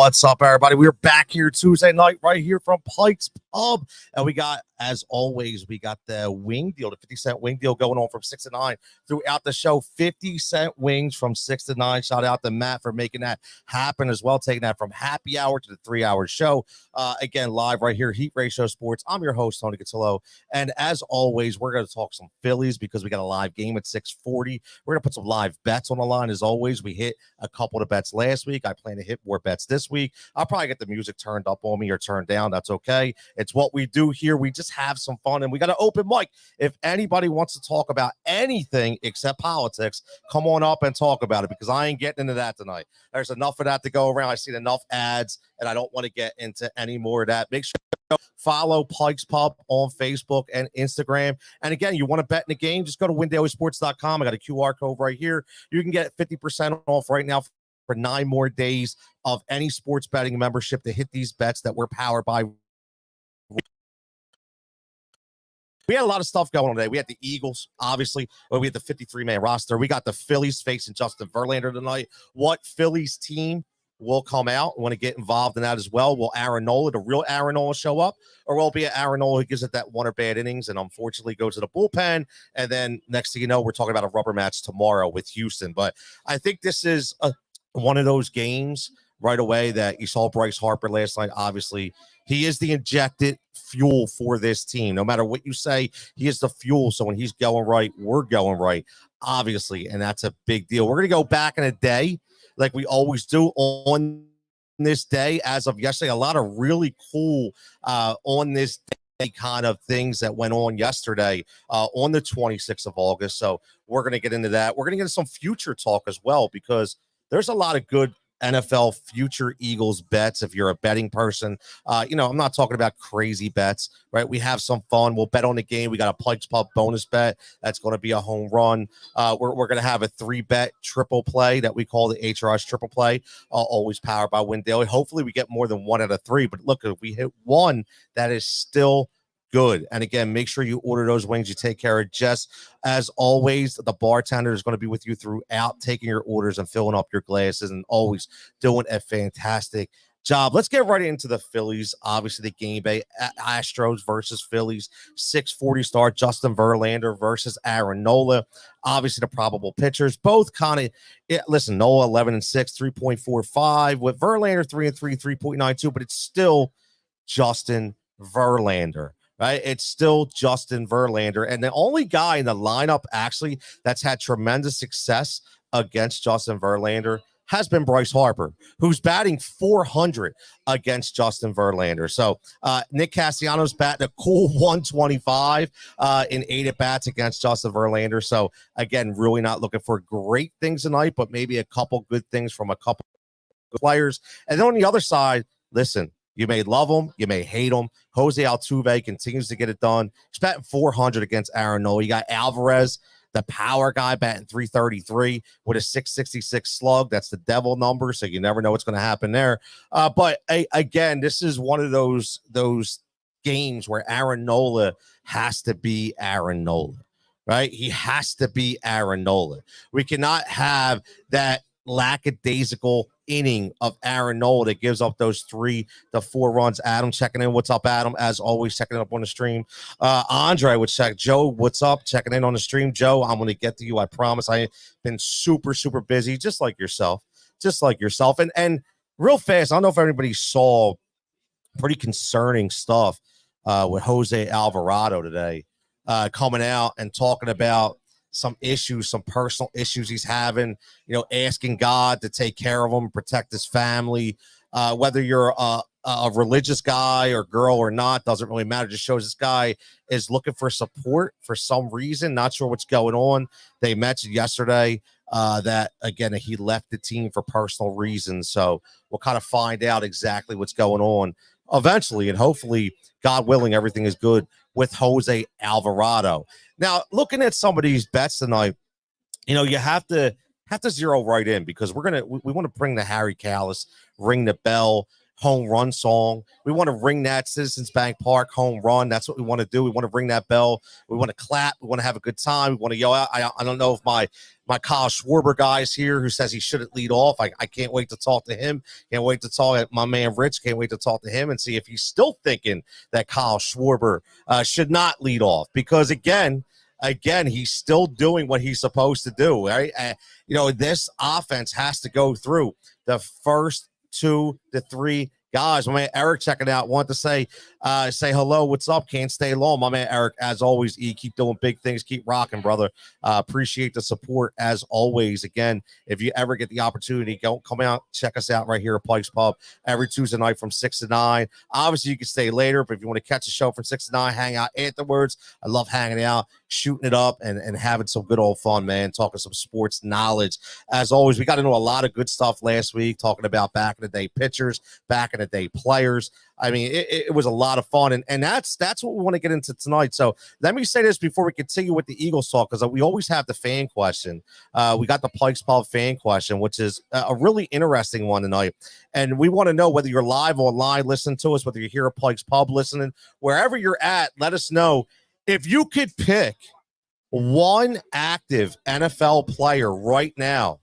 What's up, everybody? We're back here Tuesday night right here from Pike's Pub. And we got, as always, we got the wing deal, the 50-cent wing deal going on from 6 to 9 throughout the show. 50-cent wings from 6 to 9. Shout out to Matt for making that happen as well, taking that from happy hour to the 3-hour show. Again, live right here, Heat Ratio Sports. I'm your host, Tony Cutillo. And as always, we're going to talk some Phillies because we got a live game at 6:40. We're going to put some live bets on the line. As always, we hit a couple of bets last week. I plan to hit more bets this week. I'll probably get the music turned up on me or turned down. That's okay. It's what we do here. We just have some fun, and we got an open mic. If anybody wants to talk about anything except politics, come on up and talk about it because I ain't getting into that tonight. There's enough of that to go around. I've seen enough ads, and I don't want to get into any more of that. Make sure you follow Pike's Pub on Facebook and Instagram. And again, you want to bet in the game, just go to windailysports.com. I got a QR code right here. You can get 50% off right now for 9 more days of any sports betting membership to hit these bets that we're powered by. We had a lot of stuff going on today. We had the Eagles, obviously. We had the 53-man roster. We got the Phillies facing Justin Verlander tonight. What Phillies team will come out? Want to get involved in that as well? Will Aaron Nola, the real Aaron Nola, show up? Or will it be an Aaron Nola who gives it that one or bad innings and unfortunately goes to the bullpen? And then next thing you know, we're talking about a rubber match tomorrow with Houston. But I think this is one of those games right away that you saw Bryce Harper last night. Obviously, he is the injected fuel for this team. No matter what you say, he is the fuel. So when he's going right, we're going right, obviously. And that's a big deal. We're going to go back in a day like we always do on this day. As of yesterday, a lot of really cool on this day kind of things that went on yesterday on the 26th of August. So we're going to get into that. We're going to get into some future talk as well because there's a lot of good NFL future Eagles bets if you're a betting person. I'm not talking about crazy bets, right? We have some fun. We'll bet on the game. We got a Pike's Pub bonus bet. That's going to be a home run. We're going to have a 3-bet triple play that we call the HRS triple play, always powered by Win Daily. Hopefully we get more than 1 out of 3, but look, if we hit 1, that is still good. And again, make sure you order those wings. You take care of Jess. As always, the bartender is going to be with you throughout, taking your orders and filling up your glasses and always doing a fantastic job. Let's get right into the Phillies. Obviously, the game day, Astros versus Phillies, 6:40 start. Justin Verlander versus Aaron Nola. Obviously, the probable pitchers, both kind of, listen, Nola 11-6, 3.45, with Verlander 3-3, 3.92, but it's still Justin Verlander. Right, it's still Justin Verlander, and the only guy in the lineup actually that's had tremendous success against Justin Verlander has been Bryce Harper, who's batting .400 against Justin Verlander. So Nick Castellanos batting a cool 125 in 8 at-bats against Justin Verlander. So again, really not looking for great things tonight, but maybe a couple good things from a couple of players. And then on the other side, listen, you may love him, you may hate him. Jose Altuve continues to get it done. He's batting .400 against Aaron Nola. You got Alvarez, the power guy, batting .333 with a .666 slug. That's the devil number, so you never know what's going to happen there. But again, this is one of those games where Aaron Nola has to be Aaron Nola, right? He has to be Aaron Nola. We cannot have that lackadaisical inning of Aaron Nola that gives up those 3 to 4 runs. Adam checking in. What's up, Adam? As always, checking up on the stream. Andre would check. Joe, what's up? Checking in on the stream. Joe, I'm going to get to you. I promise. I've been super, super busy, just like yourself. And real fast, I don't know if everybody saw pretty concerning stuff with Jose Alvarado today coming out and talking about some issues, some personal issues he's having, asking God to take care of him, protect his family. Whether you're a religious guy or girl or not, doesn't really matter. Just shows this guy is looking for support for some reason. Not sure what's going on. They mentioned yesterday that, again, he left the team for personal reasons. So we'll kind of find out exactly what's going on eventually. And hopefully, God willing, everything is good with Jose Alvarado. Now, looking at some of these bets tonight, you have to zero right in because we want to bring the Harry Kalas, ring the bell. home run song. We want to ring that Citizens Bank Park home run. That's what we want to do. We want to ring that bell. We want to clap. We want to have a good time. We want to yell out. I don't know if my Kyle Schwarber guy is here who says he shouldn't lead off. I can't wait to talk to him. Can't wait to talk to my man Rich. Can't wait to talk to him and see if he's still thinking that Kyle Schwarber should not lead off, because again, he's still doing what he's supposed to do, right? This offense has to go through the first 2 to 3 guys. My man Eric checking out. Want to say hello. What's up? Can't stay long. My man Eric, as always, keep doing big things. Keep rocking, brother. Appreciate the support as always. Again, if you ever get the opportunity, come out, check us out right here at Pike's Pub every Tuesday night from 6 to 9. Obviously, you can stay later, but if you want to catch the show from 6 to 9, hang out afterwards. I love hanging out, shooting it up, and having some good old fun, man, talking some sports knowledge. As always, we got into a lot of good stuff last week, talking about back in the day pitchers, back in the day players. I mean, it was a lot of fun, and that's what we want to get into tonight. So let me say this before we continue with the Eagles talk, because we always have the fan question. We got the Pike's Pub fan question, which is a really interesting one tonight. And we want to know whether you're live online listening to us, whether you're here at Pike's Pub listening, wherever you're at, let us know. If you could pick one active NFL player right now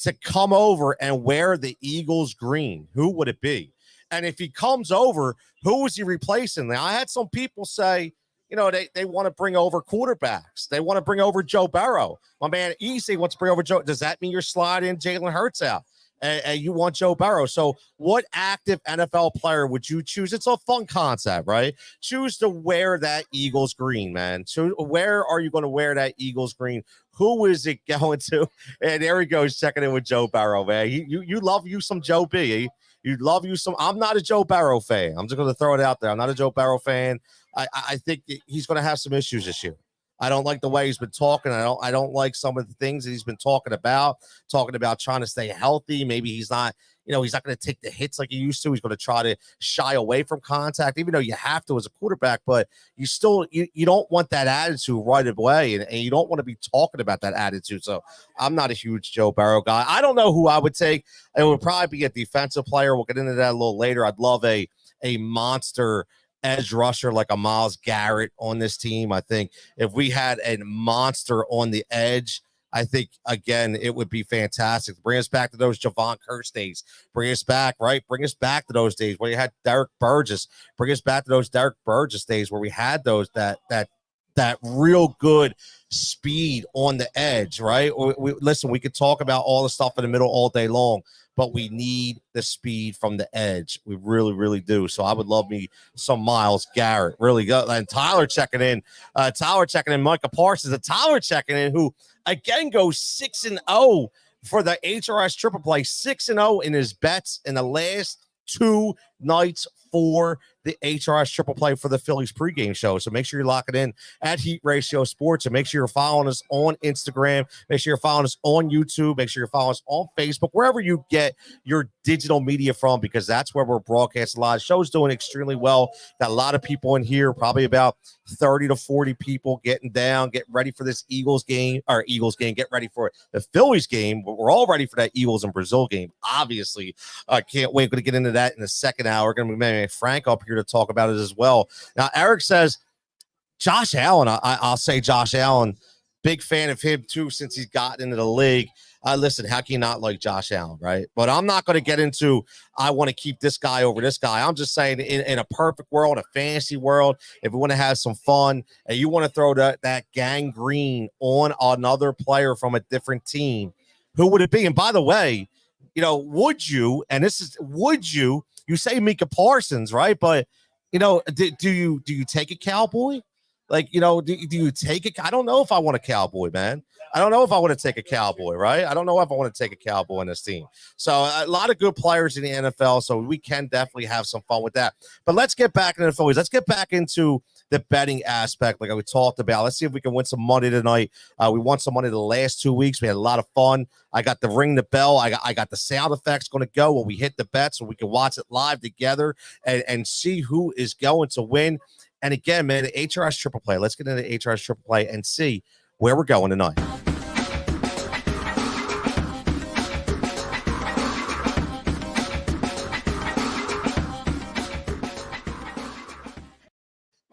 to come over and wear the Eagles green, who would it be? And if he comes over, who is he replacing? Now, I had some people say, they want to bring over quarterbacks. They want to bring over Joe Burrow. My man Easy wants to bring over Joe. Does that mean you're sliding Jalen Hurts out? And you want Joe Burrow. So what active NFL player would you choose? It's a fun concept, right? Choose to wear that Eagles green, man. So where are you going to wear that Eagles green? Who is it going to? And there he goes, checking in with Joe Burrow, man. You love you some Joe B. You love you some. I'm not a Joe Burrow fan. I'm just going to throw it out there. I'm not a Joe Burrow fan. I think he's going to have some issues this year. I don't like the way he's been talking. I don't like some of the things that he's been talking about trying to stay healthy. Maybe he's not, he's not going to take the hits like he used to. He's going to try to shy away from contact, even though you have to as a quarterback, but you still, you don't want that attitude right away. And you don't want to be talking about that attitude. So I'm not a huge Joe Burrow guy. I don't know who I would take. It would probably be a defensive player. We'll get into that a little later. I'd love a monster edge rusher like a Myles Garrett on this team. I think if we had a monster on the edge, I think, again, it would be fantastic. Bring us back to those Javon Curse days. Bring us back, right? Bring us back to those days where you had Derek Burgess. Bring us back to those Derek Burgess days where we had those that real good speed on the edge, right? Listen, we could talk about all the stuff in the middle all day long, but we need the speed from the edge. We really, really do. So I would love me some Myles Garrett. Really good. And Tyler checking in. Micah Parsons. And Tyler checking in, who again goes 6-0 for the HRS triple play. 6-0 in his bets in the last 2 nights for the HRS triple play for the Phillies pregame show. So make sure you're locking in at Heat Ratio Sports, and make sure you're following us on Instagram. Make sure you're following us on YouTube. Make sure you're following us on Facebook, wherever you get your digital media from, because that's where we're broadcasting live. Show's doing extremely well. Got a lot of people in here, probably about 30 to 40 people getting down, get ready for this get ready for the Phillies game, but we're all ready for that Eagles and Brazil game. Obviously, I can't wait. Going to get into that in the second hour. Going to be Frank up here to talk about it as well. Now, Eric says Josh Allen. I'll say Josh Allen. Big fan of him too since he's gotten into the league. Listen, how can you not like Josh Allen, right? But I'm not going to get into I want to keep this guy over this guy. I'm just saying in a perfect world, a fantasy world, if we want to have some fun and you want to throw that gang green on another player from a different team, who would it be? And by the way, would you say Micah Parsons, right? But, do you take a Cowboy? Like, do you take it? I don't know if I want a Cowboy, man. I don't know if I want to take a Cowboy, right? I don't know if I want to take a Cowboy in this team. So a lot of good players in the NFL, so we can definitely have some fun with that. But let's get back into the Phillies. Let's get back into the betting aspect like we talked about. Let's see if we can win some money tonight. We won some money the last 2 weeks. We had a lot of fun. I got the ring the bell. I got the sound effects going to go when we hit the bet so we can watch it live together and see who is going to win. And again, man, the HRS triple play. Let's get into the HRS triple play and see where we're going tonight.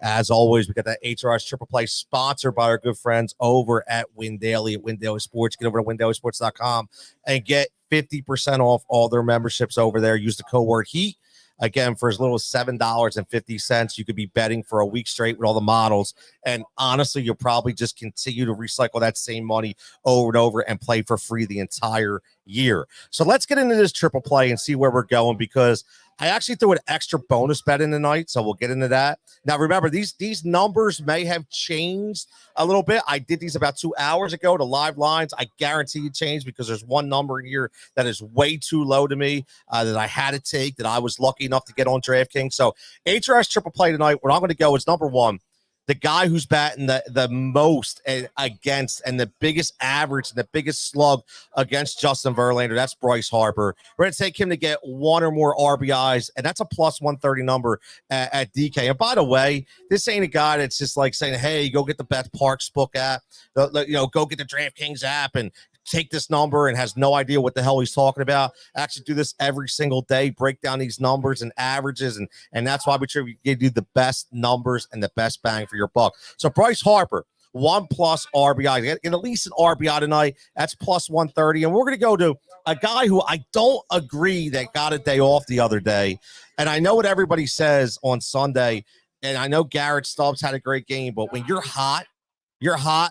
As always, we got that HRS Triple Play sponsored by our good friends over at Win Daily at Win Daily Sports. Get over to windailysports.com and get 50% off all their memberships over there. Use the code word HEAT. Again, for as little as $7.50, you could be betting for a week straight with all the models. And honestly, you'll probably just continue to recycle that same money over and over and play for free the entire year. So let's get into this triple play and see where we're going, because I actually threw an extra bonus bet in tonight, so we'll get into that. Now, remember, these numbers may have changed a little bit. I did these about 2 hours ago to live lines. I guarantee it changed because there's one number in here that is way too low to me that I had to take, that I was lucky enough to get on DraftKings. So HRS Triple Play tonight, where I'm going to go is number one, the guy who's batting the most against and the biggest average and the biggest slug against Justin Verlander. That's Bryce Harper. We're going to take him to get one or more RBIs, and that's a plus 130 number at DK. And by the way, this ain't a guy that's just like saying, hey, go get the Bet Parks book app, go get the DraftKings app and take this number, and has no idea what the hell he's talking about. I actually do this every single day, break down these numbers and averages, and that's why we try to give you the best numbers and the best bang for your buck. So Bryce Harper, 1+ RBI, get at least an RBI tonight. That's plus 130. And we're going to go to a guy who I don't agree that got a day off the other day. And I know what everybody says on Sunday, and I know Garrett Stubbs had a great game, but when you're hot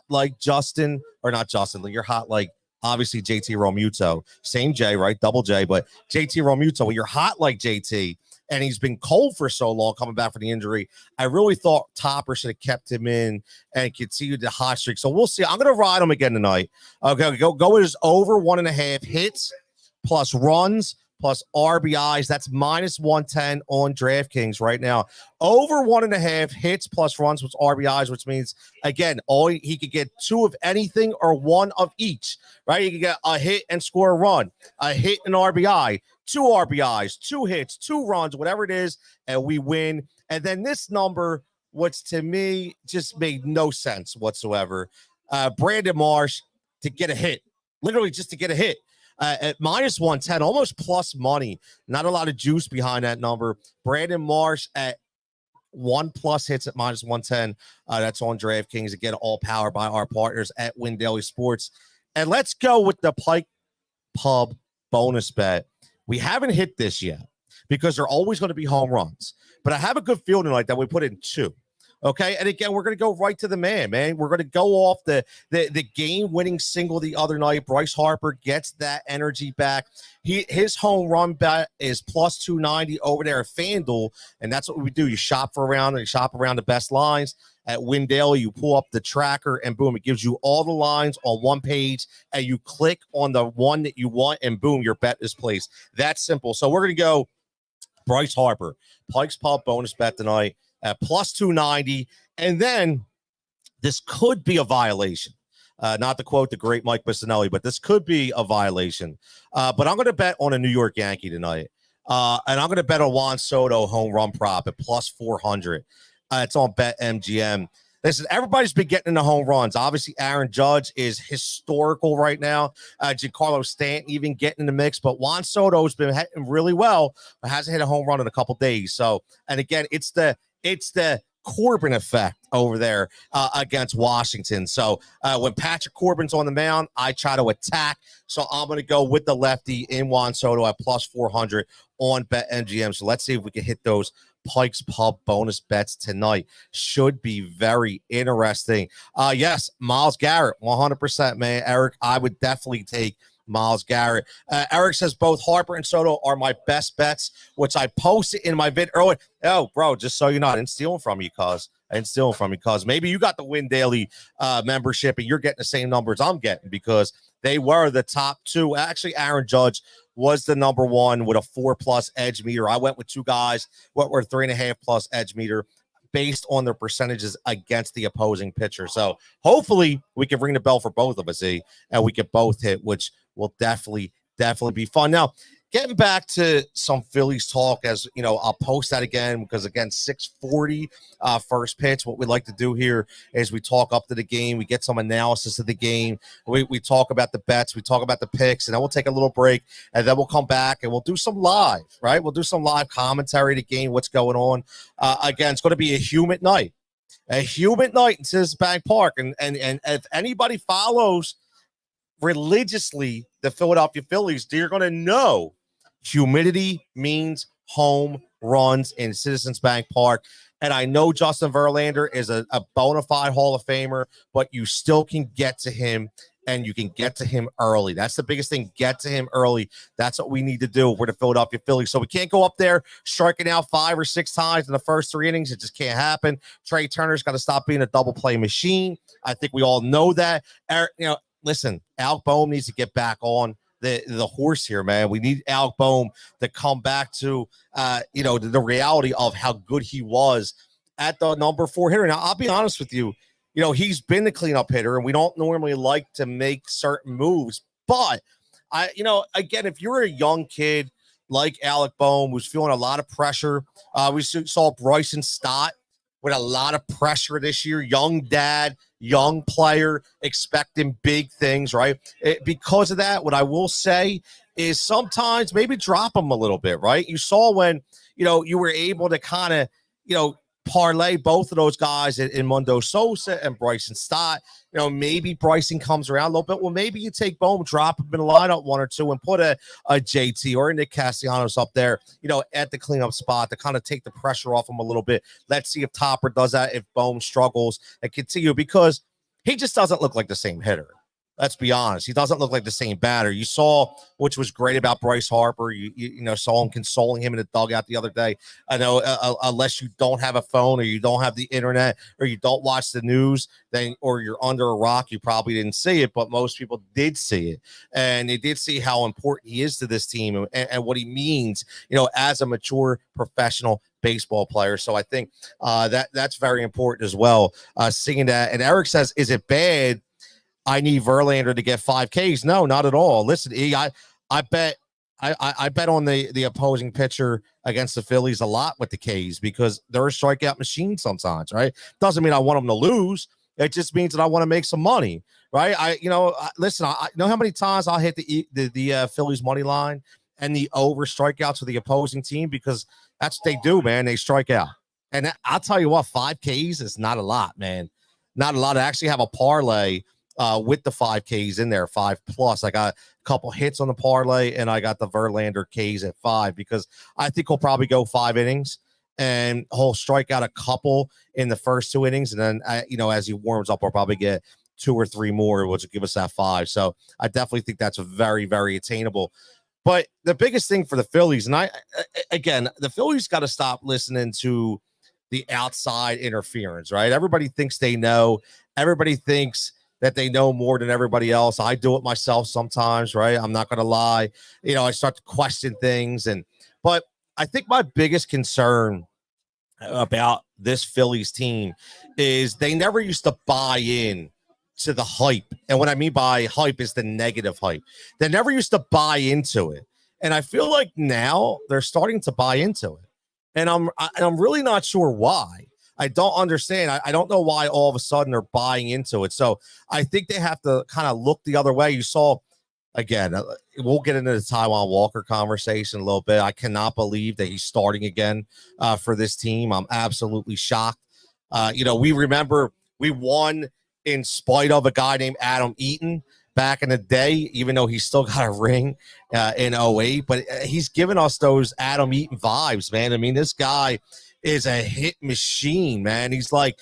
like Justin, or not Justin, you're hot like obviously JT Realmuto, same J, right? Double J, but JT Realmuto, when you're hot like JT, and he's been cold for so long coming back from the injury, I really thought Topper should have kept him in and continued the hot streak. So we'll see. I'm going to ride him again tonight. Okay, go with his over 1.5 hits plus runs plus RBIs. That's minus 110 on DraftKings right now. Over 1.5 hits plus runs plus RBIs, which means, again, he could get 2 of anything or 1 of each, right? He could get a hit and score a run, a hit and RBI, 2 RBIs, 2 hits, 2 runs, whatever it is, and we win. And then this number, which to me just made no sense whatsoever, Brandon Marsh to get a hit, literally just to get a hit. At minus 110, almost plus money. Not a lot of juice behind that number. Brandon Marsh at 1+ hits at minus 110. That's on DraftKings. Again, all powered by our partners at Win Daily Sports. And let's go with the Pike Pub bonus bet. We haven't hit this yet because they're always going to be home runs. But I have a good feeling like that we put in 2. Okay, and again, we're going to go right to the man. We're going to go off the game-winning single the other night. Bryce Harper gets that energy back. His home run bet is plus 290 over there at FanDuel, and that's what we do. You shop around the best lines. At Win Daily, you pull up the tracker, and boom, it gives you all the lines on one page, and you click on the one that you want, and boom, your bet is placed. That's simple. So we're going to go Bryce Harper, Pike's Pub bonus bet tonight at plus 290. And then this could be a violation. Not to quote the great Mike Missinelli, but this could be a violation. But I'm going to bet on a New York Yankee tonight. And I'm going to bet on Juan Soto home run prop at plus 400. It's on BetMGM. Listen, everybody's been getting into home runs. Obviously, Aaron Judge is historical right now. Giancarlo Stanton even getting in the mix. But Juan Soto's been hitting really well, but hasn't hit a home run in a couple days. So, and again, it's the Corbin effect over there against Washington. So when Patrick Corbin's on the mound, I try to attack. So I'm going to go with the lefty in Juan Soto at plus 400 on BetMGM. So let's see if we can hit those Pike's Pub bonus bets tonight. Should be very interesting. Yes, Myles Garrett, 100%, man. Eric, I would definitely take Myles Garrett. Eric says both Harper and Soto are my best bets, which I posted in my vid earlier. Oh, bro, just so you know, I didn't steal them from you, cuz. Maybe you got the Win Daily membership and you're getting the same numbers I'm getting, because they were the top 2. Actually, Aaron Judge was the number 1 with a 4+ edge meter. I went with 2 guys what were 3.5+ edge meter based on their percentages against the opposing pitcher. So hopefully we can ring the bell for both of us, and we can both hit, which will definitely be fun. Now, getting back to some Phillies talk, as you know, I'll post that again because, again, 6:40 first pitch. What we like to do here is we talk up to the game. We get some analysis of the game. We talk about the bets. We talk about the picks, and then we'll take a little break, and then we'll come back and we'll do some live, right? We'll do some live commentary of the game, what's going on. Again, it's going to be a humid night. A humid night in Citizens Bank Park. And if anybody follows religiously the Philadelphia Phillies, you're going to know humidity means home runs in Citizens Bank Park. And I know Justin Verlander is a bona fide Hall of Famer, but you still can get to him, and you can get to him early. That's the biggest thing. Get to him early. That's what we need to do. We're the Philadelphia Phillies. So we can't go up there striking out 5 or 6 times in the first 3 innings. It just can't happen. Trey Turner's got to stop being a double play machine. I think we all know that. Listen, Alec Boehm needs to get back on the horse here, man. We need Alec Boehm to come back to the reality of how good he was at the number 4 hitter. Now, I'll be honest with you, he's been the cleanup hitter, and we don't normally like to make certain moves. But again, if you're a young kid like Alec Boehm who's feeling a lot of pressure, we saw Bryson Stott with a lot of pressure this year, young dad, young player, expecting big things, right? Because of that, what I will say is sometimes maybe drop them a little bit, right? You saw when, you were able to kind of, parlay both of those guys in Mundo Sosa and Bryson Stott. Maybe Bryson comes around a little bit. Well, maybe you take Bohm, drop him in the lineup 1 or 2, and put a JT or a Nick Castellanos up there, at the cleanup spot to kind of take the pressure off him a little bit. Let's see if Topper does that, if Bohm struggles, and continue, because he just doesn't look like the same hitter. Let's be honest. He doesn't look like the same batter. You saw, which was great about Bryce Harper. You saw him consoling him in the dugout the other day. I know, unless you don't have a phone, or you don't have the internet, or you don't watch the news, or you're under a rock, you probably didn't see it. But most people did see it, and they did see how important he is to this team, and what he means, as a mature professional baseball player. So I think that's very important as well. Seeing that, and Eric says, "Is it bad I need Verlander to get 5 Ks?" No, not at all. Listen, I bet on the opposing pitcher against the Phillies a lot with the Ks, because they're a strikeout machine sometimes, right? Doesn't mean I want them to lose. It just means that I want to make some money, right? Listen, I know how many times I'll hit the Phillies money line and the over strikeouts for the opposing team, because that's what they do, man. They strike out. And I'll tell you what, 5 Ks is not a lot, man. Not a lot. I actually have a parlay with the 5 Ks in there, 5+. I got a couple hits on the parlay, and I got the Verlander Ks at 5, because I think he'll probably go 5 innings, and he'll strike out a couple in the first 2 innings. And then, as he warms up, I'll probably get 2 or 3 more, which will give us that 5. So I definitely think that's very, very attainable. But the biggest thing for the Phillies, and the Phillies got to stop listening to the outside interference, right? Everybody thinks they know. Everybody thinks that they know more than everybody else. I do it myself sometimes, right? I'm not going to lie. I start to question things. But I think my biggest concern about this Phillies team is they never used to buy in to the hype. And what I mean by hype is the negative hype. They never used to buy into it. And I feel like now they're starting to buy into it. And I'm really not sure why. I don't understand. I don't know why all of a sudden they're buying into it. So I think they have to kind of look the other way. You saw, again, we'll get into the Taiwan Walker conversation a little bit. I cannot believe that he's starting again for this team. I'm absolutely shocked. We remember we won in spite of a guy named Adam Eaton back in the day, even though he's still got a ring in 08. But he's given us those Adam Eaton vibes, man. I mean, this guy is a hit machine, man. He's like,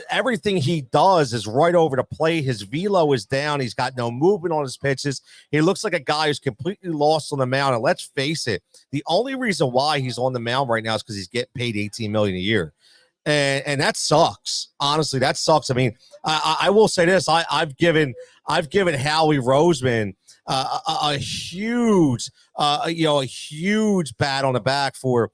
everything he does is right over the plate. His velo is down. He's got no movement on his pitches. He looks like a guy who's completely lost on the mound. And let's face it, the only reason why he's on the mound right now is because he's getting paid $18 million a year. And that sucks. Honestly, that sucks. I mean, I will say this. I've given Howie Roseman a huge bat on the back for,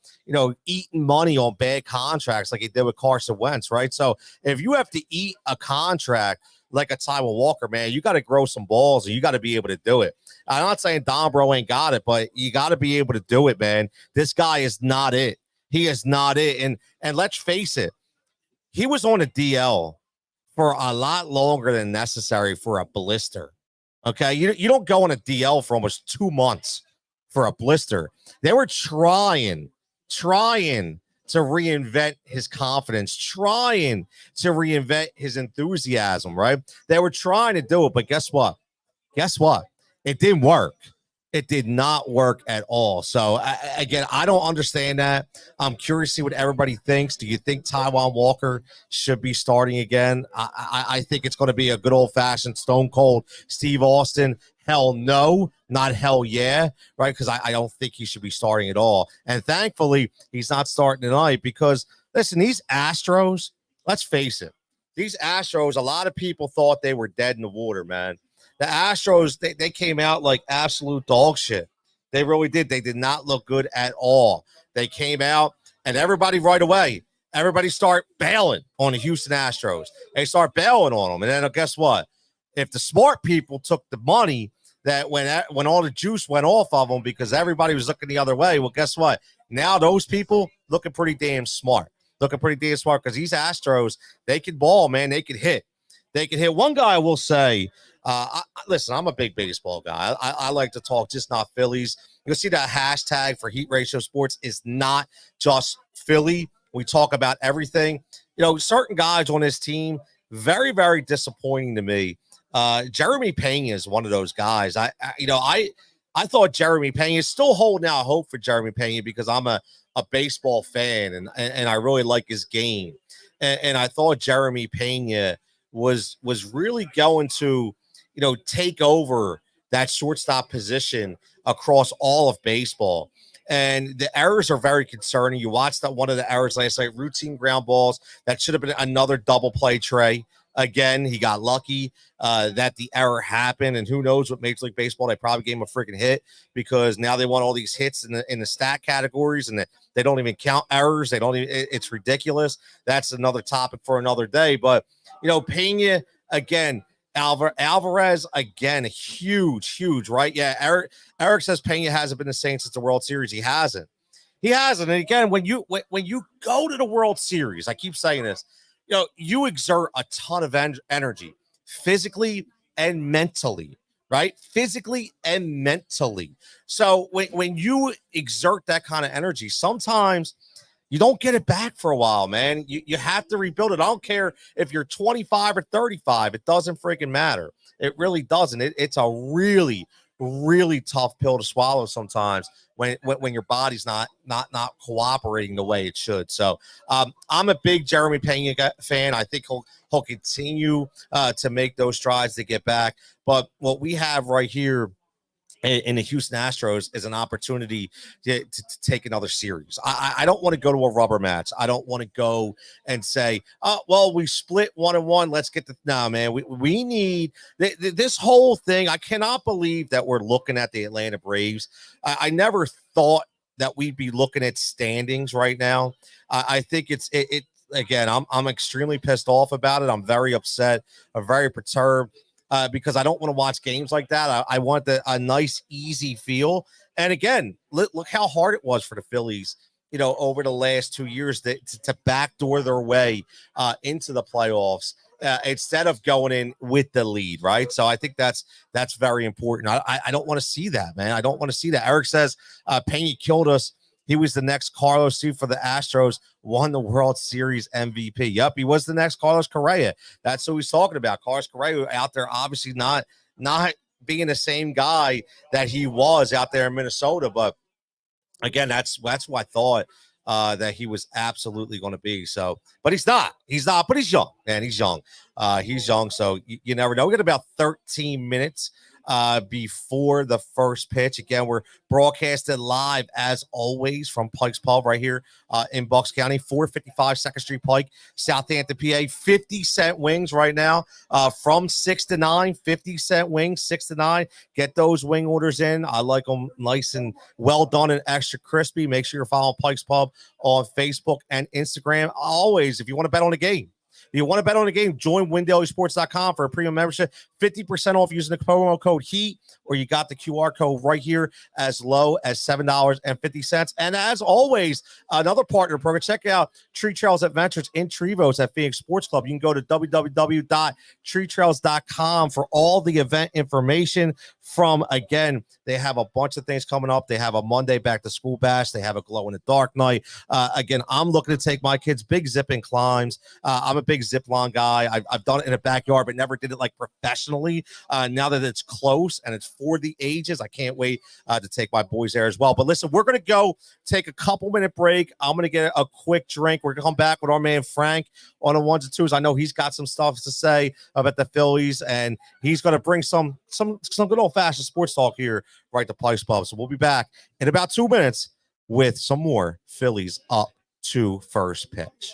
eating money on bad contracts like he did with Carson Wentz, right? So if you have to eat a contract like a Taiwan Walker, man, you got to grow some balls, and you got to be able to do it. I'm not saying Dombro ain't got it, but you got to be able to do it, man. This guy is not it. He is not it. And let's face it, he was on a DL for a lot longer than necessary for a blister. Okay, you don't go on a DL for almost 2 months for a blister. They were trying to reinvent his confidence, trying to reinvent his enthusiasm, right? They were trying to do it, but guess what? Guess what? It didn't work. It did not work at all. So, again, I don't understand that. I'm curious to see what everybody thinks. Do you think Taijuan Walker should be starting again? I think it's going to be a good old-fashioned Stone Cold Steve Austin. Hell no, not hell yeah, right? Because I don't think he should be starting at all. And thankfully, he's not starting tonight because, listen, these Astros, let's face it, these Astros, a lot of people thought they were dead in the water, man. The Astros, they came out like absolute dog shit. They really did. They did not look good at all. They came out, and everybody right away, everybody start bailing on the Houston Astros. They start bailing on them. And then guess what? If the smart people took the money that when all the juice went off of them because everybody was looking the other way, well, guess what? Now those people looking pretty damn smart. Looking pretty damn smart because these Astros, they can ball, man. They can hit. They can hit. One guy I will say, listen, I'm a big baseball guy. I like to talk just not Phillies. You'll see that hashtag for Heat Ratio Sports is not just Philly. We talk about everything. You know, certain guys on this team, very, very disappointing to me. Jeremy Pena is one of those guys. I thought Jeremy Pena is still holding out hope for Jeremy Pena because I'm a baseball fan and I really like his game. And I thought Jeremy Pena was really going to, take over that shortstop position across all of baseball. And the errors are very concerning. You watched that one of the errors last night, routine ground balls. That should have been another double play tray. Again, he got lucky that the error happened, and who knows what Major League Baseball, they probably gave him a freaking hit because now they want all these hits in the stat categories, and they don't even count errors. They don't even. It's ridiculous. That's another topic for another day. But Pena again, Alvarez again, huge, right? Yeah, Eric says Pena hasn't been the same since the World Series. He hasn't. And again, when you go to the World Series, I keep saying this. You exert a ton of energy physically and mentally, right? Physically and mentally. So when you exert that kind of energy, sometimes you don't get it back for a while, man. You have to rebuild it. I don't care if you're 25 or 35. It doesn't freaking matter. It really doesn't. It's a really, really tough pill to swallow sometimes when your body's not cooperating the way it should. So I'm a big Jeremy Pena fan. I think he'll continue to make those strides to get back. But what we have right here in the Houston Astros is an opportunity to take another series. I don't want to go to a rubber match. I don't want to go and say, well, we split 1-1. Let's get no, man. We need this whole thing. I cannot believe that we're looking at the Atlanta Braves. I never thought that we'd be looking at standings right now. I think it's again, I'm extremely pissed off about it. I'm very upset. I'm very perturbed. Because I don't want to watch games like that. I want a nice, easy feel. And again, look how hard it was for the Phillies, over the last 2 years to backdoor their way into the playoffs instead of going in with the lead, right? So I think that's very important. I don't want to see that, man. I don't want to see that. Eric says Pena killed us. He was the next Carlos Sue for the Astros, won the World Series MVP. Yep, he was the next Carlos Correa. That's who he's talking about. Carlos Correa out there, obviously not being the same guy that he was out there in Minnesota. But again, that's who I thought that he was absolutely going to be. So, but he's not. But he's young, man. He's young. He's young. So you never know. We got about 13 minutes before the first pitch. Again, we're broadcasted live as always from Pike's Pub right here in Bucks County, 455 2nd Street Pike, Southampton PA. 50-cent wings right now from 6 to 9. 50-cent wings, 6 to 9. Get those wing orders in. I like them nice and well done and extra crispy. Make sure you're following Pike's Pub on Facebook and Instagram. Always, if you want to bet on a game, You want to bet on the game? Join WinDailySports.com for a premium membership. 50% off using the promo code HEAT, or you got the QR code right here as low as $7.50. And as always, another partner program. Check out Tree Trails Adventures in Trevose at Phoenix Sports Club. You can go to www.treetrails.com for all the event information from, again, they have a bunch of things coming up. They have a Monday back to school bash. They have a glow in the dark night. Again, I'm looking to take my kids big zipping climbs. I'm a big zip line guy. I've done it in a backyard, but never did it like professionally. Now that it's close and it's for the ages, I can't wait to take my boys there as well. But listen, we're going to go take a couple-minute break. I'm going to get a quick drink. We're going to come back with our man Frank on the ones and twos. I know he's got some stuff to say about the Phillies, and he's going to bring some good old-fashioned sports talk here right to Pike's Pub. So we'll be back in about 2 minutes with some more Phillies up to first pitch.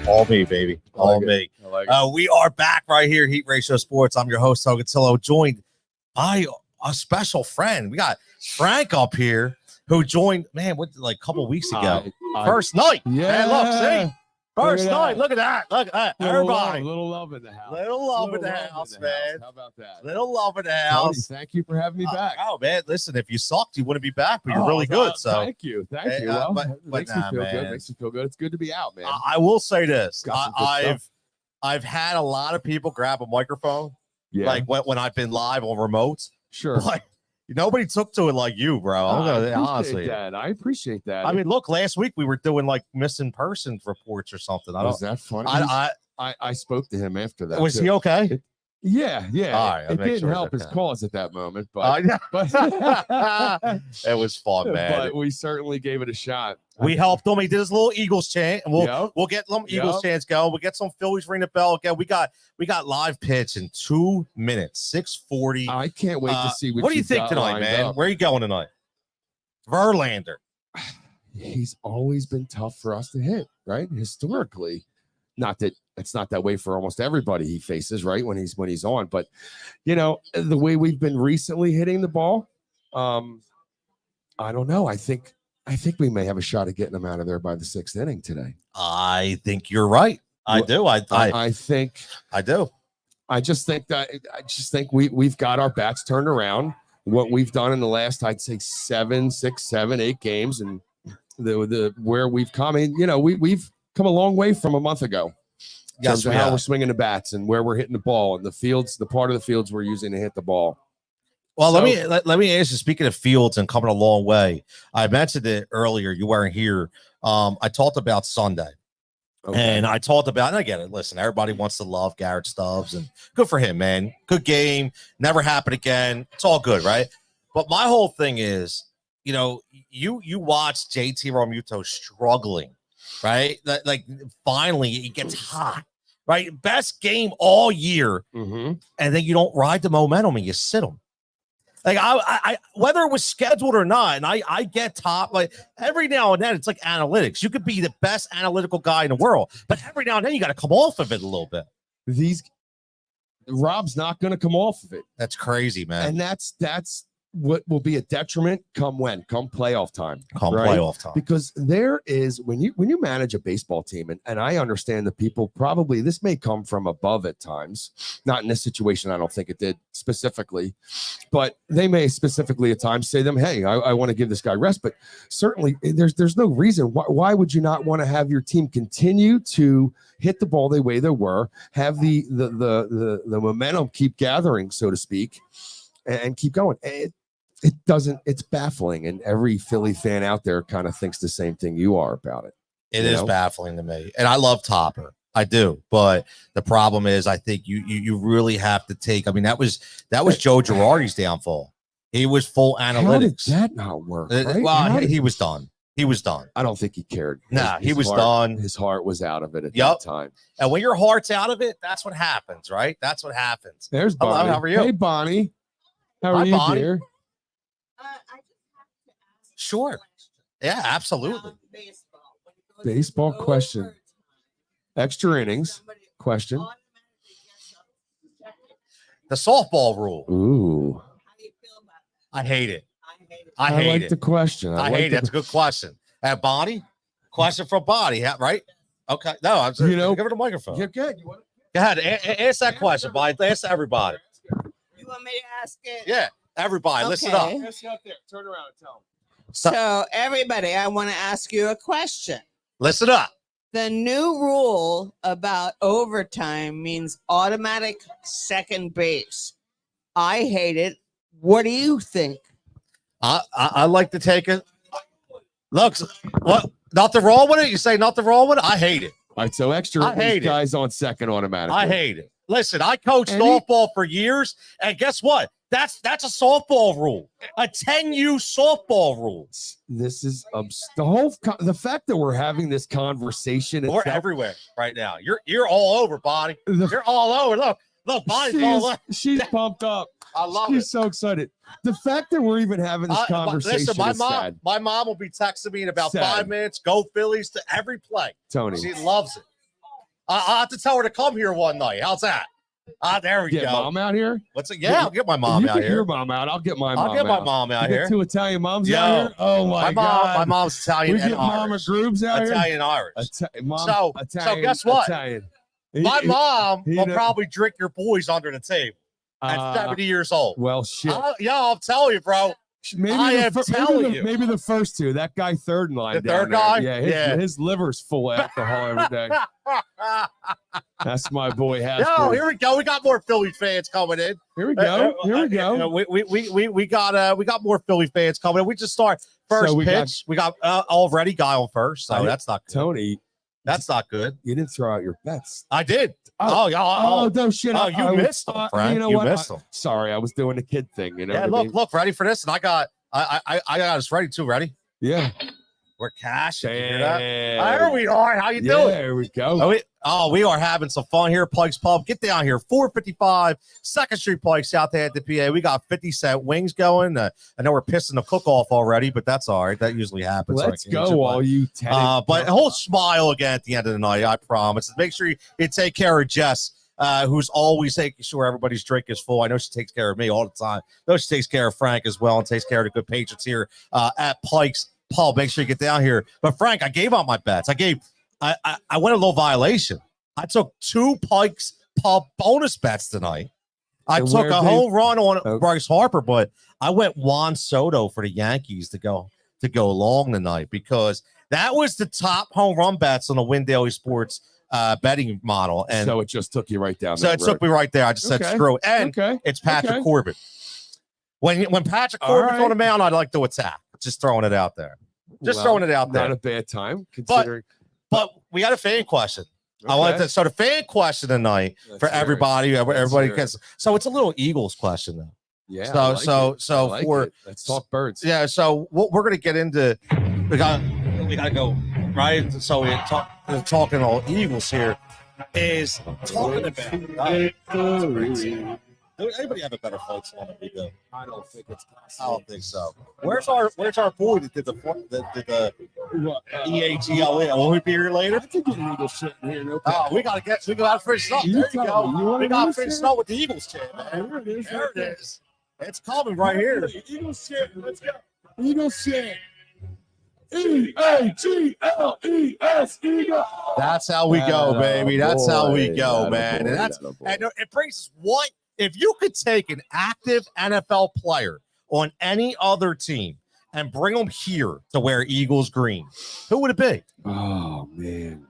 All me, baby. All me. I like it. We are back right here, Heat Ratio Sports. I'm your host, Tony Cutillo, joined by a special friend. We got Frank up here who joined, man, like a couple weeks ago. First night. Yeah. Man, look, see? First night. Look at that. Look at that. Everybody. Little love in the house. Little love in the house, man. How about that? Little love in the house. Tony, thank you for having me back. Oh, man. Listen, if you sucked, you wouldn't be back, but you're really good. So thank you. Thank you. Well, makes me feel man. good. Makes me feel good. It's good to be out, man. I will say this. I've had a lot of people grab a microphone, like when I've been live on remotes. Sure. But nobody took to it like you, bro. I appreciate that. I mean, look, last week we were doing like missing persons reports or something. Was that funny? I spoke to him after that. Was he okay? Yeah. All right, it didn't help his cause at that moment, but it was fun, man. But we certainly gave it a shot. We helped him. He did his little Eagles chant, and we'll get some Eagles chants going. We'll get some Phillies ring the bell again. We got live pitch in 2 minutes, 6:40. I can't wait to see what do you think tonight, man? Up. Where are you going tonight? Verlander. He's always been tough for us to hit, right? Historically. Not that it's not that way for almost everybody he faces, right? When he's on, but the way we've been recently hitting the ball, I don't know. I think we may have a shot at getting him out of there by the 6th inning today. I think you're right. I do. I think I do. I just think we've got our bats turned around. What we've done in the last, I'd say 6, 7, 8 games, and the where we've come in, we've come a long way from a month ago. Yes, in how we're swinging the bats and where we're hitting the ball and the part of the fields we're using to hit the ball. Well, let me ask you, speaking of fields and coming a long way, I mentioned it earlier. You weren't here. I talked about Sunday. Okay. And I talked about, and I get it. Listen, everybody wants to love Garrett Stubbs, and good for him, man. Good game. Never happen again. It's all good, right? But my whole thing is, you watch JT Realmuto struggling, right? Like finally he gets hot, right? Best game all year, and then you don't ride the momentum and you sit him. Like I whether it was scheduled or not, and I get top, like every now and then it's like analytics. You could be the best analytical guy in the world, but every now and then you got to come off of it a little bit. Rob's not going to come off of it. That's crazy, man. And that's what will be a detriment come playoff time. Playoff time. Because there is when you manage a baseball team, and I understand that people probably this may come from above at times, not in this situation. I don't think it did specifically, but they may specifically at times say to them, hey, I want to give this guy rest. But certainly there's no reason why would you not want to have your team continue to hit the ball the way they were, have the momentum keep gathering, so to speak, and keep going. It's baffling, and every Philly fan out there kind of thinks the same thing you are about it. It is baffling to me, and I love Topper, I do, but the problem is, I think you really have to take. I mean, that was Joe Girardi's downfall. He was full analytics. How did that not work? Right? Well, he was done. He was done. I don't think he cared. He was done. His heart was out of it at that time. And when your heart's out of it, that's what happens, right? That's what happens. There's Bonnie. Hello, how are you? Hey, Bonnie. How are you, Bonnie. dear? I just have to ask. Sure. Yeah, absolutely. Baseball question. Extra innings question. The softball rule. Ooh. How do you feel about that? I hate it. I hate like it. the question. I hate it. That's a good question. Bonnie? Question from Bonnie, right? Okay. No, I'm just give her the microphone. You're good. Go ahead. Ask that question, Bonnie. Ask everybody. You want me to ask it? Yeah, everybody. Okay. Listen up. Ask you out there. Turn around and tell them. So, everybody, I want to ask you a question. Listen up. The new rule about overtime means automatic second base. I hate it. What do you think? I like to take it. Look, what? Nothing wrong with it? You say nothing wrong with it? I hate it. All right, so extra guys on second automatically. I hate it. Listen, I coached softball for years, and guess what? That's a softball rule, a 10U softball rule. This is the fact that we're having this conversation. We're everywhere right now. You're all over, Bonnie. You're all over. Look, Bonnie's all over. She's pumped up. I love it. She's so excited. The fact that we're even having this conversation listen, is sad. My mom will be texting me in about 5 minutes. Go Phillies to every play. Tony. She loves it. I'll have to tell her to come here one night. How's that? There we Get go. mom out here. What's it? Yeah, I'll get my mom You out get here. your mom out. I'll get my mom. I'll get my out. mom out You here. get 2 Italian moms Yo, out here. Oh my god. My mom's Italian We and get Mama Irish. Grooves out here. Italian Irish. Mom, So Italian, guess what? Italian. My mom will know- probably drink your boys under the table at 70 years old. Well, shit. I'll tell you, bro. Maybe the first 2. That guy third in line. The down third there. guy? Yeah, his liver's full of alcohol every day. That's my boy. Yo, here we go. We got more Philly fans coming in. Here we go. Here we go. We got more Philly fans coming in. We just start first pitch. We got already guy on first, so that's not good. Tony. That's not good. You didn't throw out your bets. I did. No shit. Oh, You missed them, Frank. You know you what? missed them. Sorry, I was doing the kid thing. You know. Yeah, what I mean? look, ready for this? And I got us ready too. Ready? Yeah. We're cashing. Yeah. There we are. How you doing? There we go. We are having some fun here. Pike's Pub. Get down here. 455 2nd Street Pike, Southampton PA. We got 50-cent wings going. I know we're pissing the cook off already, but that's all right. That usually happens. Let's go, all you tenants. But he'll smile again at the end of the night. I promise. Make sure you take care of Jess. Who's always making sure everybody's drink is full. I know she takes care of me all the time. I know she takes care of Frank as well and takes care of the good patrons here at Pike's Pub. Make sure you get down here. But Frank, I gave out my bets. I went a little violation. I took 2 Pike's Pub bonus bets tonight. I took a home run on Bryce Harper, but I went Juan Soto for the Yankees to go long tonight because that was the top home run bets on the Win Daily Sports betting model. And so it just took you right down. So it took me right there. I just said screw it. And it's Patrick Corbin. When Patrick Corbin's on the mound, I'd like to attack. Just throwing it out there. Throwing it out there. Not a bad time considering. But we got a fan question. I wanted to start a fan question tonight for everybody. Everybody gets. So it's a little Eagles question though. Yeah. Let's talk birds. Yeah. So what we're gonna get into, we gotta go right. So we're talking all Eagles here. Is talking about. Does anybody have a better fight song than we do? I don't think it's possible. I don't think so. Where's our boy that did the EAGLE? Will he be here later? I think an Eagles shit in here. No we got to finish up. There you go. We got to finish up with the Eagles chant, man. There it is. There it is. It's coming right here. Eagles chant. Let's go. Eagles chant. EAGLES Eagle. That's how we go, baby. That's how we go, man. And it brings us what. If you could take an active NFL player on any other team and bring them here to wear Eagles green, who would it be? Oh, man.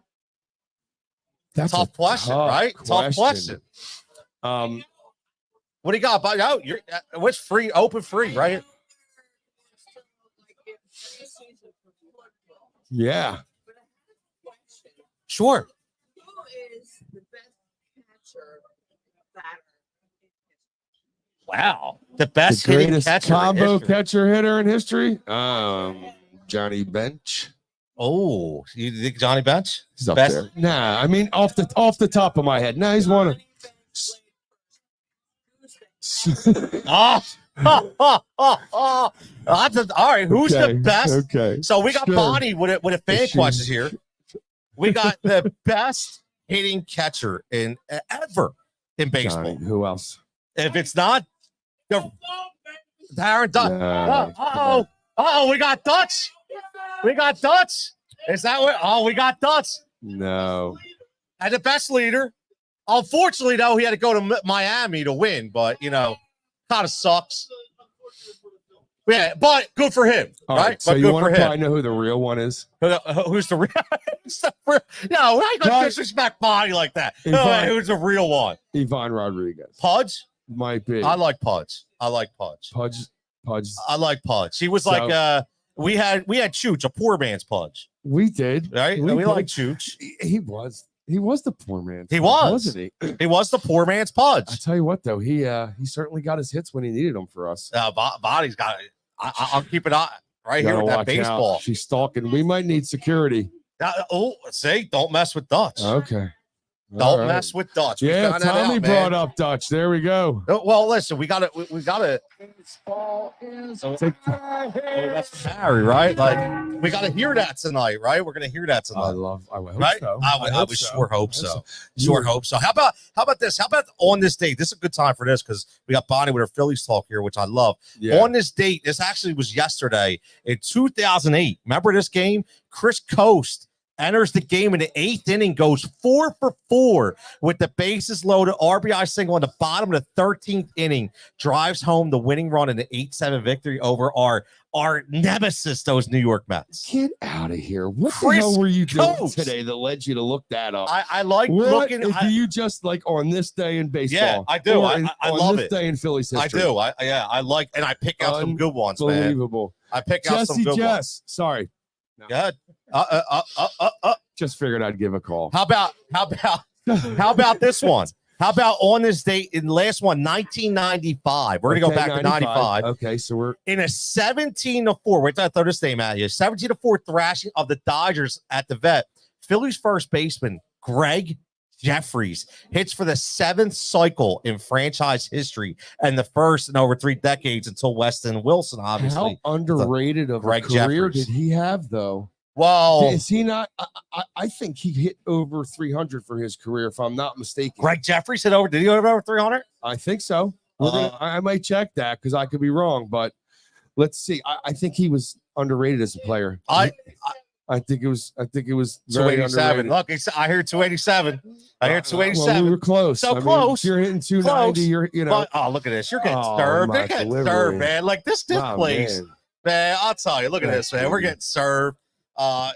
That's tough question, right? Tough question. What do you got? What's free? Open free, right? Yeah. Sure. Who is the best catcher batter? Wow, the best the greatest catcher combo catcher hitter in history. Johnny Bench. Oh, you think Johnny Bench? He's up there. Nah, I mean off the top of my head. Nah, he's one of. All right. Who's the best? Okay. So we got Bonnie with a fan question here. We got the best hitting catcher ever in baseball. Johnny, who else? If it's not Darren Dutch. We got Dutch. We got Dutch. Is that what? Oh, we got Dutch. No. And the best leader. Unfortunately, though, he had to go to Miami to win, but kind of sucks. Yeah, but good for him, right? So but you want to probably know who the real one is? Who's the real? No, I don't disrespect Bonnie like that. Who's the real one? Ivan Rodriguez. Pudge might be. I like Pudge. Pudge. I like Pudge. He was like we had Chooch, a poor man's Pudge. We did, right? We like Chooch. He was the poor man. He was, wasn't he? He was the poor man's Pudge. I tell you what, though, he certainly got his hits when he needed them for us. Body's got. I'll keep it on right here with that baseball. Out. She's stalking. We might need security. See, don't mess with Dutch. Okay. Don't mess with Dutch. We Yeah, found that Tommy out, brought man. up Dutch. There we go. Well, listen, we got to. That's Harry, right? Like, we got to hear that tonight, right? We're gonna hear that tonight. I hope right? so. I would sure hope so. Sure hope so. How about this? How about on this date? This is a good time for this because we got Bonnie with her Phillies talk here, which I love. Yeah. On this date, this actually was yesterday in 2008. Remember this game? Chris Coast enters the game in the 8th inning, goes 4 for 4 with the bases loaded, RBI single in the bottom of the 13th inning, drives home the winning run in the 8-7 victory over our nemesis, those New York Mets. Get out of here. What Chris the hell were you doing Coast. today that led you to look that up? I like what? looking. Do you just like on this day in baseball? Yeah, I do. I love this it. Day in Phillies history. I do. I like, and I pick out some good ones, man. Unbelievable. I pick out some good ones. Sorry. No. Good. Just figured I'd give a call. How about this one? How about on this date in the last one, 1995? We're gonna go back to 95. Okay, so we're in a 17-4. Wait till I throw this name at you. 17-4 thrashing of the Dodgers at the Vet. Phillies first baseman Greg Jeffries hits for the 7th cycle in franchise history and the first in over 3 decades until Weston Wilson, obviously. How underrated of Greg a career Jeffries. did he have, though? Well, is he not? I think he hit over 300 for his career, if I'm not mistaken. Greg Jeffries hit over. Did he go over 300? I think so. I might check that because I could be wrong, but let's see. I think he was underrated as a player. I think it was. 287. Look, I hear 287. I hear 287. Well, we were close. So close. If you're hitting 290. Close. You're, But, oh, look at this. You're getting served. You're getting served, man. Like this place, man. I'll tell you. Look at this, man. We're getting served. I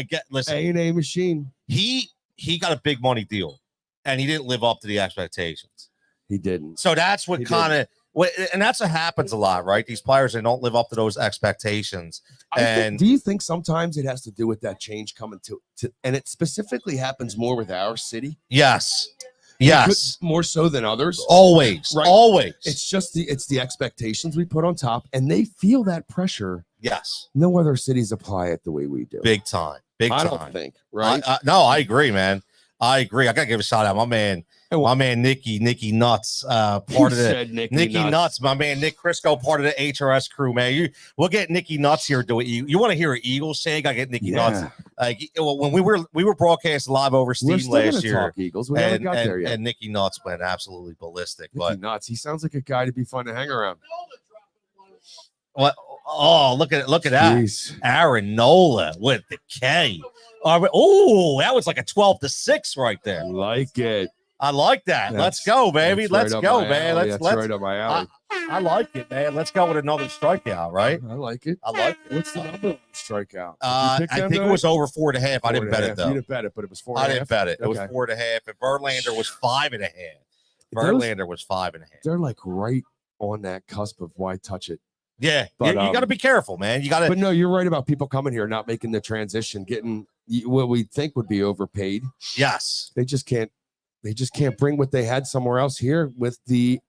get. Listen, A&A machine. He got a big money deal, and he didn't live up to the expectations. He didn't. So that's what kind of. And that's what happens a lot, right? These players, they don't live up to those expectations. Do you think sometimes it has to do with that change coming to and it specifically happens more with our city? Yes. More so than others. Always. Right? Always. It's just the expectations we put on top, and they feel that pressure. Yes. No other cities apply it the way we do. Big time. I don't think, right? No, I agree, man. I agree. I gotta give a shout out. My man Nicky Nuts, part of the Nicky Nuts. My man Nick Crisco, part of the HRS crew, man. We'll get Nicky Nuts here. Do it. You want to hear an Eagles say? I get Nicky Nuts. When we were broadcasting live over Steam last year, talk Eagles. We haven't got there yet. And Nicky Nuts went absolutely ballistic. Nicky Nuts. He sounds like a guy to be fun to hang around. What? Oh, look at that. Aaron Nola with the K. Oh, that was like a 12-6 right there. I like it. I like that. Let's go, baby. Let's go, man. That's right up my alley. I like it, man. Let's go with another strikeout, right? I like it. What's the number of strikeout? I think it was over 4.5. I didn't bet it, though. You didn't bet it, but it was 4.5. I didn't bet it. It was 4.5. And Verlander was 5.5. Verlander was 5.5. They're like right on that cusp of why touch it. Yeah, but you got to be careful, man. You got to. But no, you're right about people coming here not making the transition, getting what we think would be overpaid. Yes, they just can't bring what they had somewhere else here with the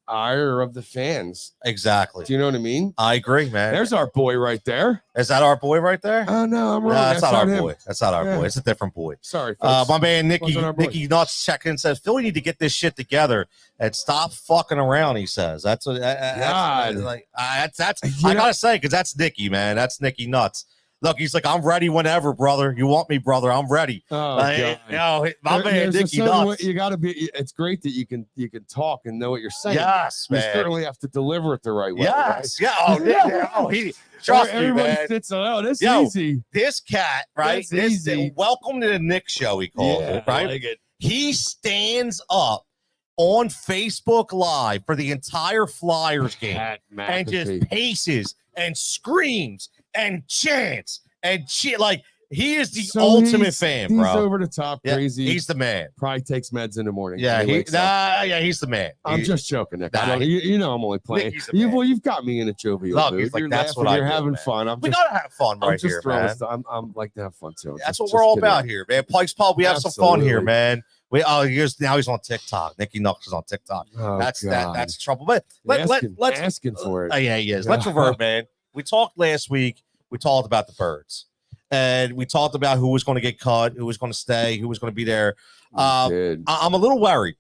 ire of the fans. Exactly. Do you know what I mean? I agree, man. There's our boy right there. Is that our boy right there? Oh no, I'm wrong. That's not our boy. That's not our boy. It's a different boy. Sorry, folks. My man Nicky Nuts checking in says Philly need to get this shit together and stop fucking around. He says that's what. I gotta say because that's Nicky, man. That's Nicky Nuts. Look, he's like, I'm ready whenever, brother. You want me, brother? I'm ready. Oh, God. My man, Nicky Nuts. You got to be. It's great that you can talk and know what you're saying. Yes, man. You certainly have to deliver it the right way. Yes, right? He trust me, man. Sits on, this easy. This cat, right? Easy. Welcome to the Nick Show. He calls it, right? I like it. He stands up on Facebook Live for the entire Flyers game and just paces and screams and chants and shit. Like he is the ultimate fan, bro. He's over the top, crazy. He's the man. Probably takes meds in the morning. Yeah, he's the man. I'm just joking, Nick. You know I'm only playing. You've got me in a jovial mood. Like, you're that's laughing, what you're I do, having man. fun. We gotta have fun right here, man. I'm like to have fun too. That's what we're all about here, man. Pike's Pub. We have some fun here, man. Now he's on TikTok. Nicky Nuts is on TikTok. Oh, that's trouble. But let's asking for it. Yeah, he is. Let's revert, man. We talked last week. We talked about the birds, and we talked about who was going to get cut, who was going to stay, who was going to be there. Did. I'm a little worried.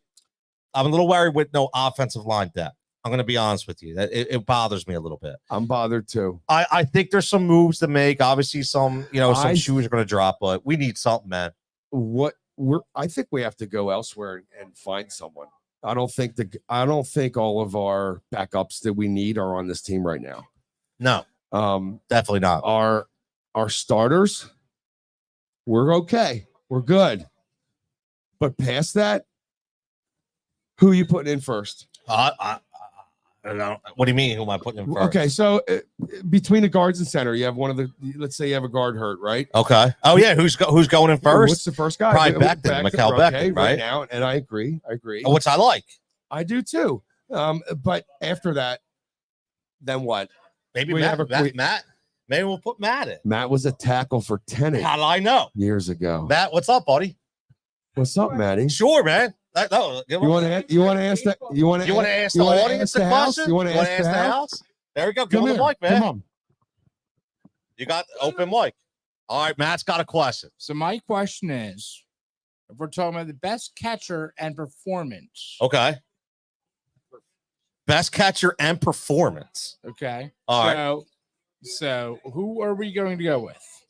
I'm a little worried with no offensive line depth. I'm going to be honest with you. It bothers me a little bit. I'm bothered too. I think there's some moves to make. Obviously, some shoes are going to drop, but we need something, man. I think we have to go elsewhere and find someone. I don't think all of our backups that we need are on this team right now. No, definitely not. Our starters, we're okay. We're good. But past that, who are you putting in first? I don't know. What do you mean? Who am I putting in first? Okay, so between the guards and center, you have let's say you have a guard hurt, right? Okay. Oh yeah, who's going in first? What's the first guy? Probably Becton, Mikael Becton, right now, and I agree. Which I like. I do too. But after that, then what? Maybe Matt. Maybe we'll put Matt in. Matt was a tackle for Tennant. How do I know? Years ago. Matt, what's up, buddy? What's up, Matty? Sure, man. You want to ask that? You want to ask the audience the question? You want to ask the house? There we go. Give him the mic, man. Come on. You got the open mic. All right, Matt's got a question. So my question is, if we're talking about the best catcher and performance. Okay. Best catcher and performance. Okay. All right. So who are we going to go with?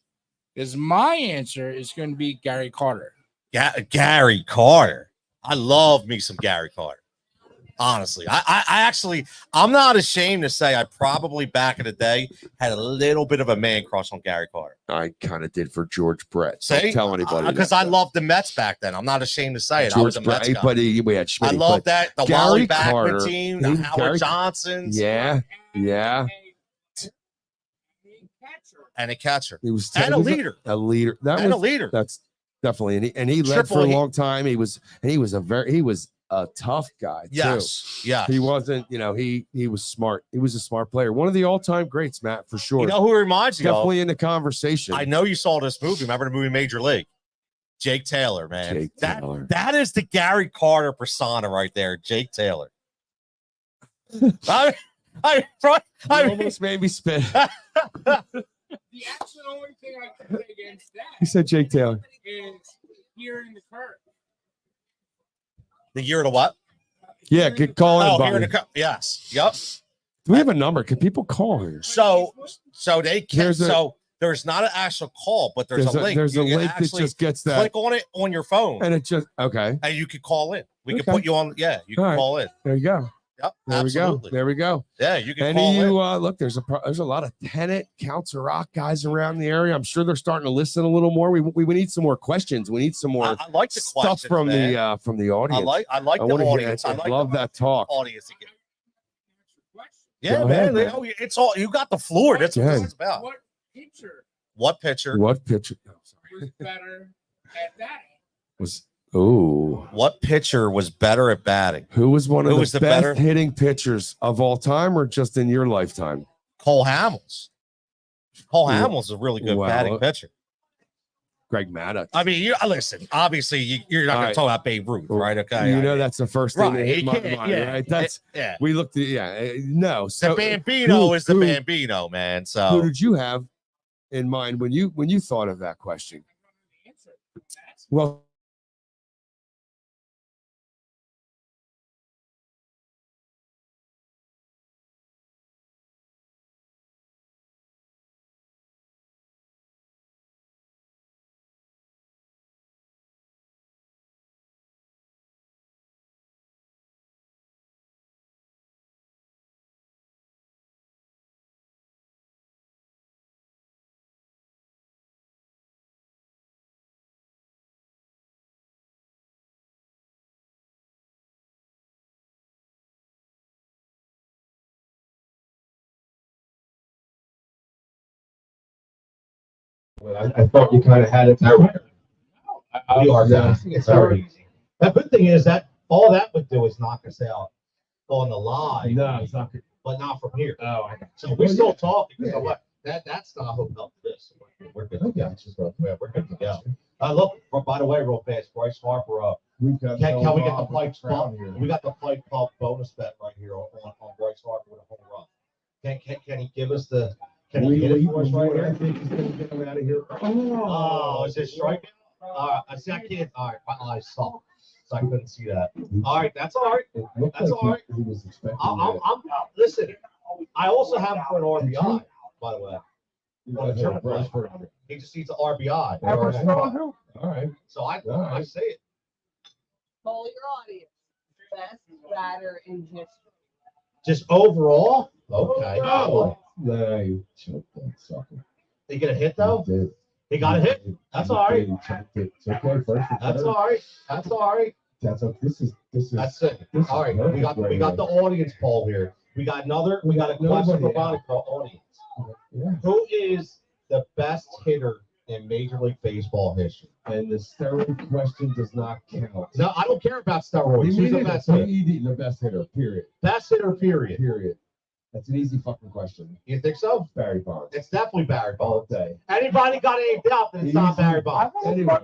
Because my answer is going to be Gary Carter. Gary Carter. I love me some Gary Carter. Honestly, I'm not ashamed to say I probably back in the day had a little bit of a man crush on Gary Carter. I kind of did for George Brett. Say, don't tell anybody because I loved the Mets back then. I'm not ashamed to say it. George I was a Mets guy. But we had Schmitty, I love that the Gary Wally Backman Carter, team, the Howard Johnsons. Yeah. And a catcher. He was a leader. A leader. A leader. That's definitely, and he led for a long time. He was a tough guy too. Yes. He wasn't, he was smart. He was a smart player. One of the all-time greats, Matt, for sure. You know who he reminds you definitely of? in the conversation. I know you saw this movie. Remember the movie Major League? Jake Taylor, man. Taylor. That is the Gary Carter persona right there. Jake Taylor. I almost made me spit. The actual only thing I can say against that. He said Jake Taylor. Is here in the curve. The year of the what? Yeah, good call in. Here in the curve. Yes. Yep. Do we have a number? Can people call here? So they can. There's not an actual call, but there's a link. There's a link that just gets that. Click on it on your phone, and it just and you can call in. We can put you on. Yeah, you can call in. There you go. Yep, There we go. Yeah, you can call in. Look, there's a lot of Tenet, Counts of Rock guys around the area. I'm sure they're starting to listen a little more. We need some more questions. We need some more I like the stuff from the audience. I like the audience. I love that talk. Audience again. Yeah, man. It's all you got the floor. That's what this is about. What pitcher? Oh, Was better at that? What pitcher was better at batting? Who was one of the best hitting pitchers of all time, or just in your lifetime? Cole Hamels. Cole Hamels is a really good batting pitcher. Greg Maddux. I mean, listen. Obviously, you're not going to talk about Babe Ruth, right? Okay, that's the first thing that hit my mind, right? That's we looked at. No, so the Bambino is the Bambino, man. So who did you have in mind when you thought of that question? Well. I thought you kind of had it there. We are done. It's very easy. The good thing is that all that would do is knock us out on the live. No, it's not. But not from here. Oh, so we're still talking. You know what? That's not hooked up to this. We're good to go. We're good to go. Look, by the way, real fast, Bryce Harper. Can we get the Pike Club? We got the Pike Club bonus bet right here on Bryce Harper with a home run. Can he give us the Can he hit it for us right I here? think he's gonna get him out of here. Oh, is it strikeout? All right, I see. I can't. All right, my eyes saw, so I couldn't see that. All right, that's all right. It looked That's like all right. he was expecting I'm listen. I also have him for an RBI, by the way. that. He just needs an RBI. All right. So I All right. say it. Poll your audience. Best batter in history. Just overall. Okay. Oh, nah, you choked that sucker. He get a hit though. He did. He got a hit. That's all right. He choked it. It's okay. First and That's third. all right. That's all right. That's okay. This is. That's it. This is All right. We got perfect the right audience poll here. We got a question Nobody for Monica audience. Yeah. Who is the best hitter in Major League Baseball history? And the steroid question does not count. No, I don't care about steroids. Who's the best hitter? The best hitter. Period. Best hitter, period. Period. That's an easy fucking question. You think so? Barry Bonds. It's definitely Barry All Bonds. day. Anybody got any doubt that it's not Easy. Barry Bonds? Anyway,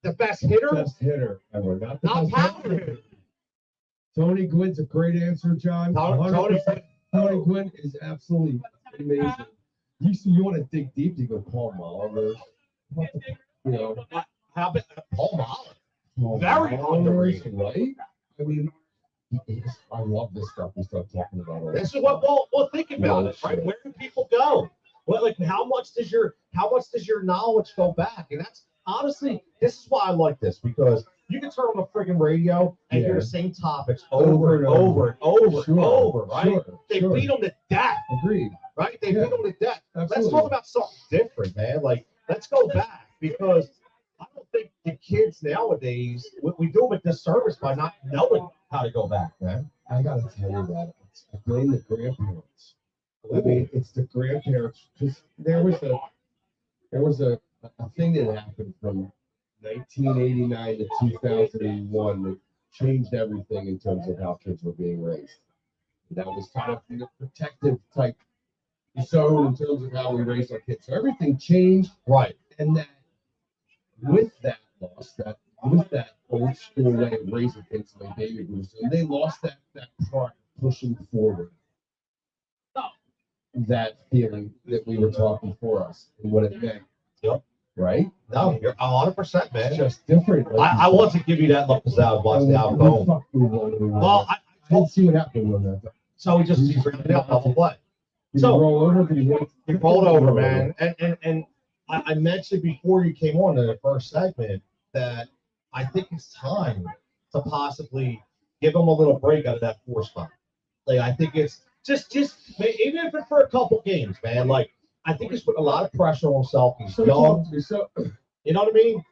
The best hitter? best hitter ever. Not the Not best power hitter. hitter. Tony Gwynn's a great answer, John. Tony- 100%. Tony Gwynn is absolutely amazing. You want to dig deep, you go Paul Mahler. What the, you know, How about Paul Mahler? Paul Very Mahler, underrated. right? I mean, I love this stuff we start talking about. Already. This is what well think about it, right? Where do people go? What like how much does your knowledge go back? And that's honestly, this is why I like this, because you can turn on the friggin' radio and hear Yeah. the same topics over and over and over and Sure, over, right? sure, They sure. beat them to death, Agreed. right? They Yeah. beat them to death. Let's Absolutely. talk about something different, man. Like, let's go back, because I don't think the kids nowadays, we do them a disservice by not knowing how to go back, man. I gotta tell you that I blame the grandparents. I mean, it's the grandparents. Because there was a thing that happened from 1989 to 2001 that changed everything in terms of how kids were being raised. That was kind of the protective type zone in terms of how we raise our kids. So everything changed, Right. and that with that loss, with that old school way of raising kids like baby boomers, and they lost that pride pushing forward. That feeling that we were talking for us and what it meant. Yep. Right? No, you're 100%, It's man. just different. I want to give you that look because I was watching the album. Well, I didn't see what happened on that. so we just rounded out double play. Did So- you roll over? Did you hit? You rolled over, man. And I mentioned before you came on in the first segment that I think it's time to possibly give him a little break out of that 4 spot. Like, I think it's just even if it's for a couple games, man. Like, I think he's putting a lot of pressure on himself. He's So young. talk to me. So You know what I mean?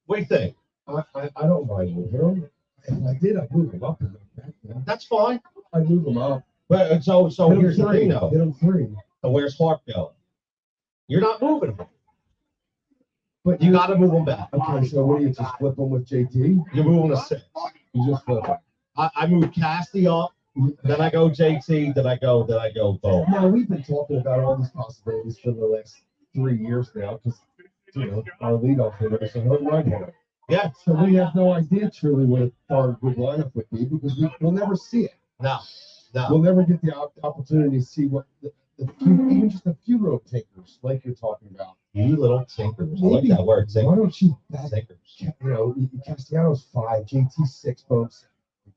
What do you think? I don't mind moving him. And I did. I moved him up in the back. Man. That's fine. I moved him up. But so Hit him here's the three. thing, though. Hit him 3. So where's Harp going? You're not moving him. But You got to move him back. Okay, so what do you just flip him with JT? You're moving to 6. You just flip him. I move Casty up, then I go JT, then I go Bo. Now we've been talking about all these possibilities for the last 3 years now because our leadoff hitter is a home run hitter. Yeah. So we have no idea truly what our good lineup would be because we'll never see it. No. We'll never get the opportunity to see what the few, even just a few rotators like you're talking about. You little tinkers. I like that word, Why tinkers. don't you back, Tinkers. Castellanos 5, JT 6, both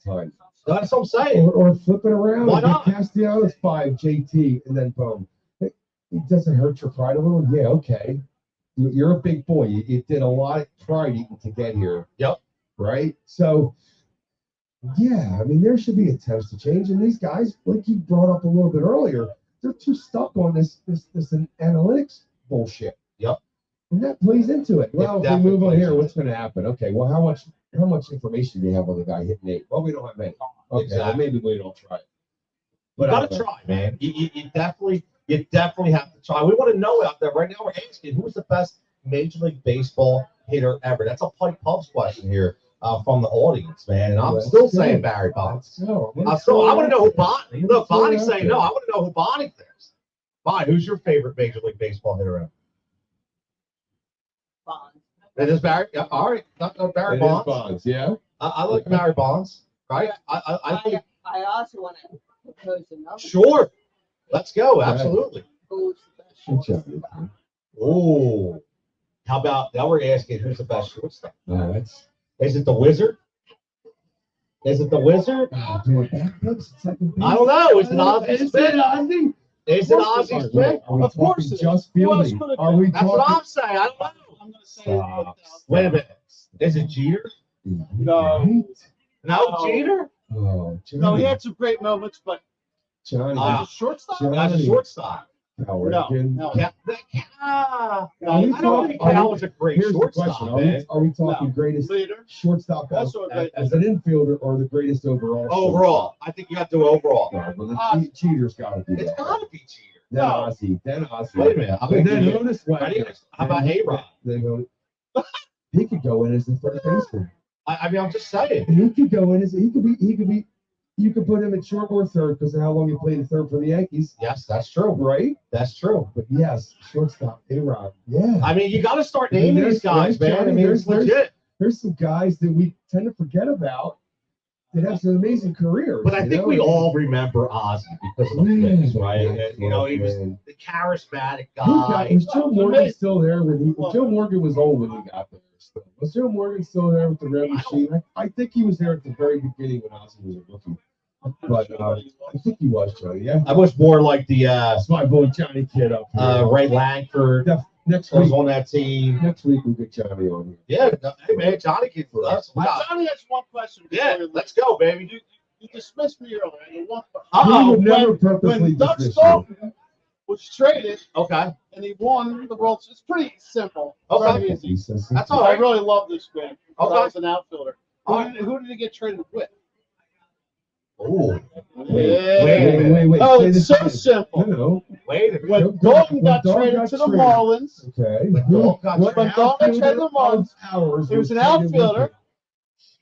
time. That's what I'm saying. Or flip it around. Why and get not? Castellanos 5, JT, and then boom. It doesn't hurt your pride a little? Yeah, okay. You're a big boy. You did a lot of pride even to get here. Yep. Right? So, yeah, I mean, there should be attempts to change. And these guys, like you brought up a little bit earlier, they're too stuck on this analytics bullshit. Yep. And that plays into it. Well, if we definitely move on plays here, into what's going to happen? Okay, well, how much information do you have on the guy hitting 8? Well, we don't have any. Okay, well, Exactly. maybe we don't try it. You gotta try, man. You definitely have to try. We want to know out there right now. We're asking who's the best Major League Baseball hitter ever. That's a Pike Pubs question here from the audience, man. And I'm Let's still go. saying Barry Bonds. I want I want to know who Bonnie. Look, Bonnie's saying no. I want to know who Bonnie thinks. Bonnie, who's your favorite Major League Baseball hitter ever? Bonds. It is Barry. Yeah, all right, Barry It is Bonds. Bonds, yeah. I like Barry Bonds. Right? I think I also want to propose another. sure. Let's go. Absolutely. Shoot Johnny. Oh, how about now? We're asking who's the best shortstop. That's. Is it the Wizard? Is it the Wizard? Oh, dude, that's second base. I don't know. Is it Ozzie Is Smith? it Ozzie? Is it Ozzie Smith? Are we Of course talking it is. just Who else fielding? could it Are be? we That's what talking? I'm saying. I don't know. I'm going to say Stop. Wait a minute. Is it Jeter? No. No, Jeter? Oh, No, he Johnny. had some great moments, but Johnny. Ah. as a shortstop, Johnny. That's a shortstop. Howard. No, Again. no. Yeah. Are we I don't talking- think Cal was a great Here's the shortstop, question. man. Are we talking No. greatest Leader. shortstop Also a great as an infielder or the greatest overall? Overall. I think you got to do overall. shortstop? Yeah, well, the Ozzie. cheater's got to be It's that. got to be Jeter. Then No. Ozzie. Then Ozzie. Wait a minute. I'm And gonna then give you- Honus Wagner. How about A-Rod? They go. He could go in as the third baseman. I mean, I'm just saying. He could go in as he could be. You could put him at short or third because of how long he played at third for the Yankees, Yes, that's true. right? That's true. But yes, shortstop, A-Rod. Yeah. I mean, you got to start I mean, naming there's- these guys, there's man. I Johnny, mean, it's there's- legit. There's some guys that we tend to forget about that have some amazing careers. But I you think know? we all remember Ozzie because of the flicks, right? And, you know, he was Man. the charismatic Who got- guy. Was Joe Morgan Amazing. still there when Joe Morgan was old when he got there? Still. Was Joe Morgan still there with the red machine? I think he was there at the very beginning when Ozzie was a rookie. But I think he was, Johnny. Yeah. I was more like the That's my boy Johnny Kid up here. Ray Langford Next was week, on that team. next week we'll get Johnny on here. Yeah, no, hey man, Johnny Kid for us. Johnny has one question. before Yeah, you leave. let's go, baby. You dismissed me earlier. And one We would never when purposely Doug dismiss you. Stoughton was traded Okay, and he won the World Series, it's pretty simple. Okay. Very easy. that's all I right. really love this man. I Okay. was an outfielder. Who did he get traded with? Ooh, Yeah. Wait. Oh, Say it's this so again. simple. No. wait a minute. When When Dalton got Dalton traded got to the traded. Marlins, Okay. When Dalton got What traded- When Dalton got traded to the outfielder Marlins, of ours he was an traded with outfielder.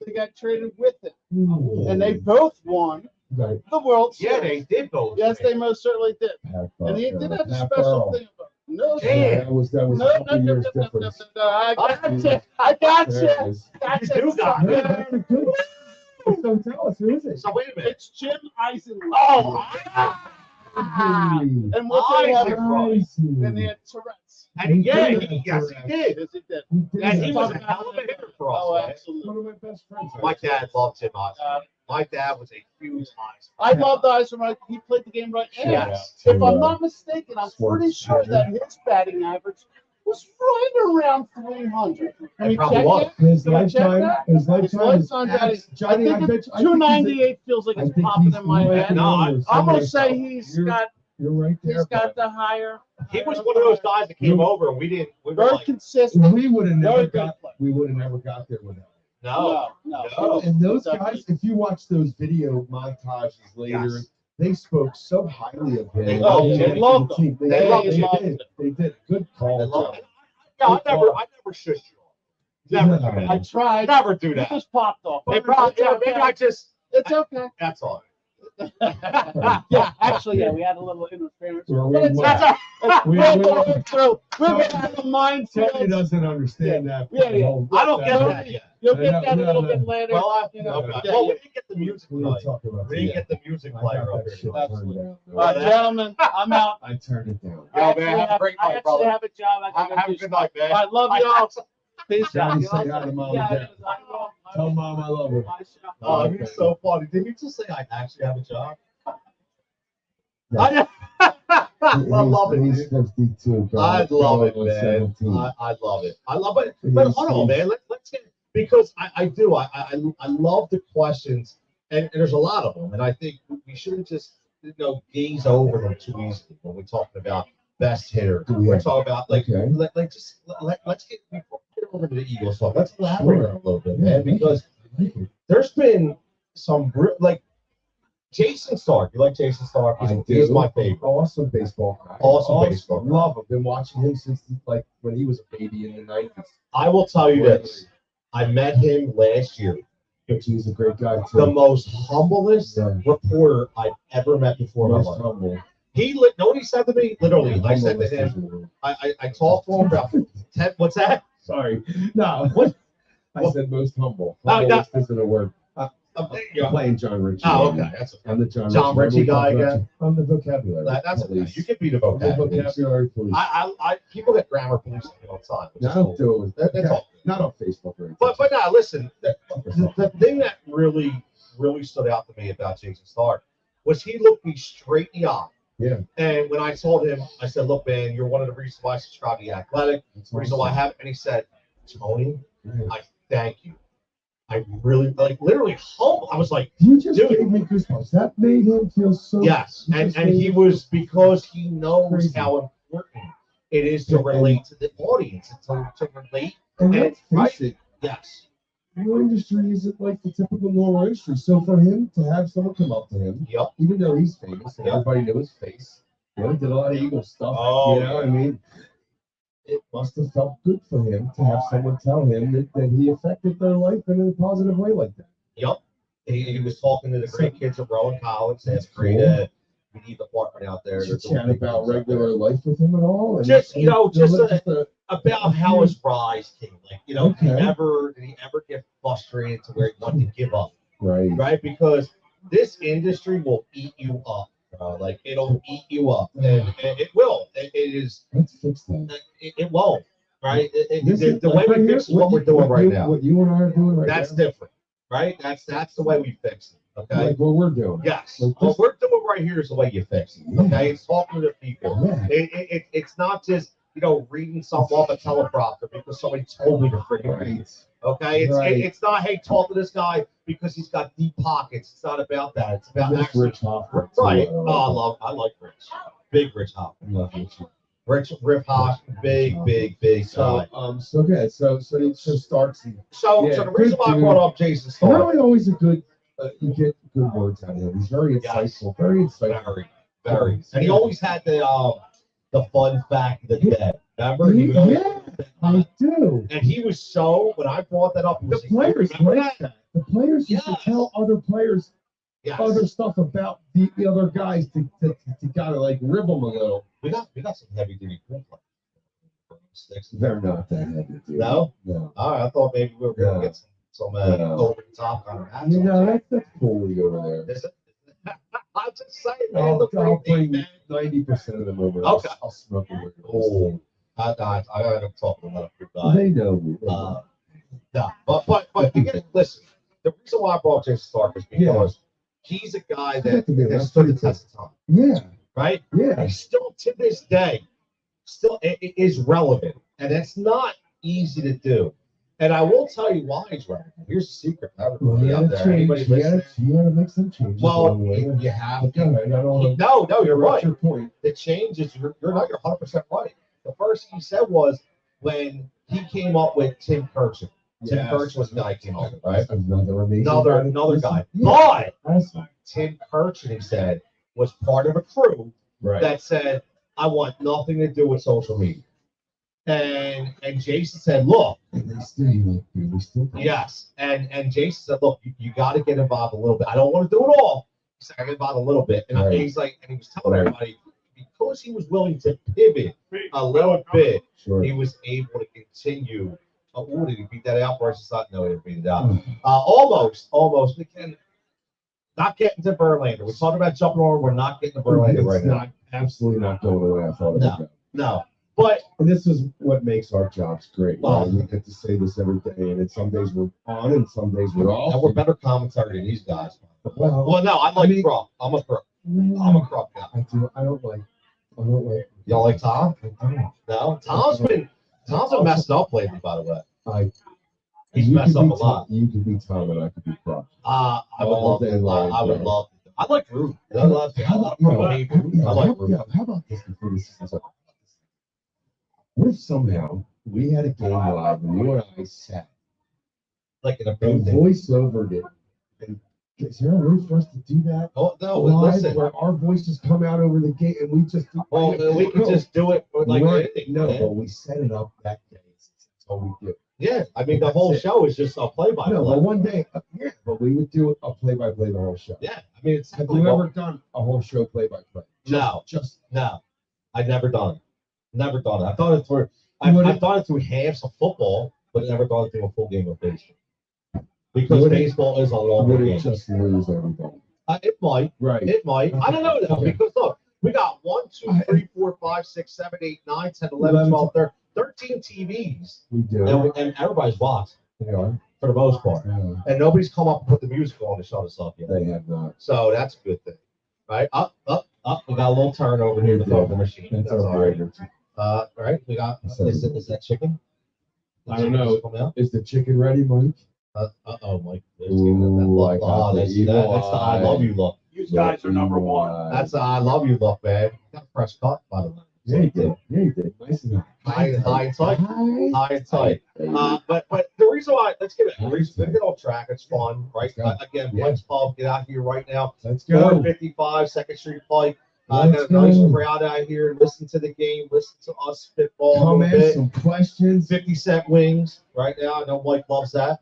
they got traded with him. him? And they both won Right. the World Series. Yeah, they did both. Yes, they most certainly did. Pat And he Burrell. did have a Pat special Burrell. thing about no, Damn. Yeah, that was no, a no, couple no, years no, difference. I got you. I got There you. it is. Got You do got No, it. that's a good. So tell us, who is it? So wait a minute. It's Jim Eisenman. Oh, And what they have, Eisen. and they had Tourette's. and yeah, He did yes, he have did. Yes, he did. And he was a hell of a hitter for us, Oh, man. absolutely. One of my best friends. My dad loved him. Eisen. Uh, My dad was a huge Eisen. I loved Eisenman. He played the game right. And Yes. if I'm not mistaken, I'm pretty sure that his batting average was right around 300. Can It we probably check was. that? His Can I check lifetime, that? his lifetime, is lifetime abs- batting- Johnny, I think bet you- I think he's a- 298 feels like I it's think popping he's in my right head. No, around I- there I'm somewhere. gonna say he's got You're right there. he's got bud. the higher. He was one of those guys that came over and we were Very like, consistent. We would have never Very good got. player. We would have never got there without. no. No. And those Definitely. guys, if you watch those video montages later, Yes. they spoke so highly of him. They loved And him. the They loved team. They They loved did. him. They did. Good I call. love Joe. it. Yeah, I never shushed you. Never do I that. tried. Never do You that. just popped off. Hey, bro, It's yeah, okay. maybe I just, It's okay. that's all. Yeah, actually, yeah, we had a little interference. Well, But it's That's not. all. we- We're through. We're in the mindset. Tony doesn't understand that. Yeah, yeah. whole- I don't get that yet. You'll get that a No, little no. bit later. Well, you know, okay. yeah, Well, yeah. we didn't get the music We didn't tonight. talk about We that. didn't get the music I player got up that here. shit tonight. turned down. All right, gentlemen, I'm out. I turned it down. Yo, I actually man, have a great I night, actually brother. have a job. I Have can a go do good night, man. All right, love y'all. Peace out. Johnny, say hi to mom and Yeah, dad. I will. Tell mom I love her. I shall. Oh, you're so funny. Didn't you just say I actually have a job? Yeah. I love it. He's 52. I love it, going on man. 17. I love it. I love it. But hold on, man. Let's get, because I do. I love the questions, and there's a lot of them, and I think we shouldn't just gaze over them too easily when we're talking about best hitter. We're talking about let's get over to the Eagles talk. Let's elaborate on it a little bit, man, because there's been some Jason Stark. You like Jason Stark? He's my favorite. Awesome baseball guy. Awesome baseball guy. Love him. Been watching him since when he was a baby in the 90s. I will tell you this. I met him last year. He's a great guy too. The most humblest Yeah. reporter I've ever met before in my Most life. humble. Know what he said to me? Literally, I said to him, I talked to him about 10, what's that? Sorry. No. What? I said most humble. No, no. Humble isn't a word. I'm playing John Ritchie. Oh, okay. That's I'm the John Ritchie guy again. I'm the vocabulary. That's okay. police. You can be the I'm the vocabulary. vocabulary police. I people get grammar police all the time. Which No, is I don't cool. do it. That's all. Not on Facebook or anything. But now listen, the thing that really stood out to me about Jason Stark was he looked me straight in the eye. Yeah. And when I told him, I said, "Look, man, you're one of the reasons why I subscribe to The Athletic. That's The reason awesome. why I have it." And he said, "Tony, Yeah. I thank you. I really literally humble." I was like, You just Dude. gave me goosebumps. That made him feel so. "Yes," you and just made he him was feel because he knows crazy. how important it is to relate to the audience and to relate. And And, let's right? face it, Yes. your industry isn't like the typical normal industry. So for him to have someone come up to him, Yep. even though he's famous and Yep. everybody knew his face, he did a lot of Eagle stuff. Oh, you know what I mean? It must have felt good for him to have someone tell him that he affected their life in a positive way like that. Yep. He was talking to the great kids at Rowan College. They have That's great cool. Unique apartment out there. Did you They're doing chat big about things out regular life with him at all? Just, you know, just a- about how his rise came. Like, you know, Okay. did he ever get frustrated to where he wanted to give up? right. Right? Because this industry will eat you up. Like, it'll eat you up. And it will. It is, Let's fix that. it won't. Right? This is The way like right we here, fix what we're doing right now. What you and I are doing right That's now. different. Right? That's the way we fix it. Okay? Like what we're doing. Yes. Like What this- we're doing right here is the way you fix it. Okay? It's talking to people. Yeah. It's not just, you know, reading something off a teleprompter because somebody told me to freaking read. Right. Okay? Right. It's not, hey, talk to this guy because he's got deep pockets. It's not about that. It's about That's actually. Rich Hoffman. too. Right. Oh, I like Rich. Big Rich Hoffman. I love Rich. Riff Hoffman. Big So, guy. so good. So Starks. So Yeah, the reason why I good brought up Jason Stark. Really, always a good. You get good words out of him. He's very insightful. Very insightful. Very. And he always had the fun fact of the day. Remember? He would always, Yeah, I do. and he was so, when I brought that up, he The was, players remember like that? that. The players used to Yes. tell other players Yes. other stuff about the other guys to kind of like rib them a little. We got some heavy duty crew players. They're not that heavy, dude. No? No. All right, I thought maybe we were going to Yeah. get some Yeah. over the top kind of hats. You know, that's cool league over there. Is it? I'm just saying, man. I'll the bring man. 90% of them over. Okay. I'll smoke them with Oh, I got to talk to another good guy. They know me. They know. No, but again, listen. The reason why I brought Jason Stark is because he's a guy that has stood the test of time, Yeah, right? yeah. He's still to this day, it is relevant, and it's not easy to do. And I will tell you why he's relevant. Here's the secret. Well, Everybody out there, anybody listening? You gotta make some changes. Well, along the way. you have Okay, to. I don't wanna No, you're interrupt right. Your point. The change is you're 100% right. The first thing he said was when he came up with Tim Kirchin. Tim Yes. Kirchin was the guy he came up with, right? Another amazing. Another guy. Yeah. But Awesome. Tim Kirchin, he said, was part of a crew Right. that said, I want nothing to do with social media. And Jason said, look, And they still, we still. yes. And Jason said, look, you got to get involved a little bit. I don't want to do it all. He said, I get involved a little bit. And Right. he's like, and he was telling Right. everybody, because he was willing to pivot a little bit, Sure. he was able to continue. Oh, did he beat that out versus not? No, he didn't beat it out. Mm. Almost. We can not getting to Verlander. We're talking about jumping over. We're not getting to Verlander right It's now. not absolutely not going the way I thought it No. would go. No, but And this is what makes our jobs great. Well- We get to say this every day, and some days we're on, and some days we're off. and we're better commentary than these guys. Well, Well, no, I'm like Crook. I'm a Crook. I'm a Crook guy. I do. I don't like. You don't like Tom? I don't. No, Tom's been messing up lately. By the way, he's You messed could up be a lot. You could be Tom, and I could be Croc. I would All love. day long, I would bro. love. I like Root. I love. I like Root. How about this before this is up? What if somehow we had a game live and you and I sat Like in a and booth. voiceovered it? And is there a way for us to do that? Oh no! Live, Listen. where our voices come out over the gate and we just do, Well, we could just do it with like right. anything. No, man. but we set it up that day. That's all we do. Yeah, I mean the whole That's it. show is just a play-by-play. No, but one day, yeah, but we would do a play-by-play the whole show. Yeah, I mean it's Have you ever done a whole show play-by-play? No. Just No, I've never done it. Never done it. I thought it through. You I've wouldn't- done it through halves of football, but never done it through a full game of baseball. because Would it- baseball is a longer Would it game. just lose everybody? It might. Right. It might. I don't know though, Okay. because look, we got 1, 2, 3, 4, 5, 6, 7, 8, 9, 10, 11, 12, 13 TVs. We do. And everybody's watched They are. for the most part. Yeah, And nobody's come up and put the music on to shut us up yet. they have not. So that's a good thing. Right? Up. We got a little turnover here with the vocal machine. That's That's all right. right. Right? We got, is that chicken? I don't know. Coming out? Is the chicken ready, Mike? Uh-oh, Mike. There's Ooh, that look. I got the That's the evil I love you look. You guys are number one. That's the I love you look, man. Got a fresh cut, by the way. Yeah, you did. Yeah, you did. Nice and High and tight. High and tight. But the reason why, let's get off track. It's fun, right? Let's go. Again, Yeah. Pike's Pub, get out here right now. Let's go. 455 Second Street Pike. Let's Got a nice go. crowd out here. Listen to the game. Listen to us spitball a Come little in, bit. some questions. 50-cent wings right now. I know Mike loves that.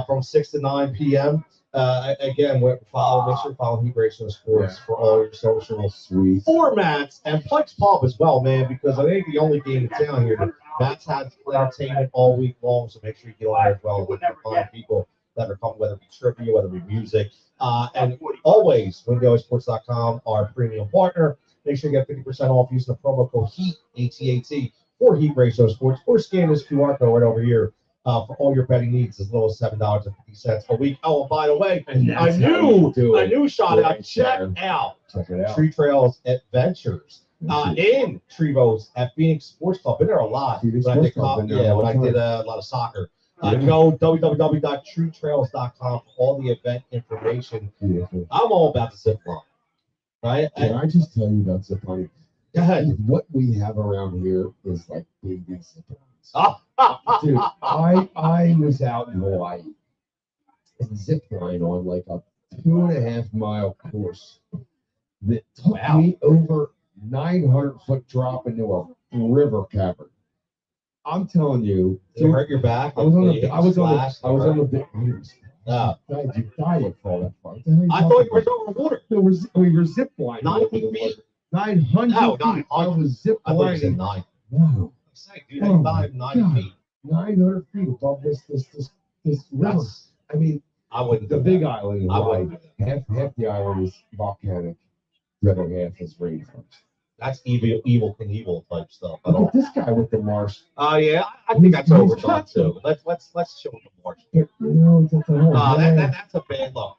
From 6 to 9 p.m. Again, make sure to follow Heat Ratio Sports for all your social Sweet. formats and Pike's Pub as well, man, because I think the only game in town here that's had entertainment all week long. So make sure you get on there as well with the fine people that are coming, whether it be trivia, whether it be music. And always, WindoWsports.com, our premium partner. Make sure you get 50% off using the promo code HEAT, ATAT, for Heat Ratio Sports, or scan this QR code right over here for all your betting needs as low as $7.50 a week. Oh, and by the way, a new shout out. Check it out out. Tree Trails Adventures in Trevose at Phoenix Sports Club. Been there a lot. Phoenix When I did, Sports Club, been there a when long I did time. a lot of soccer. Go www.truetrails.com for all the event information. Beautiful. I'm all about the zip line, right? Can I just tell you about zip lining? Go ahead. What we have around here is like baby zip lines. Ah, Dude, I was out in Hawaii and zip line on like a 2.5 mile course that took me over 900-foot drop into a river cavern. I'm telling you, Did it hurt your back? I was on the big news. No. You died for that far. What the hell are I thought you were talking over water. about? We were zip lining. 90 feet. 900 No, feet. I was zip I thought you said lining. 9. Wow. Say, dude, Oh, 90 God. feet. 900 feet above this river. That's, I mean, I wouldn't the do big that. island in I Hawaii, wouldn't do that. half the island is volcanic, the other half is rainforest. That's evil Knievel type stuff. Look at this guy with the marsh. Yeah, I think that's He's overdone got too. Let's show the march. No, that's a whole That's a bad look.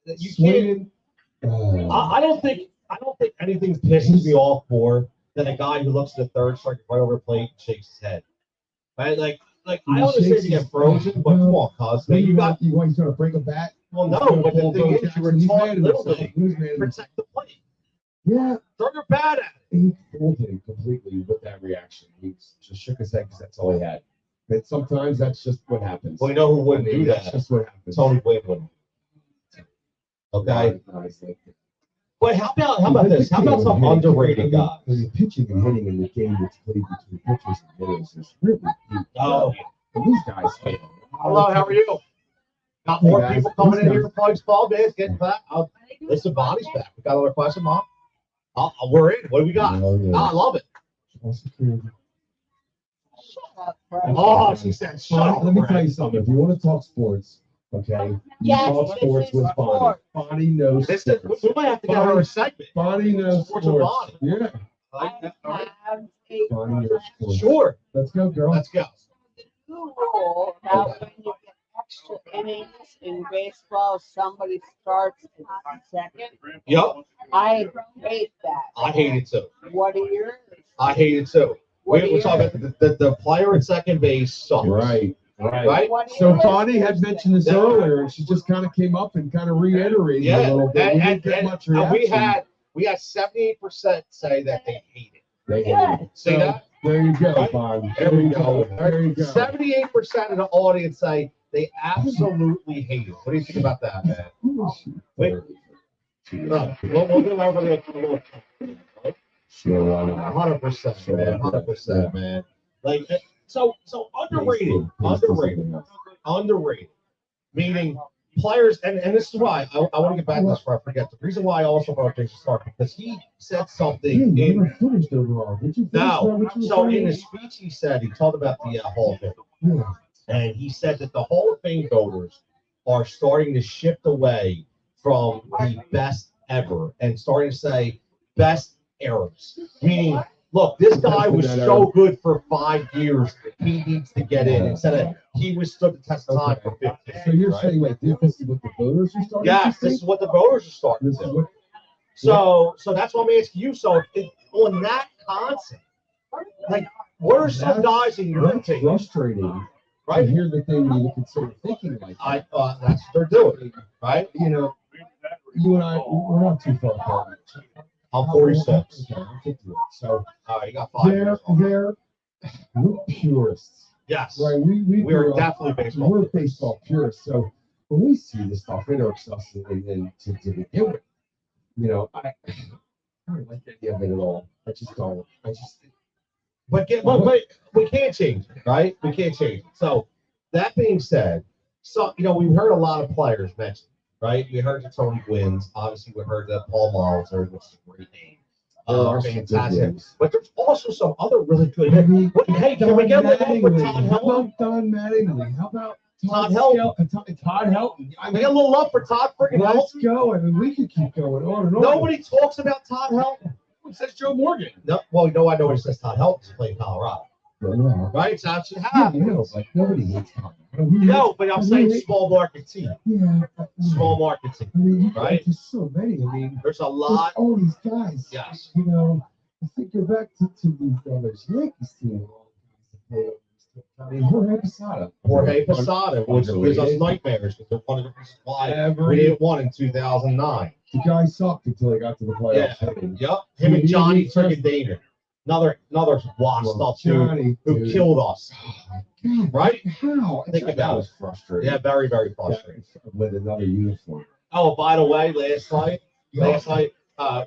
You can't. swinging. I don't think anything pisses me off more than a guy who looks at the third strike right over the plate and shakes his head. Right? Like He I understand shakes you get his frozen, head. but come on, cuz man, you got you want to break a bat? well no, but the thing is you were taught little thing. He's mad at himself. Protect the plate. Yeah, Throw your bat at it. he fooled him completely with that reaction. He just shook his head because that's all he had. But sometimes that's just what happens. Well, you know who wouldn't do That's that? just what happens. Tony Gwynn wouldn't. Okay. Guys like that. But how about this? How about some underrated guys? The pitching and hitting in the game that's played between pitchers and hitters is really deep. Oh, And these guys. hello, how are you? Got more people coming in here for Pike's Ball, man. It's getting back. Listen, Bonnie's back. We got another question, Mom? We're in. What do we got? I love it. Oh, she said, shut up. Let me tell you something. If you want to talk sports, okay, you Yes, talk this sports is with Bonnie. sport. Bonnie knows Listen, sports. we might have to get her a segment. Bonnie knows Sports with sports. Bonnie. Yeah, I have a Bonnie knows sports. Sure. Let's go, girl. Let's go. new rule about when you get extra innings in baseball, somebody starts at second. Yep. I hate that. I hate it too. What are yours? I hate it too. What are We're talking about the player at second base sucks. Right. Right? What are So yours? Bonnie had mentioned this earlier, and she just kind of came up and kind of reiterated Yeah. a little bit. We didn't get And much we reaction. had 78% say that they hate it. They hated it. See So, that? There you go, Right? Bonnie. There we go. There you go. 78% of the audience say they absolutely hate it. What do you think about that, man? Wait. No, we'll go over there. Sure, I know. 100%, man. 100%, man. Like, so underrated. Underrated. Meaning players, and this is why I want to get back to this before I forget. The reason why I also brought Jason Stark, because he said something You in never finished overall. Did you finish no. what you were So in saying? the speech he said, he talked about the Hall of Fame. Yeah. And he said that the Hall of Fame voters are starting to shift away from the best ever and starting to say best eras. Meaning, look, this guy was so good for 5 years, he needs to get in. Instead of he was stood the test of time for 15. So you're saying, wait, this is what the voters are starting Yes, to this is what the voters are starting to do. So that's what I'm asking you. So on that concept, like, what are some guys in your That's team? frustrating. Right? To hear that they would even consider thinking like that. That's what they're doing, right? You know, you and I, we're not too far apart. I'm 46. Okay, I'm 58. So All right, you got 5 years. we're purists. Yes. Right? We We're grew up- definitely baseball. We're baseball purists. So when we see this stuff, it irks us and to begin with. You know, I don't like the idea of it at all. I just don't. But we can't change it, right? We can't change it. So that being said, we've heard a lot of players mentioned, right? We heard the Tony Gwynns. Obviously, we heard that Paul Molitor, which is a great name. There are some good Fantastic. names. But there's also some other really good names. Hey, can we get a little for Todd How Helton? about Don Mattingly? How about Todd Helton? Todd Helton. I We mean, get a little love for Todd freaking let's Helton. go. I mean, we could keep going on and on. Nobody talks about Todd Helton. It says Joe Morgan. No, well, I know what it says. Todd Helton's playing Colorado, No, right? So that should yeah, happen. like nobody hates Todd. No, but I'm saying small market team. Yeah, Small market team. I mean, Right? There's so many. I mean, There's a there's lot. all these guys. Yes. You know, I think you're back to these brothers Yankees team. I mean, Jorge Posada. Jorge Posada, which gives us Underrated. nightmares because they're one of the reasons why we Every didn't win in 2009. the guy sucked until he got to the Yeah. playoffs. Yep. Him and Johnny freaking David. Another washed up dude Johnny, who dude. killed us. Oh my God. Right? How? Think That about was frustrating. Yeah, very, very frustrating. With another uniform. Oh, by the way, last night,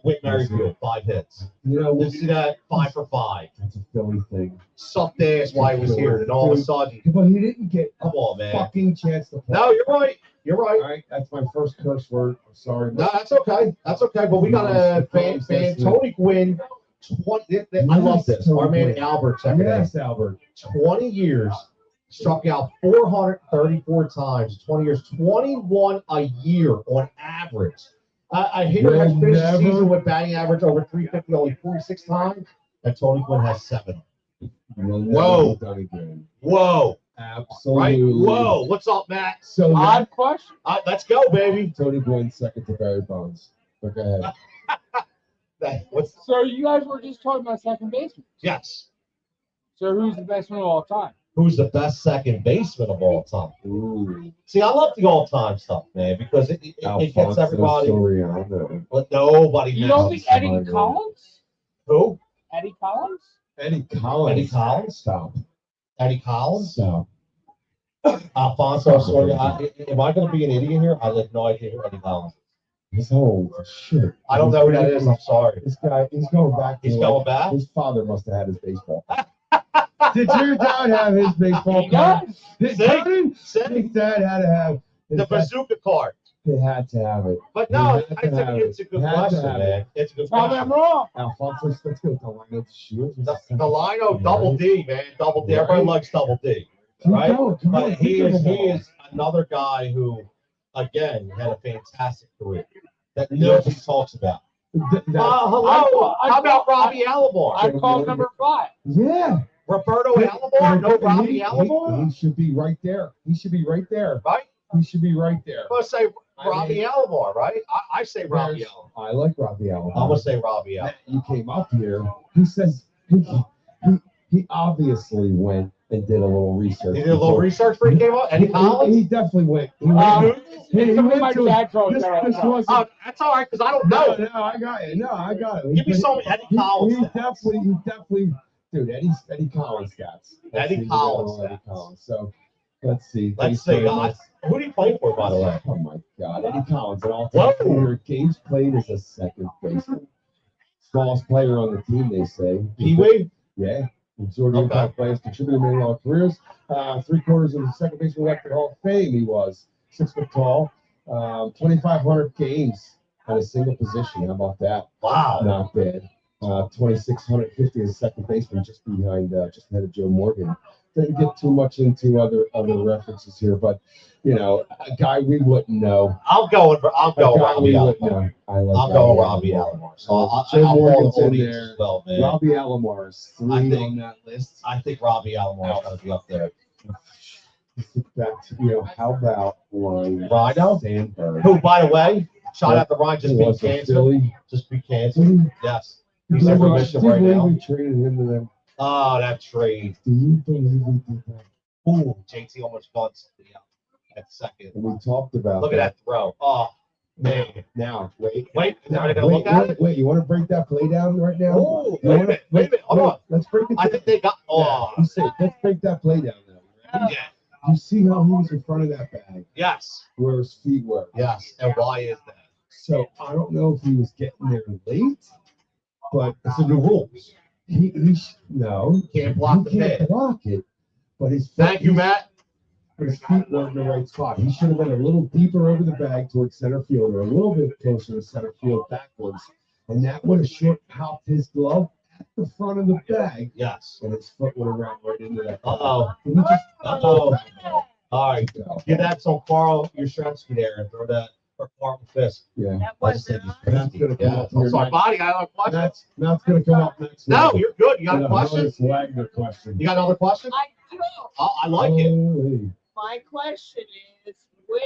Whit Merrifield, 5 hits. You know, Did you see that? 5 for 5. that's a Philly thing. Sucked ass while he was here, and all of a sudden, But he didn't get come on, man. fucking chance to play. No, you're right. You're right. All right, that's my first curse word. I'm sorry. No, that's okay. That's okay. But we got a fan Tony Gwynn. I love this. Our man Albert, check it out. Yes, Albert. 20 years, struck out 434 times. 20 years, 21 a year on average. I hate it. Has finished the season with batting average over 350 only 46 times, and Tony Gwynn has 7. Whoa. Done again. Whoa. Absolutely. Right? Whoa. What's up, Matt? So Odd question. Let's go, baby. Tony Gwynn second to Barry Bonds. But go ahead. So you guys were just talking about second baseman. Yes. So who's the best one of all time? Who's the best second baseman of all time? Ooh. See, I love the all-time stuff, man, because it gets Alfonso everybody. Soriano. But nobody You knows. don't think Eddie Collins? Who? Eddie Collins? Eddie Collins. Eddie Collins? Stop. Eddie Collins? Stop. Alfonso Soriano. Am I going to be an idiot here? I have no idea who Eddie Collins is. He's old. Shit. I don't know who that is. I'm sorry. This guy, he's going back. He's going back? His father must have had his baseball. Did your dad have his baseball He card? does. His See? dad, See? his dad had to have. The bazooka card. They had to have it. But no, He had to have it's a good Had to question, have man. It's a good Tell me question. I'm wrong. Alfonso, let's go to Lino Shields. The Lino, Double D, man. Double D. Everybody likes Double D. Keep right? going, come on, But he think is of them all. another guy who, again, had a fantastic career that nobody talks about. Hello. How about Robbie Alomar? I call number 5. Yeah. Roberto Alomar? No Robbie Alomar? He should be right there. He should be right there. Right? He should be right there. I'm going to say Robbie Alomar, right? I say Robbie There's- Alomar. I like Robbie Alomar. I'm going to say Robbie Alomar. You came up here. He says he obviously went and did a little research. He did a little research before he came up? Eddie Collins? He definitely went. He went. He Some of went my to dad told this, me this wasn't. That's all right, because I don't No, know. I got it. No, I got it. Give me some Eddie Collins He stats. definitely, dude. Eddie Collins stats. Eddie Collins Eddie stats. Collins. So let's see. Let's see. Who do you play for, by the way? Oh my God, Eddie Collins, an all-time Whoa. career. Games played as a second baseman. Smallest player on the team, they say. Pee-wee? Yeah. Majority of impact players contributed in all careers. 3/4 of the second baseman left in Hall of Fame. He was 6 foot tall. 2,500 games at a single position. How about that? Wow. Not bad. 2,650 as a second baseman, just behind, just ahead of Joe Morgan. Didn't get too much into other references here, but you know, a guy we wouldn't know. I'll go Robbie Alomar. Alomar. I like I'll go Robbie Alomar. So I'll Joe follow Morgan's the in audience there. as well, man. Robbie Alomar is I 3 think- on that list. I think Robbie Alomar is going to be up there. Back to, you know, how about Ryan Rhino? Sandberg? Who, by the way, shout out to Ryan, just Who beat was a cancer. Philly? Just beat cancer. Yes. He's in remission right now. We traded him to them. Oh, that trade. Do you believe we did that? Ooh, JT almost bunts at second. And we talked about Look at that throw. Oh, man. Now, wait. Wait, is everybody going to look at it? Wait, you want to break that play down right now? Oh, You wait a wanna- minute. Hold on. Let's break it I down. think they got. Oh, You say, let's break that play down now. Ready? yeah. You see how he was in front of that bag Yes. where his feet were. Yes. And why is that? So I don't know if he was getting there late, but It's the new rules. no, Can't block the he can't pin. block it. But his Thank you, Matt. His feet weren't in the right spot. He should have been a little deeper over the bag towards center field, or a little bit closer to center field backwards, and that would have short popped his glove at the front of the bag, Yes. and his foot would have ran right into that. Uh-oh. Can we just Uh-oh. All right. go? Give that some Carl Yastrzemski there and throw that for Carl Fisk. Yeah, That I just wasn't think he's on. That's gonna come Yeah. up I'm here sorry, next. Body. I have a question. Matt's gonna come up next. No, week. you're good. You got a And question? Horace Wagner question. You got another question? I do. Oh, I like it. Holy. My question is, which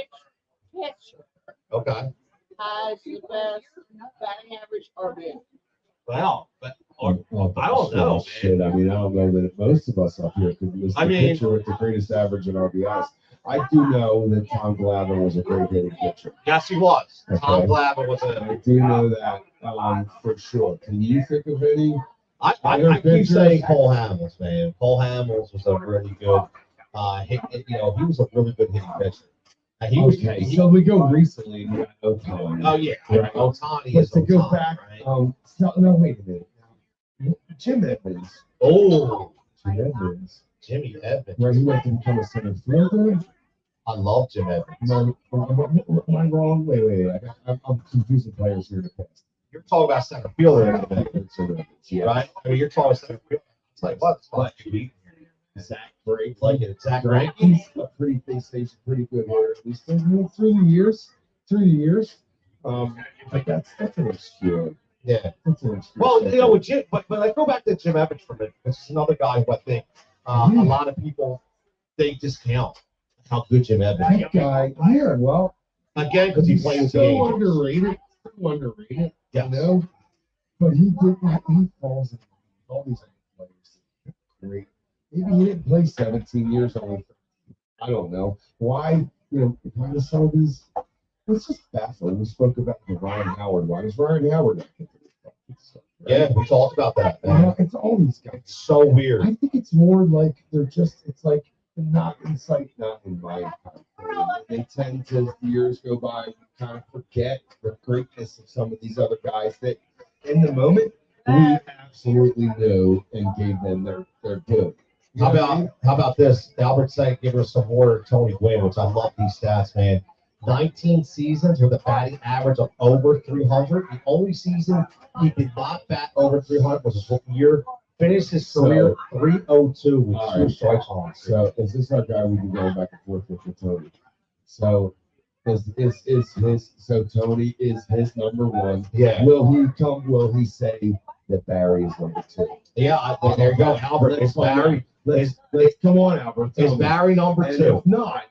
pitcher Okay. has the best batting average RBI? Well, but Oh, I don't know, man. Shit, I mean, I don't know that most of us up here could list I the mean- pitcher with the greatest average in RBIs. I do know that Tom Glavine was a great hitting pitcher. yes, he was. Tom Okay. Glavine was I a. do know that for sure. Can you think of any? I keep saying Cole Hamels, man. Cole Hamels was a really good. He was a really good hitting pitcher. And he was. Okay, so we go recently. And we got Ohtani. Oh yeah, Right. Ohtani But is to go Ohtani, back, right? no, wait a minute. Jim Edmonds. Oh, Jim Edmonds. Jimmy Evans. Where he went to become a center fielder. I love Jim Evans. Am I wrong? Wait. I'm confusing players here in the past. You're talking about center fielder, Yeah. right? I mean, you're talking center fielder. It's like what? It's like Zach Greinke. like it. Zach Greinke's Greinke. a pretty, they say he's a pretty good hitter, at least through the years. But that's an obscure. Yeah. That's an obscure. Well, statement. with Jim, but I go back to Jim Evans for a minute. This is another guy who I think a lot of people they discount how good Jim Evans is. that guy, yeah, well, Again, because he he's plays the so Angels. underrated. So underrated, Yes. you know. But he falls in all these other players. Great. Maybe he didn't play 17 years only. I don't know why. Why does some of these? It's just baffling. We spoke about the Ryan Howard. Why does Ryan Howard not get this fucking stuff? Right? Yeah, we talked about that. You know, Man. it's all these guys. It's so weird. I think it's more like it's like not in sight, not in mind. They tend to, as the years go by, kind of forget the greatness of some of these other guys that in the moment we absolutely knew and gave them their due. You How know what I mean? about this? Albert saying give us some more Tony Gwynn, which I love these stats, man. 19 seasons with a batting average of over 300. The only season he did not bat over 300 was his rookie year. Finished his career 302 with All 2 right. strikes on. So is this our guy we've been going back and forth with Tony? So so Tony is his number one. Yeah. Will he say that Barry is number two? Yeah, there you go, Albert. Is Barry Let's come on, Albert. is Tell me. Barry number And 2? if not,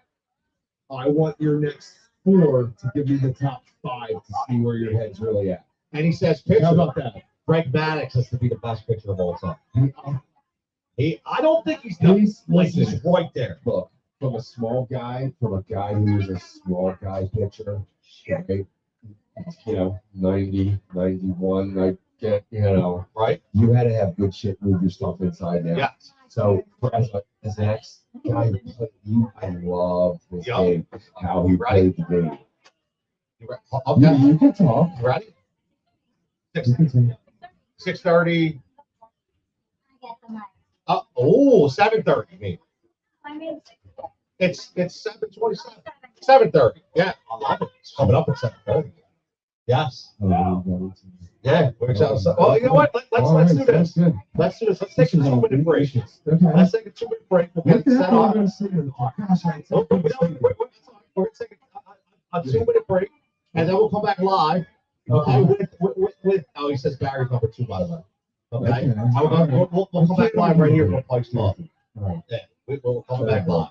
I want your next 4 to give me the top 5 to see where your head's really at. And he says pitcher. How about that? Greg Maddux has to be the best pitcher of all time. I don't think he's done. He's He's right there. Look, from a guy who is a small guy pitcher, right? 90, 91, I get, Right? you had to have good shit, move your stuff inside now. Yeah. So as an ex guy who played, I loved his Yeah. game, how he Right. played the game. Okay. You can talk. You ready? You can talk. 6:30. I get the mic. 7:30. You mean? My name's It's 7:27. 7:30. Yeah, I love it. It's coming up at 7:30. Yes. Oh, Yeah, we're excited. Well, you know what? Let's do this. Good. Let's do this. Let's take a 2-minute break. Okay. Let's take a 2-minute break. We'll What get the set hell am I up. going to say to the gosh, I We're said, taking a 2-minute break, and then we'll come back live. Okay. With oh, he says Barry's number 2, by the way. Okay. We'll come back live right here for Pike's Talk. Yeah, we'll come back live.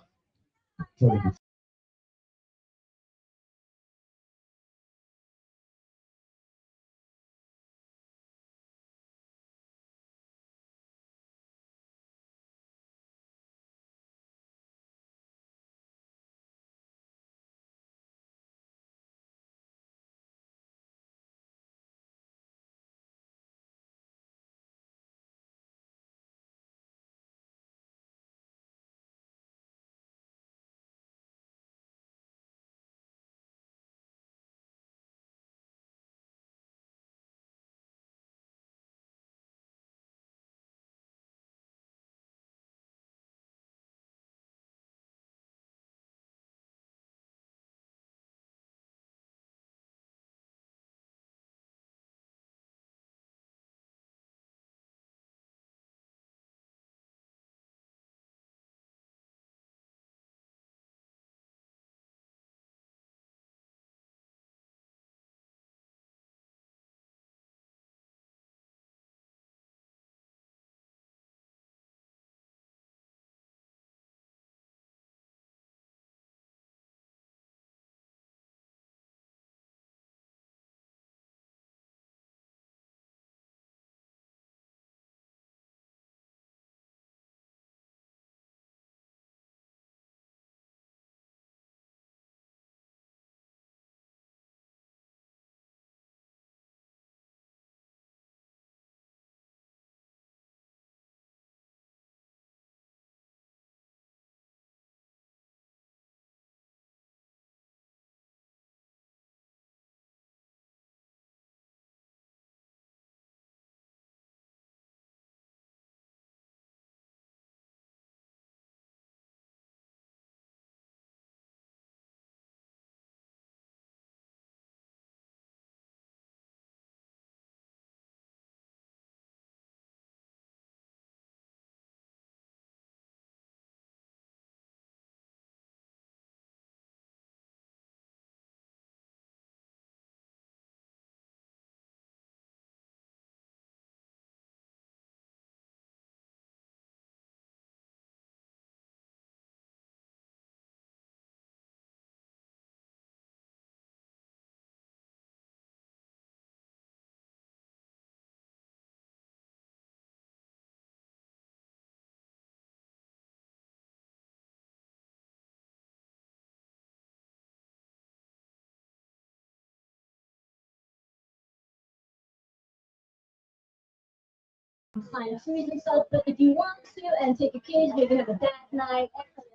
Kind of series and stuff, but if you want to and take your kids, maybe have a date night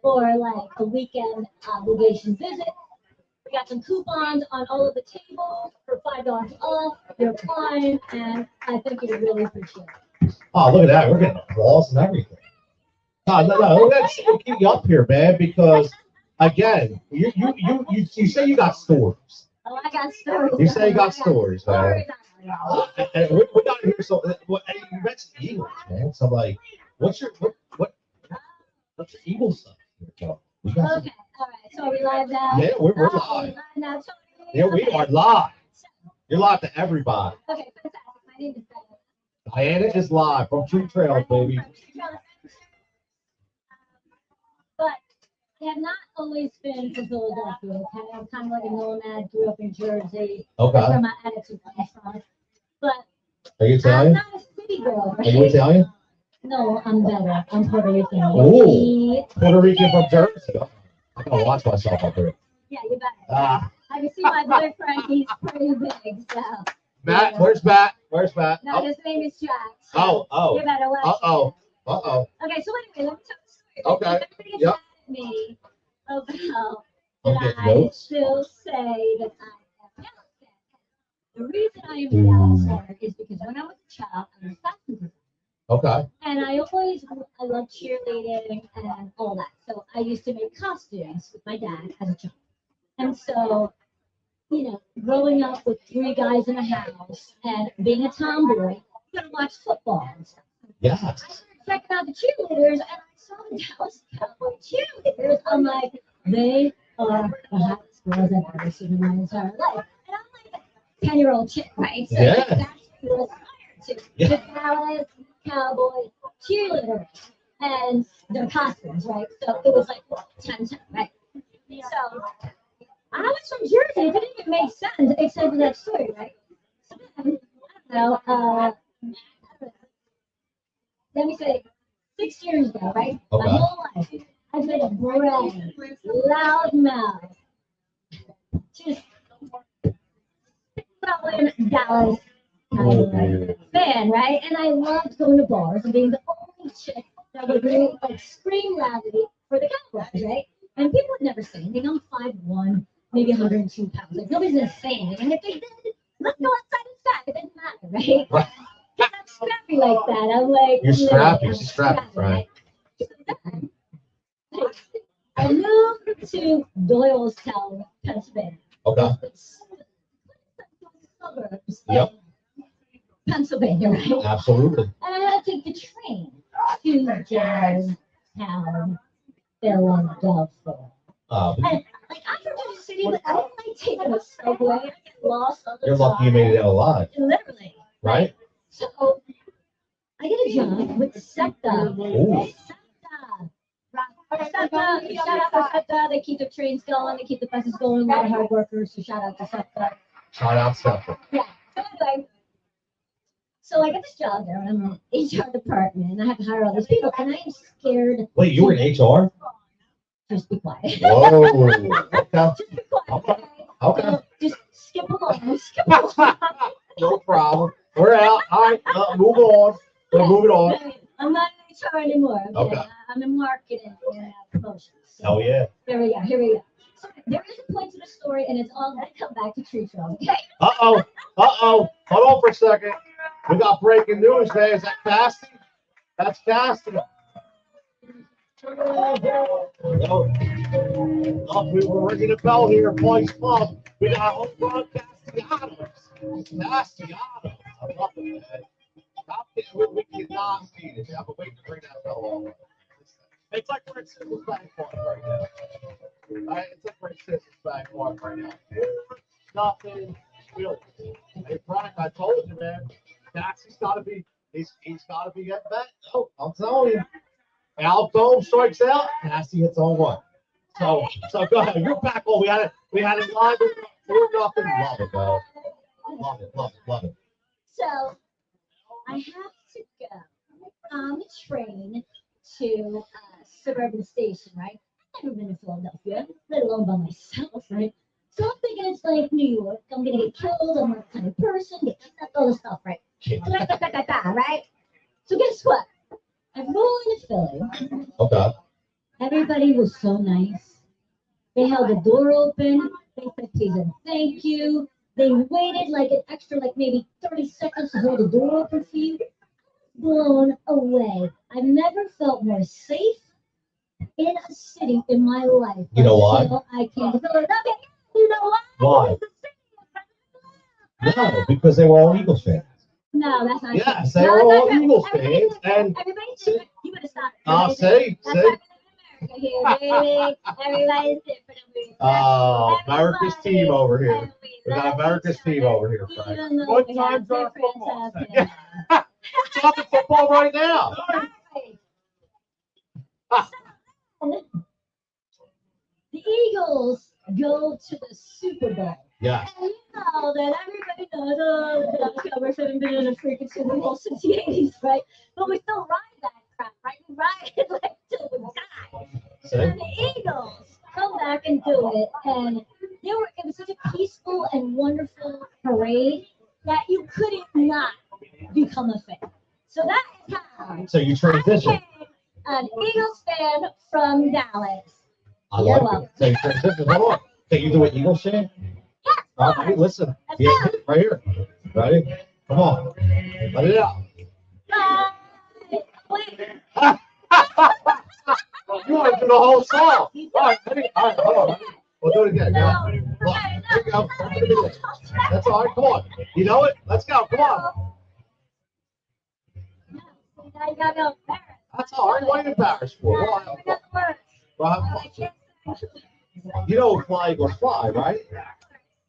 or like a weekend obligation visit, we got some coupons on all of the tables for $5 off. They're fine, and I think you would really appreciate it. Oh, look at that. We're getting applause and everything. No. Let's keep you up here, man, because again, you say you got stories. Oh, I got stories. You say you got stories, man. Stories. And we're not here. So, hey, you mentioned Eagles, man. So, like, what's the Eagles stuff? Okay, all right. So are we live now? Yeah, we're Oh, live. now, Tony. Yeah, we are live. You're live to everybody. Okay, fantastic. My name is Diana is live from Tree Trails, baby. But I have not always been from Philadelphia. Okay? I'm kind of like a nomad. Grew up in Jersey. Okay. That's where my attitude comes from. But Are you I'm Italian? not a city girl. Are you Italian? No, I'm better. I'm Puerto Rican. Ooh, Puerto Rican from Jersey. I gotta watch myself up here. Yeah, you better. Ah, I can see my boyfriend. He's pretty big. So. Matt, where's Matt? Where's Matt? No, his name is Jack. So Oh. You better watch. Uh-oh. Okay, so anyway, let me tell the story. Okay. Everybody gets Yep. mad at me about I'm that getting I notes. still say that I am Yellowstone. The reason I am Yellowstone is because when I was a child, I was fascinated. Okay. And I love cheerleading and all that. So I used to make costumes with my dad as a child. And so growing up with 3 guys in a house and being a tomboy, you gotta watch football and stuff. Yes. I started checking out the cheerleaders, and I saw the Dallas Cowboy cheerleaders. I'm like, they are the hottest girls I've ever seen in my entire life. And I'm like a 10-year-old chick, right? So Yeah. that's what I was inspired to. Yeah. The Dallas Cowboy cheerleaders and their costumes, right? So it was like 10-10, right? So I was from Jersey. It didn't even make sense except for that story, right? So then, I don't know, let me say, 6 years ago, right? Okay. My whole life, I've been a brave, loud mouth, just throwing Dallas fan, right? And I loved going to bars and being the only chick that would really like scream loudly for the Cowboys, right? And people would never say anything. I'm 5'1", maybe 102 pounds. Like nobody's gonna say anything. And if they did, let's go outside and scrap. It doesn't matter, right? I'm scrappy like that. I'm like, You're scrappy. I'm She's scrappy, right? So then, I moved to Doylestown, Pennsylvania. Okay. Suburbs Yep. of Pennsylvania, right? Absolutely. And I had to take the train to Jazztown, Philadelphia. And like I'm from New York City, but I don't like taking a subway. I get lost on the You're lucky you made it out alive, Literally. right? So I get a job with SEPTA. Ooh. SEPTA, shout out to SEPTA. They keep the trains going, they keep the buses going, a lot of hard workers. So shout out to SEPTA. Shout out Stephen. Yeah. So anyway, so I get this job there, and I'm in HR department, and I have to hire all these people, and I'm scared. Wait, you were in HR? Just be quiet. Whoa. Okay. Just be quiet. Okay. Just skip along. Skip along. No problem. We're out. All right. Move on. We're moving on. I'm not in HR anymore. Okay. I'm in marketing and promotions. So Oh, yeah. Here we go. So there is a point to the story, and it's all going to come back to tree trials. Okay. Uh-oh. Hold on for a second. We got breaking news, man. Is that Cassie? That's Cassie. Oh, we're ringing a bell here, boys club. We got our own broadcast Castellanos. I love it, man. We cannot beat it. I'm waiting to bring that bell on. It's like we're in Sizzle's back park right now. It's like we're in Sizzle's back park right now. Nothing really. Hey, Frank, I told you, man. Cassie's got to be. He's got to be getting back. Oh, I'm telling you. Al Dome strikes out. Cassie hits on one. So go ahead. You're back on. We had it live. 4-0. Love it, though. Love it. So I have to go on the train to suburban station, right? I've never been to Philadelphia, let alone by myself, right? So I'm thinking it's like New York. I'm gonna get killed. I'm not the kind of person. All this stuff, right? Right? So guess what? I roll into Philly. Okay. Everybody was so nice. They held the door open. They said please and thank you. They waited like an extra, like maybe 30 seconds to hold the door open for you. Blown away. I've never felt more safe in a city in my life. You know why? I came to Philadelphia. You know why? Why? No, because they were all Eagles fans. No, that's not Yes, true. they No, were that's all not true. Eagles Everybody's fans, different. and Everybody's different. You better stop. see. That's not America here, baby. Everybody's different. Oh, America's team over here. And We got love America's each team other, over here, Frank. even though What we have time's our different football? opinions. Talking football right now. The Eagles go to the Super Bowl. Yeah. And you know that everybody knows, oh, the Cowboys haven't been in a freaking Super Bowl since the 80s, right? But we still ride that crap, right? We ride it like till we die. See? And the Eagles come back and do it. And it was such a peaceful and wonderful parade that you couldn't not become a fan. So that is how So you I transition. became an Eagles fan from Dallas. I You're like welcome. it. So you transition. Hold on. Can you do an Eagles chant? Yes, All right, listen. Let's Yeah, go. right here. Ready? Come on. Let it out. Bye. Wait. You want to do the whole song. All right, ready? All right, hold on. We'll do it again. No. Look, here we go. give me this. That's all right. Come on. You know it? Let's go. Come on. Now you got me all embarrassed. That's all right. What are you embarrassed for? Now I forgot the words. I can't say. You know fly eagles fly, right?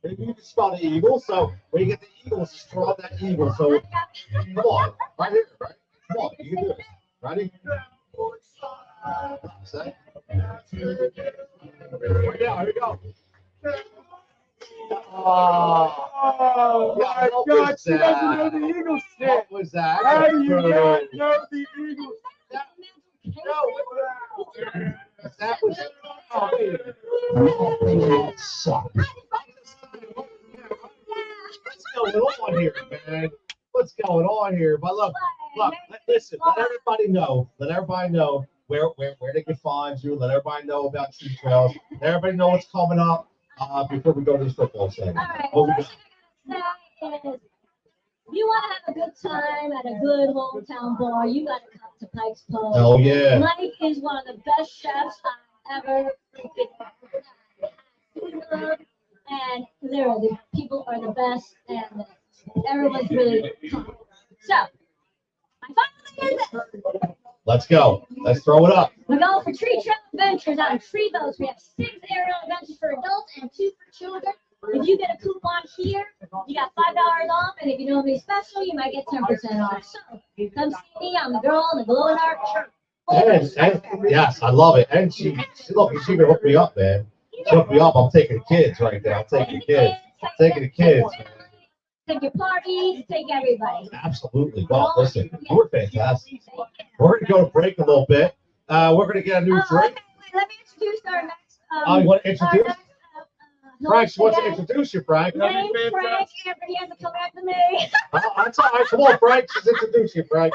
You can spell the eagle, so when you get the eagles, just throw out that eagle. So come on, right here, right? Come on, you can do it. Ready? Set. Here we go. Oh Yeah, my what God, was she doesn't that? know the Eagles shit. What was that? How do you not know the Eagles? That was. Oh, wait. That sucks. What's going on here, man? What's going on here? But look, listen, let everybody know. Let everybody know where they can find you. Let everybody know about Tree Trails. Let everybody know what's coming up before we go to this football segment. All right, first thing I gotta say is, if you want to have a good time at a good hometown bar, you gotta come to Pike's Pub. Oh yeah. Mike is one of the best chefs I've ever freaking had. And literally, the people are the best, and everyone's really kind. So, my final thing is this. Let's go. Let's throw it up. We're going for tree trail adventures on tree boats. We have 6 aerial adventures for adults and 2 for children. If you get a coupon here, you got $5 off, and if you know me special, you might get 10% off. So come see me. I'm the girl in the glow in the dark. And yes, I love it. And she even hooked me up, man. She hooked me up. I'm taking the kids right now. I'm taking the kids. Taking the kids. Take your parties, take everybody. Absolutely. Well, listen, we're fantastic. We're going to go to break a little bit. We're going to get a new drink. Okay, wait, let me introduce our next. You want to introduce? Next, Frank, she wants to introduce you, Frank. Name Frank, Anthony has to come after me. That's all right. Come on, Frank. She's introduced you, Frank.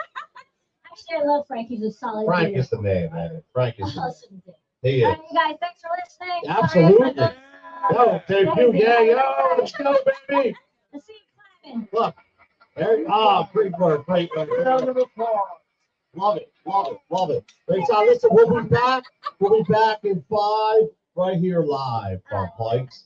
Actually, I love Frank. He's a solid Frank dude. is the man, man. Frank is the man. Awesome dude. He All is. right, you guys, thanks for listening. Absolutely. Yo, debut, yeah, let's go, baby. Let's see you climbing. Look. There, great work, great work. Round of applause. Love it, love it, love it. Great time. Listen, we'll be back. We'll be back in 5 right here live from Pikes.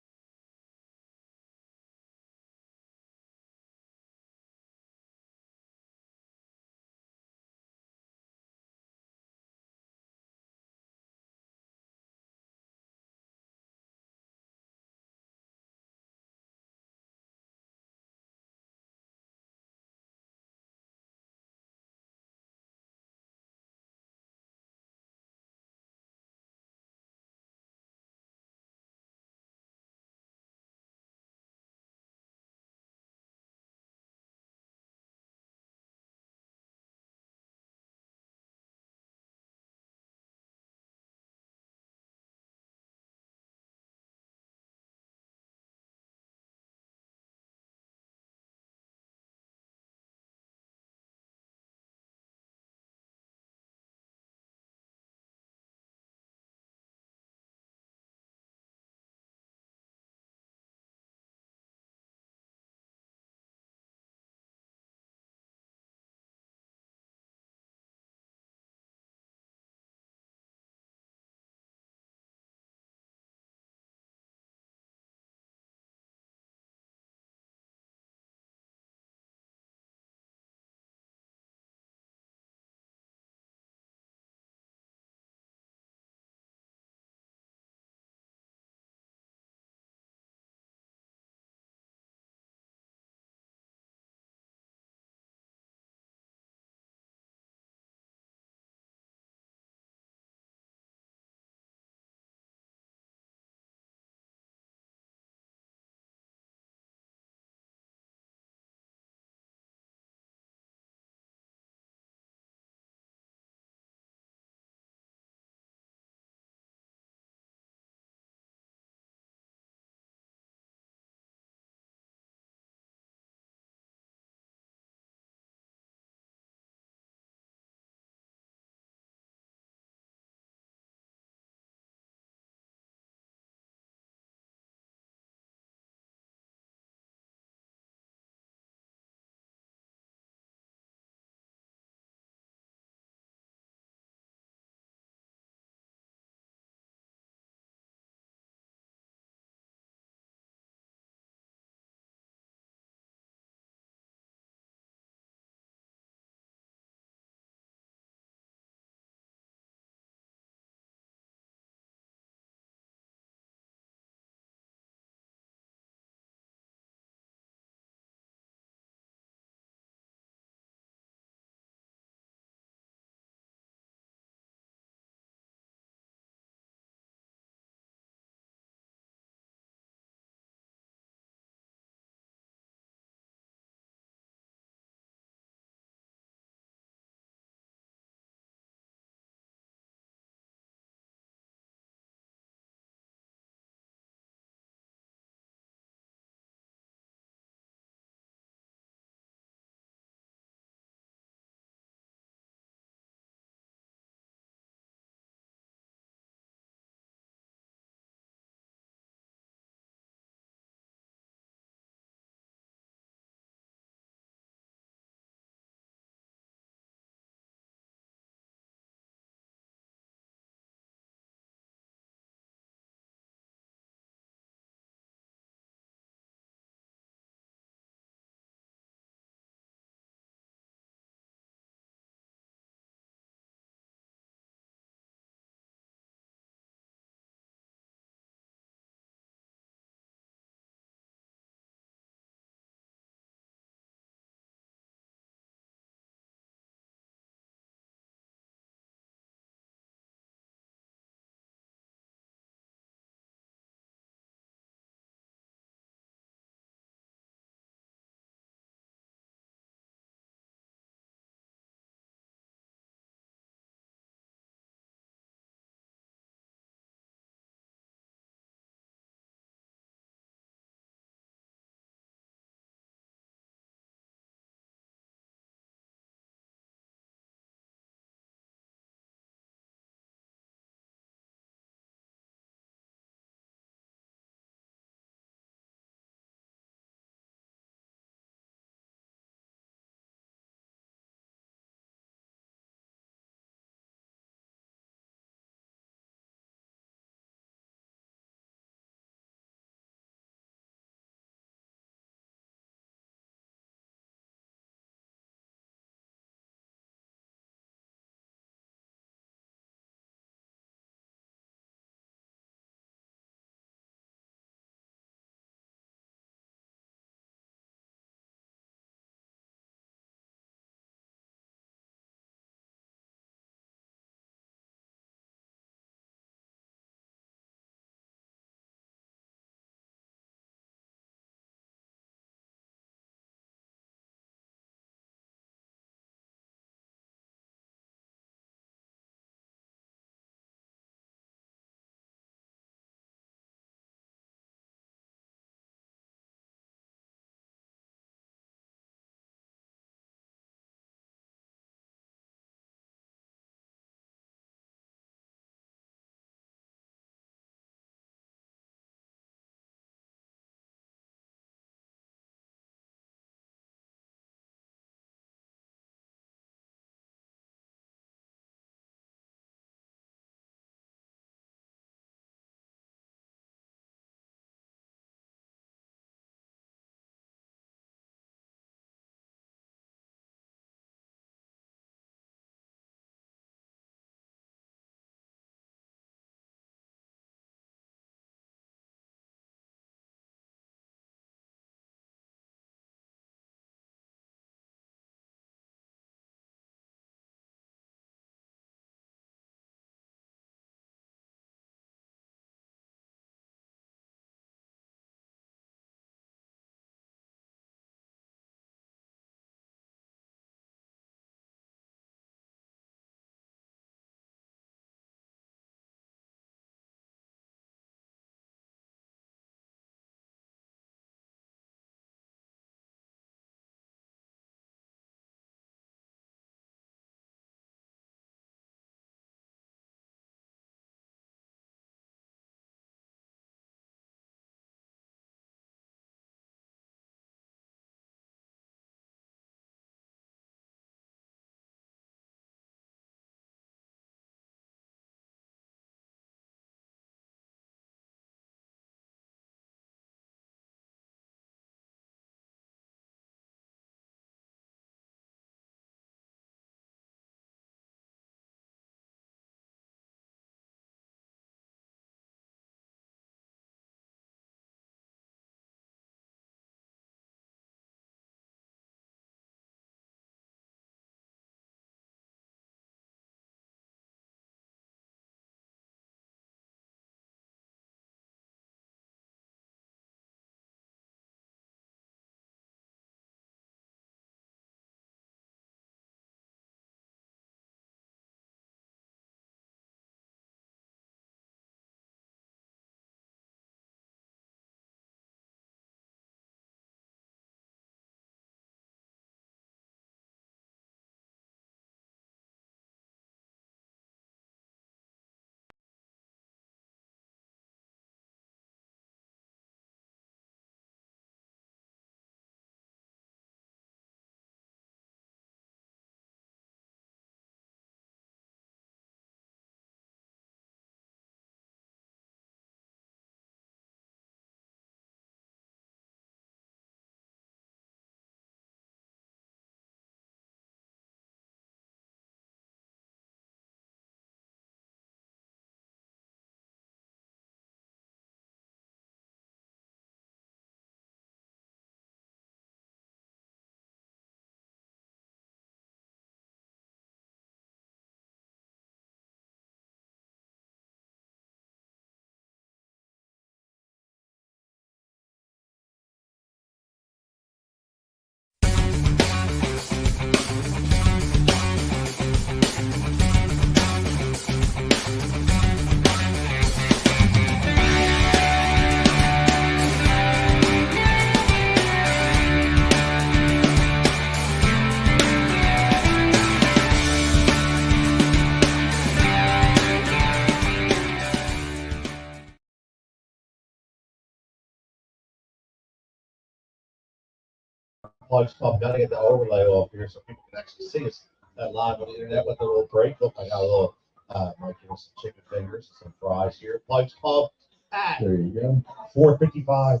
Pike's Club. Got to get the overlay off here so people can actually see us live on the internet with a little break. Look, I got a little, like, some chicken fingers, some fries here. Pike's Club at There you go. 455.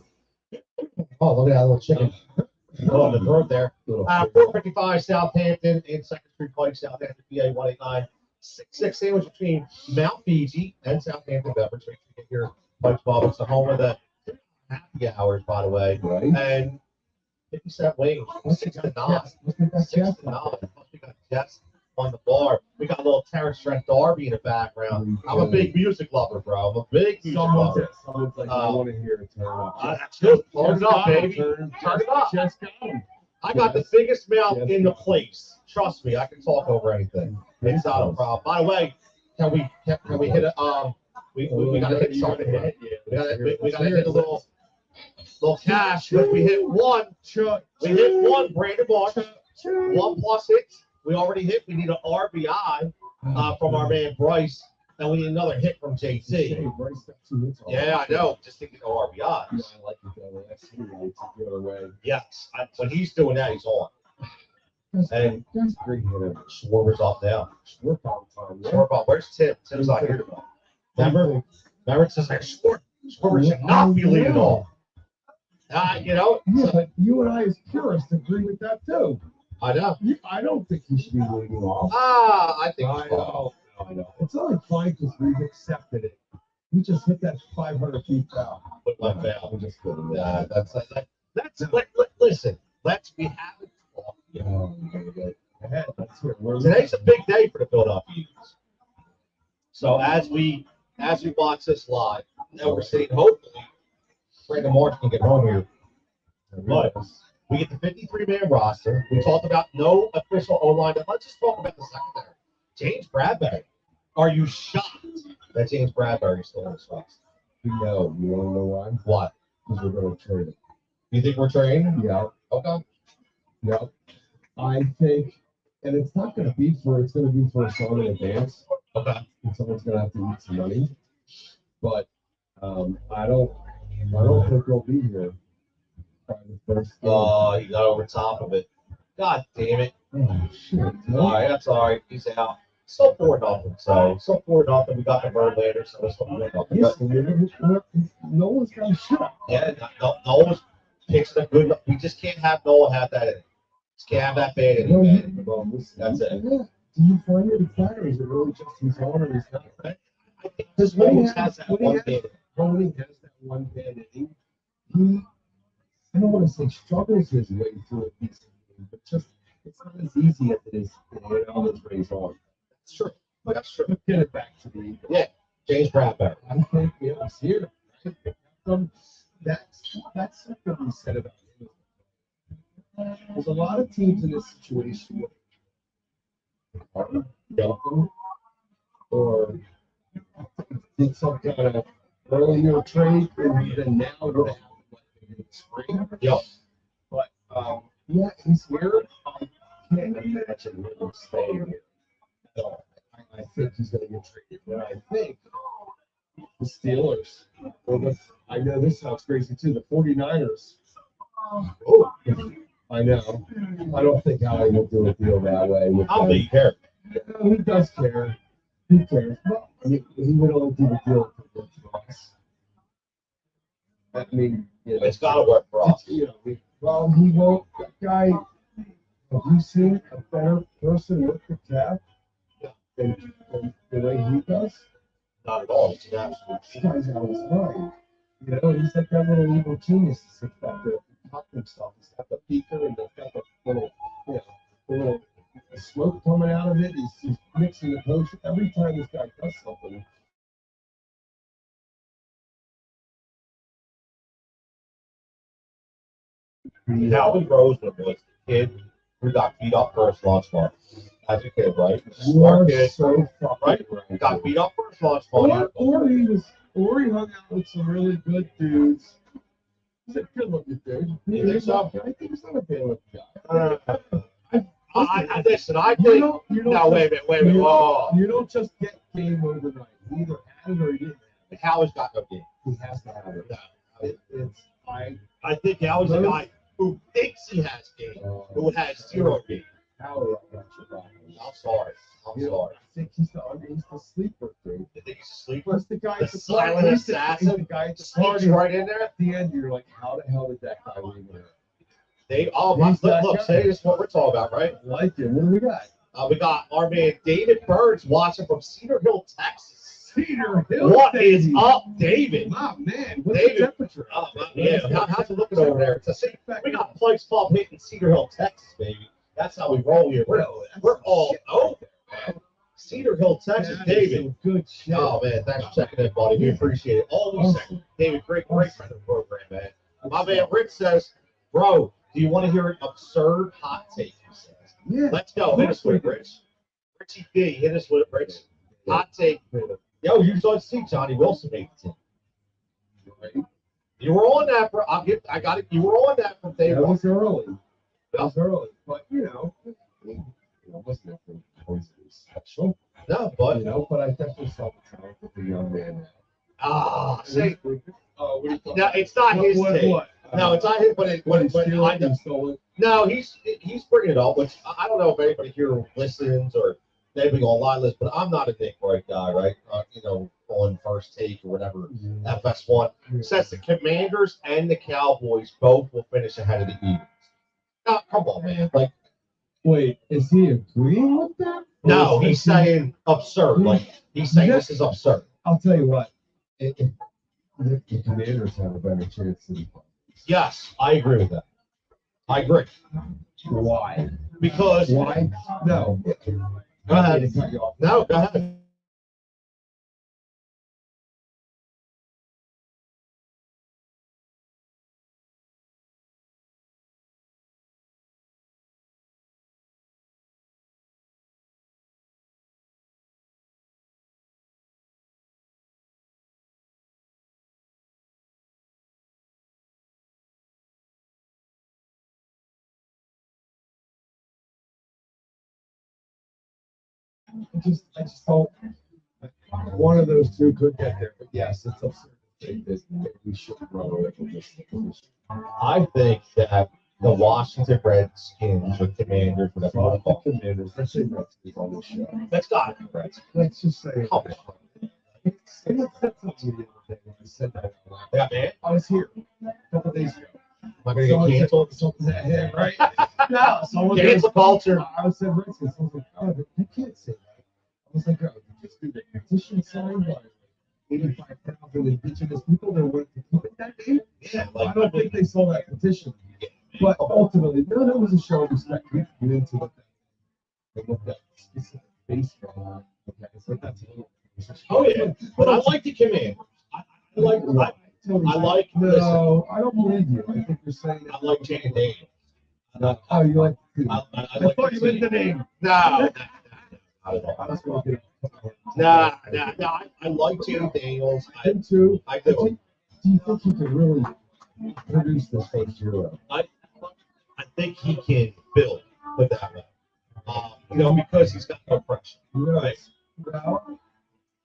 Oh, look at that little chicken. Oh, the throat there. 455 Southampton and 2nd Street Pike, Southampton PA 18966. Sandwich between Mount Fiji and Southampton Beverage. Make sure you get your Pike's Club. It's the home of the happy hours, by the way. Right. And 50-cent wings, 6 to 9. 6 to 9. Plus we got Jets on the bar. We got a little Terrence Trent Darby in the background. I'm a big music lover, bro. I'm a big music lover. Someone's like, I want to hear it turn up. That's good. Turn it up, baby. Turn it up. Just got him. I got the biggest mouth in the place. Trust me, I can talk over anything. It's not a problem. By the way, can we hit a we gotta hit something. We gotta hit a little cash. If we hit one, Brandon Marsh. 1 plus hits. We already hit. We need an RBI from our man Bryce, and we need another hit from JT. Yeah, I know. Just thinking of RBIs. Yeah, I like it that way. I see it. It's the other way. Yes, when he's doing that, he's on. And That's a great hitter. Schwarber's off now. Schwarber all the time. Yeah. Schwarber, where's Tim? Tim's not here today. Remember it says like Schwarber should not be leading off. You know. Yeah, but you and I as purists agree with that too. I know. I don't think he should be leading off. I think I know. It's only fine because we've accepted it. You just hit that 500 feet down. Put my foul. I'm just kidding. Listen. We haven't talked yet. That's it. Today's a big day for the Philadelphia Eagles. So as we watch this live, now we're seeing hopefully Brandon Marsh can get home here. But we get the 53-man roster. We talked about no official O-line. Let's just talk about the secondary. James Bradbury. Are you shocked that James Bradbury is still in this roster? No, you want to know why? What? Because we're going to trade it. You think we're trading? Yeah. Okay. Yeah. I think, and it's not going to be for a song in advance. Okay. And someone's going to have to eat some money. But I don't think they'll be here. The first Oh, he got over top of it. God damn it. Oh, shit. All right, that's all right. He's out. Still 4-0. So 4-0. We got the Verlander, so it's 4-0. No one's got a shot. Yeah, Noah picks a good. We just can't have Noah have that in it. Just can't have that bad in it. That's it. Do you find it flat, or is it really just his arm or his head? Because Noah has that one bad. When he has that one bad inning, I don't want to say struggles his way through a decent game, but just it's not as easy as it is on his race on. That's true. That's true. Get it back to the James Bradbury. I think he's here. That's something we said about him. There's a lot of teams in this situation or did some kind of earlier trade and then now would have in the spring. Yep. But yeah, he's here. I can't imagine him staying here. So I think he's going to get traded. And I think the Steelers, I know this sounds crazy too, the 49ers. Oh, I know. I don't think Howie will do a deal that way. I'll be here. He does care. He cares. Well, he would only do the deal for us. I mean, it's got to work for us. He won't. That guy, have you seen a better person with the cap than the way he does? Not at all. It's an absolute. This guy's out of his mind. He's like that little evil genius that sits back there talking himself. He's got the beaker and he's got the little smoke coming out of it. He's mixing the potion. Every time this guy does something, Howie Roseman was the kid who got beat up first launch party. As a kid, right? Smart kid, so right? Got beat up first launch party. Or he hung out with some really good dudes. He's a good looking dude. You think so? I think he's not a bad looking guy. I listen. I think. No, wait a minute. Oh. You don't just get game overnight. You either had it or you didn't. Howie's got no game. He has to have it. I think Howie's a guy. who thinks he has game, who has zero game. Howie, I got your back. I'm sorry. I'm sorry. I think he's the sleeper, dude. You think he's a sleeper? He's the guy The at the silent party. assassin? He's the guy at the Sneaks party. right in there. At the end, you're like, how the hell did that guy leave there? Look, say this is what we're talking about, right? I like it. What do we got? We got our man David Burns watching from Cedar Hill, Texas. Cedar Hill. What is baby. up, David? Oh, man. What's David. the temperature? Yeah, how's it looking over there? We got Pike's Pub hitting Cedar Hill, Texas, baby. That's how we roll here. We're all over, man. Cedar Hill, Texas, David. Good shit. Oh, man, thanks for checking in, buddy. We appreciate it. Always second. David, great friend of the program, man. My man Rich says, bro, do you want to hear an absurd hot take? He says. Yeah. Let's go. Hit us with it, Rich. Richie D, hit us with it, Rich. Hot take. Yo, you saw see Johnny Wilson make the team. You were on that, bro. I got it. You were on that from day That one. was early. That was early. But, it wasn't anything special. No, but But I definitely saw the talent of the young man. say What do you call no, it's not his take. What? No, it's not his. But I know. Stole it. No, he's bringing it up. Which I don't know if anybody here listens or maybe on live list, but I'm not a Nick Wright guy, right? On First Take or whatever. FS1 says the Commanders and the Cowboys both will finish ahead of the Eagles. Now, come on, man. Like, Wait, is he agreeing with that? no, he's saying absurd. Like, he's saying this is absurd. I'll tell you what. The Commanders have a better chance than Yes, I agree with that. I agree. Why? Because Why? No. Go ahead. No, go ahead. I just don't. One of those two could get there, but yes, it's absurd to think that we should run away from this position. I think that the Washington Redskins or Commanders, whatever you want to call them. Commanders, let's say Redskins on the show. That's got to be Redskins. Let's just say. Come on. I said that. Yeah, man. I was here a couple days ago. Am I going to get canceled? Yeah, right? No, someone Cancel culture. I was saying Redskins. I was like, oh, you can't say that. I was like, oh, you just do the petition signed by 85,000 indigenous people that wanted to keep it that name. Yeah, I don't think they saw that petition. But ultimately, no, that was a show of respect. We get into what that specific baseball. Okay, so that's a little. Oh, yeah. But I like the Commanders. I like. No, I don't believe you. I think you're saying. I like Jay Daniels. Oh, you like. I I thought you meant the name. No. I was going to get. Nah. I like Jay Daniels. I do too. I do. Do you think you can really produce this first year? I think he can build with that one. Because he's got no pressure. Right? Well,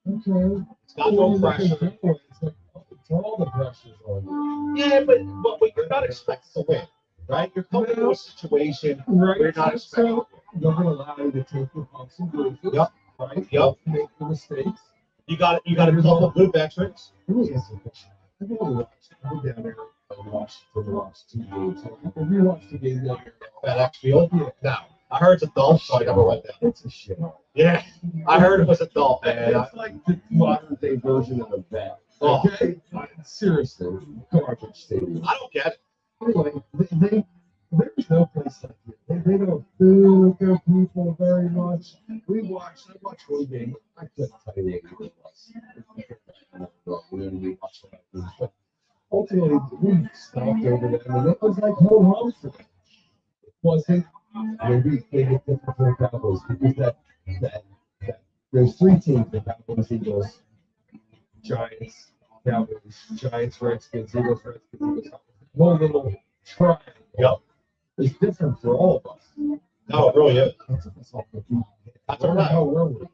okay. He's got no pressure. It's all the pressure's on you. Yeah, but you're not expected to win, right? You're coming to a situation Right. where you're not expected to win. They're going to allow you to take your bumps and bruises. Yep. Right. Yep. Make the mistakes. You got a couple of good veterans. I've only watched down there and watched for the last 2 games. Have you watched the game down there? FedEx Field. Yeah. No, I heard it's adult, so I never went there. It's a shit. Yeah, I heard it was adult, man. It's like the modern day version of a vet. Oh. Okay? Seriously, garbage stadium. I don't get it. Anyway, there's no place like it. They don't boo their people very much. I watched one game. I couldn't tell you what it was. We watched that. But ultimately, we stopped over them, and it was like home for them. It wasn't. Maybe they get different from the Cowboys because that there's three teams: the Cowboys, Eagles, Giants, Cowboys, Giants, Redskins, Eagles, Redskins, Eagles. One little triangle. Yep. It's different for all of us. No, it really is. That's all. That's all right. How were we?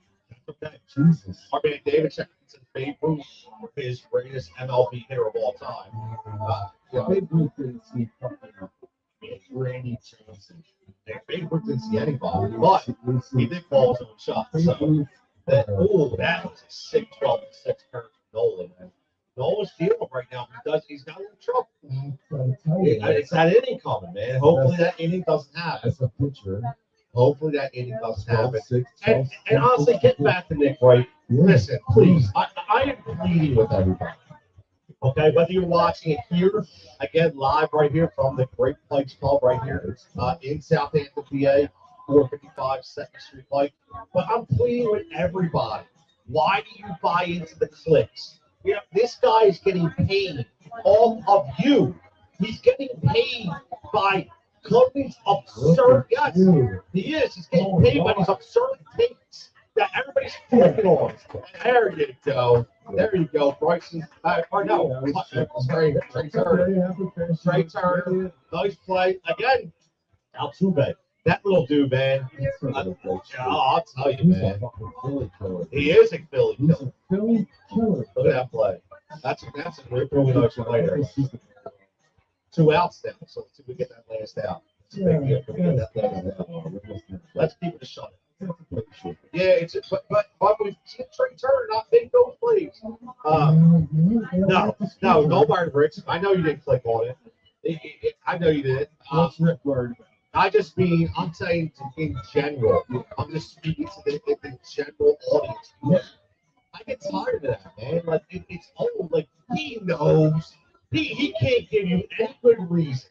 Okay. Jesus. Our man David Checkington, Babe Ruth, his greatest MLB hitter of all time. Babe Ruth didn't see fucking Randy Johnson. Big didn't see anybody, but he did call his own shot. So that was a sick 12-6 turn for Nolan. Man. Nolan's feeling right now because he's got a little trouble. It's that inning coming, man. Hopefully that inning doesn't happen. As a pitcher. Hopefully that inning doesn't happen. And honestly, get back to Nick Wright. Listen, please, I am pleading with everybody. Okay, whether you're watching it here, again, live right here from the Great Pikes Pub right here in Southampton, PA, 455 2nd Street Pike. But I'm pleading with everybody. Why do you buy into the clicks? You know, this guy is getting paid, all of you. He's getting paid by companies absurd. Yes, he is. He's getting paid by these absurd takes that everybody's clicking on. There you go. There you go. Bryson. Or no. Trey Turner. Trey Turner. Nice play. Again, Altuve. That little dude, man. I'll tell you, man. He is a Philly killer. Look at that play. That's a really nice play there. 2 outs now, so we get that last out. Let's keep it a shot. Yeah, but we've seen Trey Turner not make those plays. No, don't worry, Rich. I know you didn't click on it. I know you did. I just mean, I'm saying in general. I'm just speaking to the general audience. I get tired of that, man. Like it's old. Like he knows he can't give you any good reason,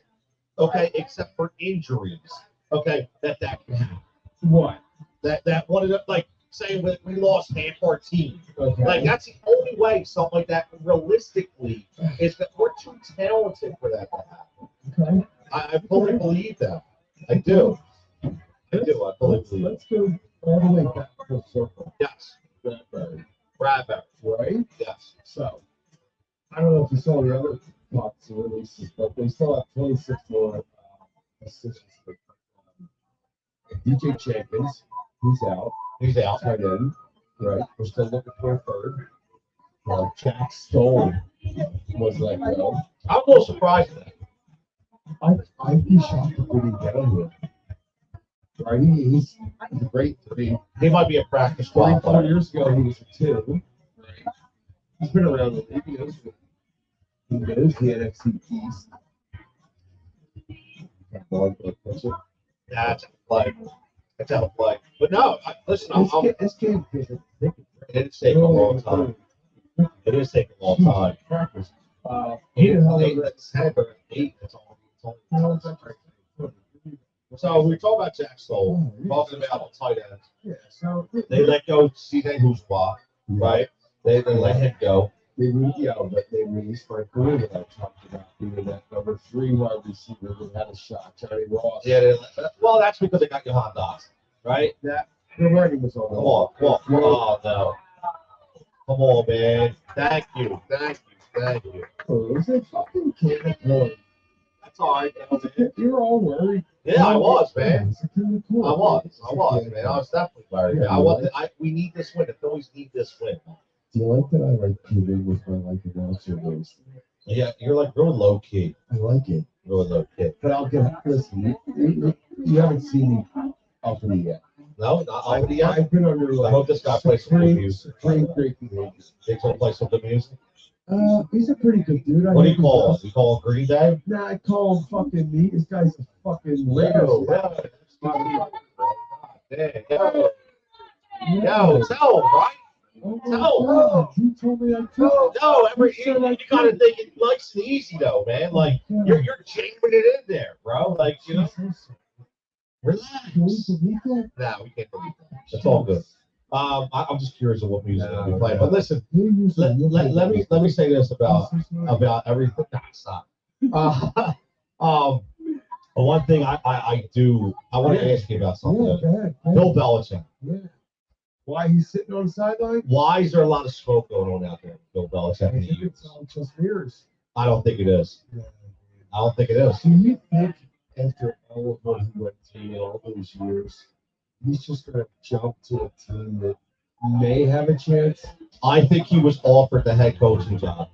okay, except for injuries. Okay, that can happen. What? That one of the, like saying we lost half our team. Okay. Like that's the only way something like that realistically is that we're too talented for that to happen. Okay. I fully believe that. I do. I fully believe it. Let's go all the way back to the circle. Yes. Bradbury. Right? Yes. So, I don't know if you saw the other Fox releases, but they still have 26 more assists. DJ Jenkins, he's out. He's out. Tight end. Right. We're still looking for a third. Jack Stoll was let go. I'm a little surprised at that. I'd be shocked if we didn't get him here. Right? He's great. He might be a practice squad 4 player. years ago, he was a 2. He's been around the league. He knows the NFC East. That's a play. That's a play. But no, listen, This game it's taking a long time. It is taking a long time. Practice. Let's have 8. That's all. So we talk about Jack Stoll, talking about tight ends. Yeah, so They let go C.J. Huswa, right? They let him go. they released Frank Green that I talked about being that number 3 wide receiver who had a shot, Johnny Ross. Yeah, well, that's because they got Johan Dotson, right? That the writing was on. Come on. Oh, no. Come on, man. Thank you. Oh, it was a fucking kid. That's all right. You're all worried. Yeah, I was, man. It's kinda cool. I was, man. I was definitely worried. Yeah, We need this win. The Phillies need this win. Do you like that I like Peter with my like announcer voice? Yeah, you're like real low key. I like it. Really low key. But I'll listen, you haven't seen me uppity yet. No, not over yet. I've been under I hope this guy plays some good music. supreme great behavior. Think he'll play some good music? He's a pretty good dude. What do you call him? You call him Green Day? Nah, I call him fucking me. This guy's a fucking Yo, tell him, right? Oh, you told me that too. No, you gotta think it nice and easy though, man. Like you're jamming it in there, bro. Like relax. Can we believe that? Nah, we can't believe that. It's all good. I'm just curious of what music I'll be playing. But listen, let me say this about everything. Nah, stop. One thing I want to ask you about something. Yeah, go ahead. Bill Belichick. Yeah. Why he's sitting on the sideline? Why is there a lot of smoke going on out there, Bill Belichick? I think it's all just mirrors. I don't think it is. Yeah. I don't think it is. Do you think after all of what he went through all those years, he's just going to jump to a team that may have a chance? I think he was offered the head coaching job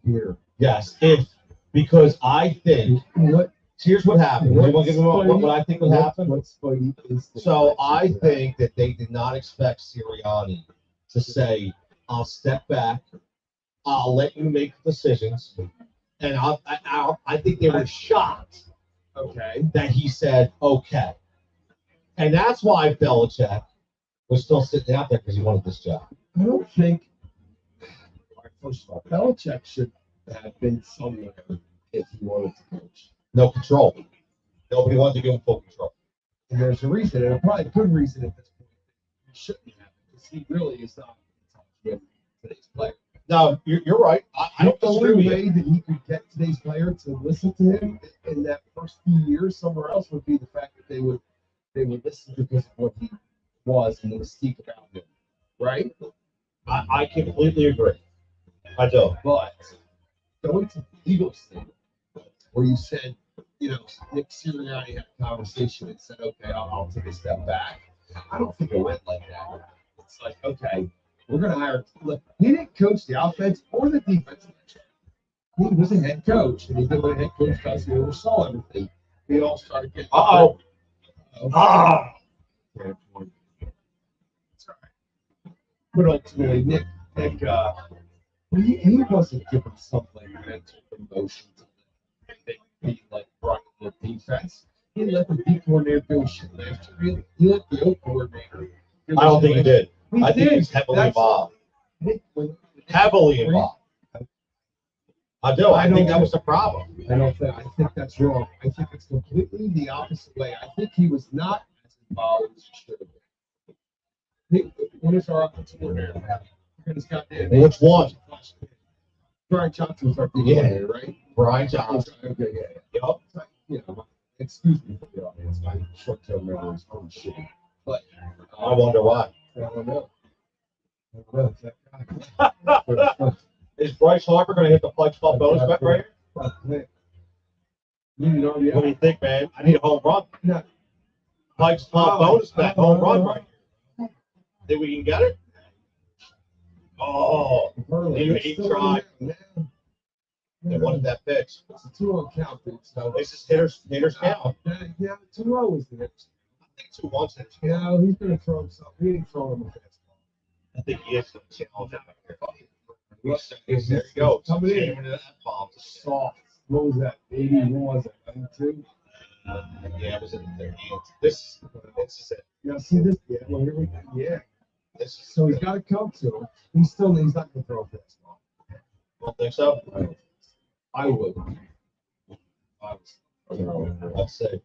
Here. Yes, because I think What Here's what happened. You want to give me what I think would happen? What's funny is So I think that they did not expect Sirianni to say, "I'll step back, I'll let you make decisions," and I think they were shocked. okay. That he said okay, and that's why Belichick was still sitting out there because he wanted this job. I don't think. All right, first of all, Belichick should have been somewhere if he wanted to coach. No control. Nobody wanted to give him full control. And there's a reason, and probably a good reason at this point. He shouldn't have, because he really is not with today's player. No, you're right. I don't The disagree only with way you. that he could get today's player to listen to him in that first few years somewhere else would be the fact that they would listen because of what he was and the mystique about him, right? I completely agree. I do. But going to the Eagles thing, where you said, Nick Sirianni had a conversation and said, okay, I'll take a step back. I don't think it went like that. It's like, okay, we're going to hire. Look, he didn't coach the offense or the defense. He was a head coach, and he did what a head coach does. He oversaw everything. They all started getting. Uh-oh. Ah. It's all right. But ultimately, Nick he wasn't given something mental emotion to be like running the defense. He let the D coordinator do shit last year. He let the O coordinator. I don't think he did. I think did. he's heavily That's- involved. Heavily involved. I do. I think that was the problem. I think that's wrong. I think it's completely the opposite way. I think he was not as involved as he should have been. When is our offensive coordinator? Which one? Brian Johnson was our coordinator, right? Brian Johnson. Okay, yeah. Excuse me for the audience. My short-term memory is pretty shitty. But I wonder why. I don't know. It's that guy. Is Bryce Harper going to hit the Pike Club bonus bet right here? What do you think, man? I need a home run. No. Pike's Club bonus bet, home run right here. Think we can get it? Oh, he tried. They wanted that pitch. It's a 2-0 count, dude. So This is hitters count. yeah, 2-0 is the hit. I think 2-1's hitters count. Yeah, he's going to throw himself. He ain't throwing him a fastball. I think he is going to challenge out here. There you go. Coming in. Jamming into that bomb. Soft. What was that? 81, was it? 92? Yeah, it was in there. This is it. Yeah, see this? Yeah, well, here we go. Yeah. This is So he's got to come to him. He's not going to throw a fastball. don't think so? I would. Let's see.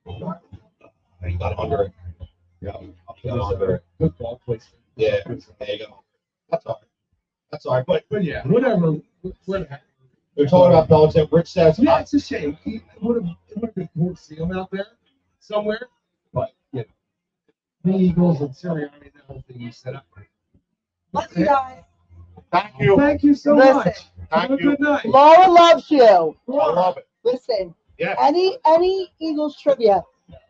You got under it. Yeah. You got under it. Good ball placement. Yeah, there you go. That's all right. That's all right. But yeah, whatever. We're talking about Belichick. Rich says, Yeah, it's a shame. It would have been cool to see him out there somewhere. But, the Eagles and Sirianni and that whole thing you set up. Love you guys. thank you. Thank you so Listen. much. Have a good night. Laura loves you. I love it. Listen, Yeah. any Eagles trivia?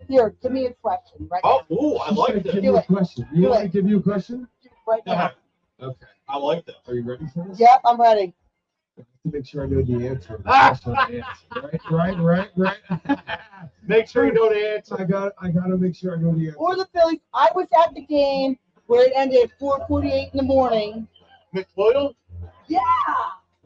Here, give me a question right Oh, ooh, I like Give this. you a question. You Do want me it. to give you a question? now. Right now. Okay. I like this. Are you ready for this? Yep, I'm ready. I have to make sure I know the answer. The question I answer. Right. Make sure you know the answer. I gotta make sure I know the answer. Or the Phillies. I was at the game where it ended at 4:48 in the morning. Mitch Williams, Yeah,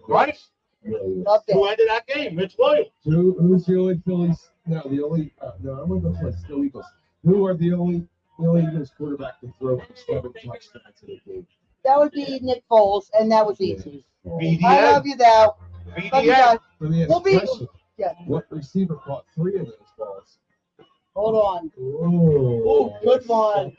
right? loved Who it. ended that game? Mitch Williams. Who's the only Phillies? No, the only. No, I'm gonna go for still Eagles. Who are the only Eagles quarterback to throw for 7 touchdowns in a game? That would be Nick Foles, and that was easy. I BDN. love you, though. Love you BDN. guys. Let me ask We'll a be. question. Yeah, What receiver caught 3 of those balls? hold on. Oh, good one.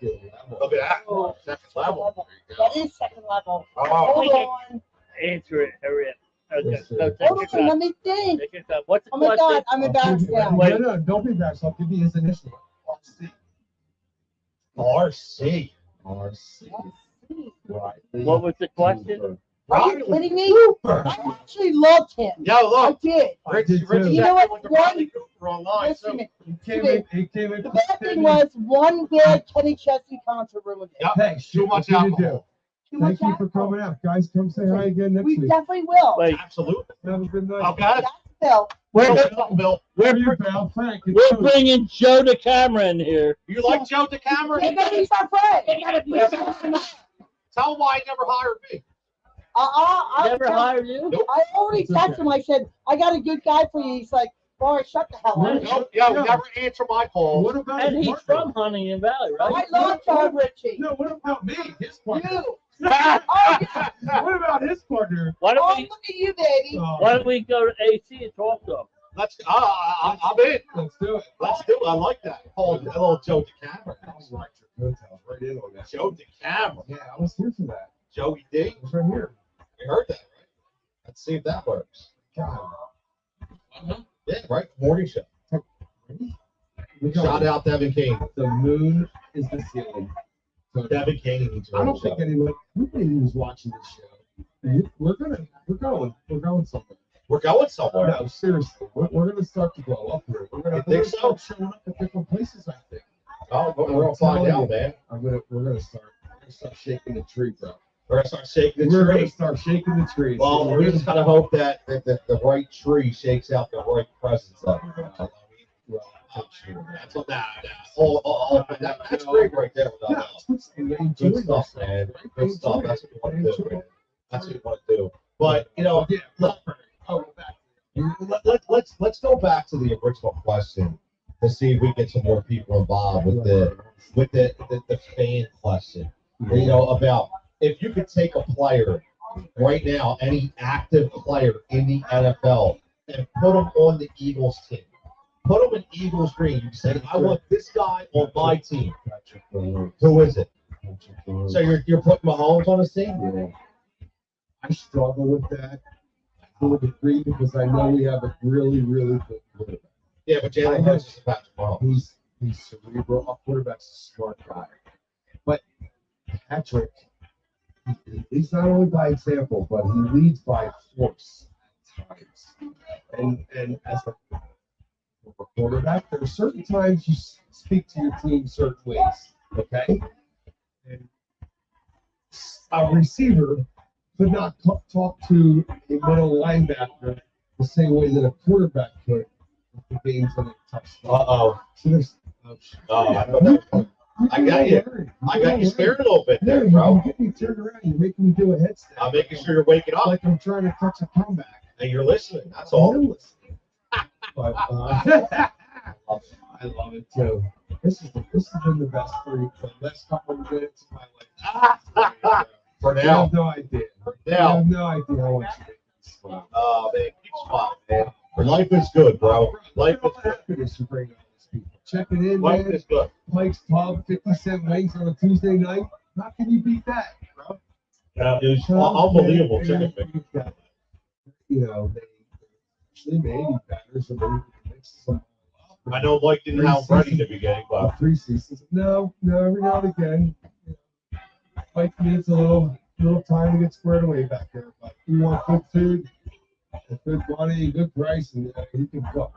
Look at that. Oh, Second level. that is second level. Oh, Hold on. Answer it. Hurry up. Okay. Yes, sir. No, take Hold your on. Let time. me think. Take your time. What's the Oh my question? God, I'm embarrassed now. No, don't be embarrassed. I'll give you his initial. RC. RC. RC. Right. What was the question? Are you kidding me? I actually loved him. Yo, I look. did. Rich, did Rich too. You know what? went to Bradley Cooper online, Listen to too. me. He came in. The bad thing was one bad Kenny Chesney concert ruined it. Yep. Hey, Too much what did you alcohol. Too much Thank you for alcohol. coming out. Guys, come say hi again next We week. definitely will. Wait, Absolutely. Have a good night. Okay. That's Bill. Bill. We're bound, Frank. We're bringing Joe the camera in here. You like Joe the camera? He's our friend. Tell him why he never hired me. Never hired you? I already texted him. I said, I got a good guy for you. He's like, boy, shut the hell up. Never answer my call. What about And his he's partner? from Huntington Valley, right? I love John Ritchie. No, what about me? His partner. You. What about his partner? Why Oh, don't we look at you, baby. why don't we go to AC and talk to him? Let's. I'm in. Let's do it. Let's do it. I like that. Oh, hello, Joe the camera. I was right your hotel, right in on that. Joe the camera. Yeah, I was here for that. Joey D. It was right here. You heard that, right? Let's see if that works. God. Yeah, right. Morning show. We Shout got out Devin King. The moon is the ceiling. So Devin King needs I don't think nobody was watching this show. We're going somewhere. We're going somewhere. No, seriously, we're going to start to blow up here. We're going to start showing up at different places. I think. Oh, we're gonna find out, man. We're going to start shaking the tree, bro. We're gonna start shaking the We're going tree. to start shaking the tree. Well, we just gotta hope that the right tree shakes out the right presence of it. That's what that's great right there. Without doubt. Good stuff, man. Good stuff. That's what you want to do, man. That's what you want to do. But look, let's go back to the original question to see if we get some more people involved with the fan question. About if you could take a player right now, any active player in the NFL, and put him on the Eagles team. Put him in Eagles green. You say, I want this guy on my team. Who is it? So you're putting Mahomes on his team? Yeah. I struggle with that. To a degree because I know we have a really, really good quarterback. Yeah, but Jalen Hurts is Patrick Mahomes. He's cerebral. Our quarterback's a smart guy. But Patrick, he's not only by example, but he leads by force at times. And as a quarterback, there are certain times you speak to your team certain ways. Okay? And a receiver could not talk to a middle linebacker the same way that a quarterback could if the game's in a tough spot. So there's. I got you. I got you scared a little bit there, bro. You're getting me turned around. You're making me do a headstand. I'm making sure you're waking up. Like I'm trying to catch a comeback. And you're listening. That's all. I'm listening. But I love it too. This has been the best for the last couple of minutes of my life. For now. You have no idea. Now. I have no idea how much you make me smile. Oh, man. Keep smiling, man. Life is good, bro. Life is good. Happiness you bring all these people. Check it in, Life man. is good. Pike's Pub, 50-cent wings on a Tuesday night. How can you beat that, bro? It was unbelievable chicken finger. They made batters and they mix some up. I know Mike didn't have ready in the beginning, but Three seasons. No, every now and again. Mike needs a little time to get squared away back there. But you want good food, good money, good price, and you can cook.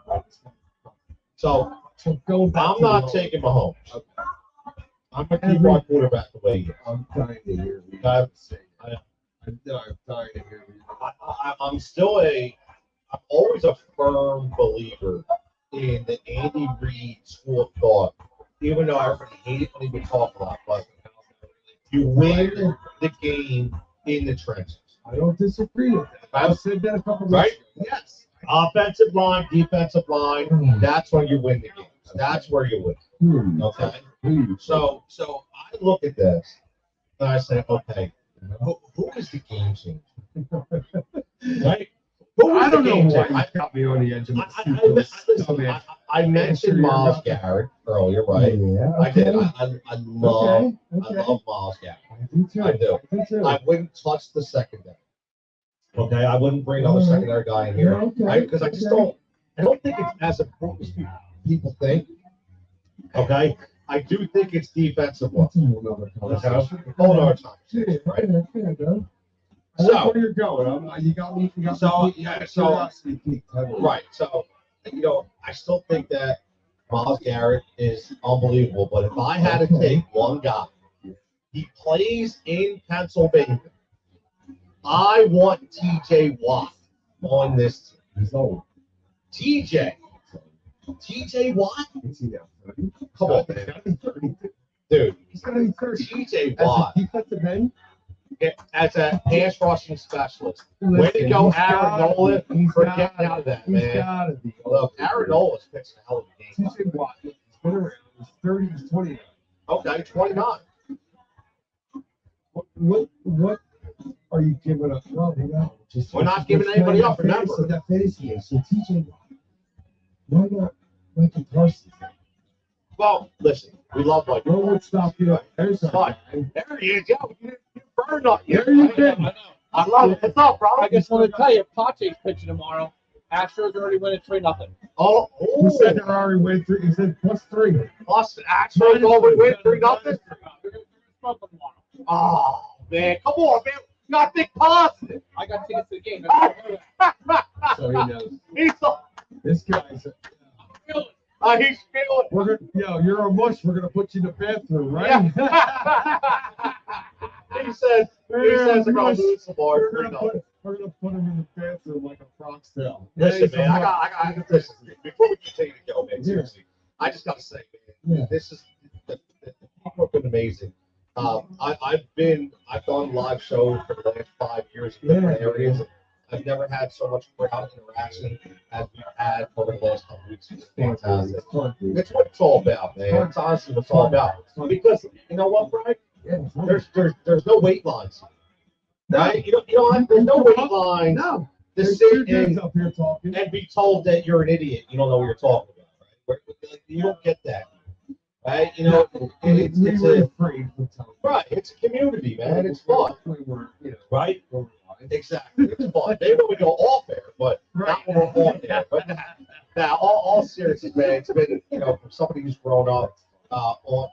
so go back I'm not taking Mahomes. Okay. I'm gonna keep our quarterback the way he is. I'm dying to hear you Okay. say that. I'm dying to hear you. I'm always a firm believer in the Andy Reid school of thought, even though everybody hated when he would talk a lot, but you win the game in the trenches. I don't disagree with that. I've said that a couple of Right? weeks ago. Yes. Offensive line, defensive line, that's when you win the game. That's where you win. Okay. So I look at this and I say, okay, who is the game changer? Right? I don't know why you got me on the edge of my seat. I mentioned Miles Garrett earlier, right? Yeah, I did. okay. I love Miles Garrett. I do I do. too. I wouldn't touch the secondary. Okay, I wouldn't bring another secondary guy in here because I just don't. I don't think it's as important as people think. Okay, I do think it's defensive one. Hold on, right? I like where you're going. You got me. Right. So, I still think that Miles Garrett is unbelievable. But if I had to take one guy, he plays in Pennsylvania. I want TJ Watt on this team. He's old. TJ. TJ Watt? Is he now 30? Come on, He's man. gotta be 30. Dude, He's gotta be 30. TJ As a Watt defensive end, as a pass rushing specialist. Way to go, Aaron Nolan, for getting out of that, He's man. gotta be. Look, Aaron Nolan's pitching a hell of a game. TJ Watt. He's been around. He's 30. He's 20. Okay, 29. What are you giving up? Well, We're not giving anybody up, remember. So that fantasy game. So TJ, why not Michael Parsons? Well, listen, we love like. No one stop you. There's a Fine. guy. There he is, yo. You burned on you. There you go. I love it. What's up, bro? I just want to tell you, Pache's pitching tomorrow. Astros are already winning 3-0. Oh, He said they're already win 3. He said +3. Austin actually over win 3-0. Oh man, come on, man. You gotta think positive. I got tickets to the game. So he knows. He's This guy's. he's feeling. We're gonna, you're a mush. We're gonna put you in the bathroom, right? He says they're gonna lose some more. We're gonna put him in the bathroom like a frog's tail. Listen, man, I got listen. Before we continue to go, man, seriously, I just gotta say, man, this is the people have been amazing. I've done live shows for the last 5 years in different areas. I've never had so much crowd interaction as we've had over the last couple weeks. It's fantastic. It's what it's all about, man. It's honestly what it's all about. Because you know what, Brian? There's no wait lines. Right? You don't there's no wait lines. No. To There's sit two dudes up here talking and be told that you're an idiot. You don't know what you're talking about. Right? You don't get that. Right? You know, it's a afraid to tell. Right. It's a community, man. It's fun. Right? Exactly. It's fun. Maybe we go off air, but not when we're on air. But now, all seriousness, man, it's been, from somebody who's grown up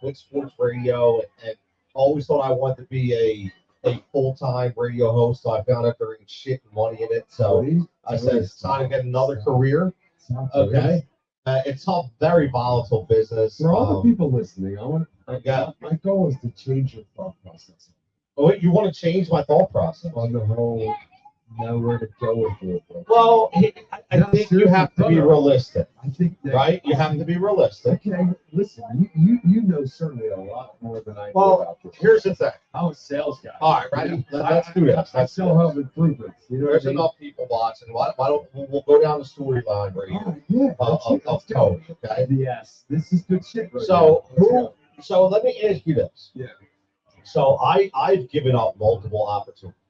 with sports radio and always thought I wanted to be a full-time radio host. So I found out there ain't shit and money in it. So I said it's time to get another career. Okay. It's a very volatile business. For all the people listening, my goal is to change your thought process. Oh, you want to change my thought process on the whole, know where to go with it. Well, I think you have to be realistic. I think that, right? You have to be realistic. Okay, listen, you know certainly a lot more than I know about this. Here's the thing. I'm a sales guy. All right, right. Let's do this. I sell home improvements. There's enough people watching. Why don't we'll go down the storyline right here of Tony, okay? Yes, this is good shit. Right So let me ask you this. Yeah. So I've given up multiple opportunities.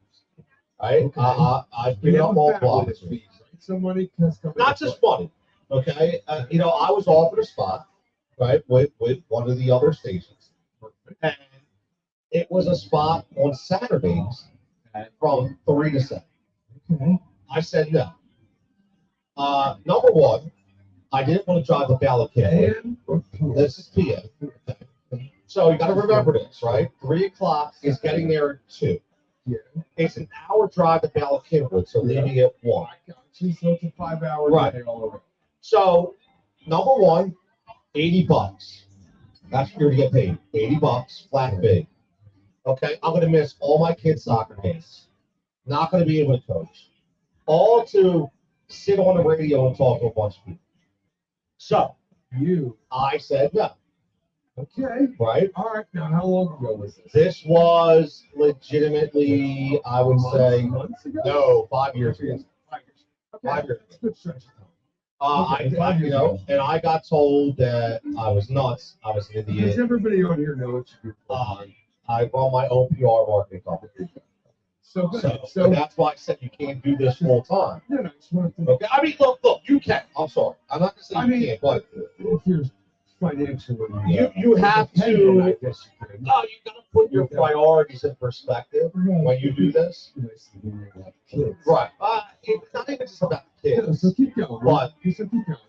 Right? Okay. I've given up multiple opportunities. So money has come. Not just money. Okay. I was offered a spot, right, with one of the other stations, and it was a spot on Saturdays from 3 to 7. Okay. I said no. Number one, I didn't want to drive the ballot kit. This is PA. So you got to remember this, right? 3 o'clock is getting there at 2. Yeah. It's an hour drive to Ballard Kinwood, so leaving at 1. So it's a 5 hour right. Day all around. So number one, $80. That's what you're to get paid. $80 flat fee. Okay, I'm gonna miss all my kids' soccer games. Not gonna be able to coach. All to sit on the radio and talk to a bunch of people. So I said no. Okay. Right. All right. Now, how long ago was this? This was legitimately, I would say, months ago? No, 5 years ago. 5 years. Okay. 5 years. That's a good stretch of time. And I got told that I was nuts. I was an idiot. Does everybody on here know what you do? I run my own PR marketing company. So good. So that's why I said you can't do this full time. No, I just wanted to. Okay. I mean, look, you can. I'm sorry. I'm not gonna say you can't, but if you're financially, you have to. I guess you can. No, you gotta put your priorities in perspective when you do this. Right. It's not even just about the kids. So keep going. But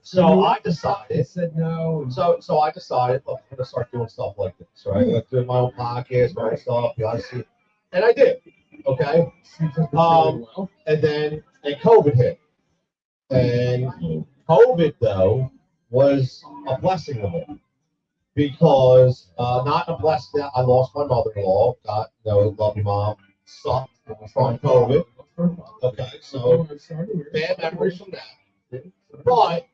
so I decided. Said no. So I decided, look, I'm gonna start doing stuff like this, right? Like doing my own podcast, my own stuff. You gotta see, and I did. Okay. And then COVID hit, and COVID though was a blessing to me because not a blessing. I lost my mother-in-law. Got love you, mom. Sucked from COVID. Okay, so bad memories from that. But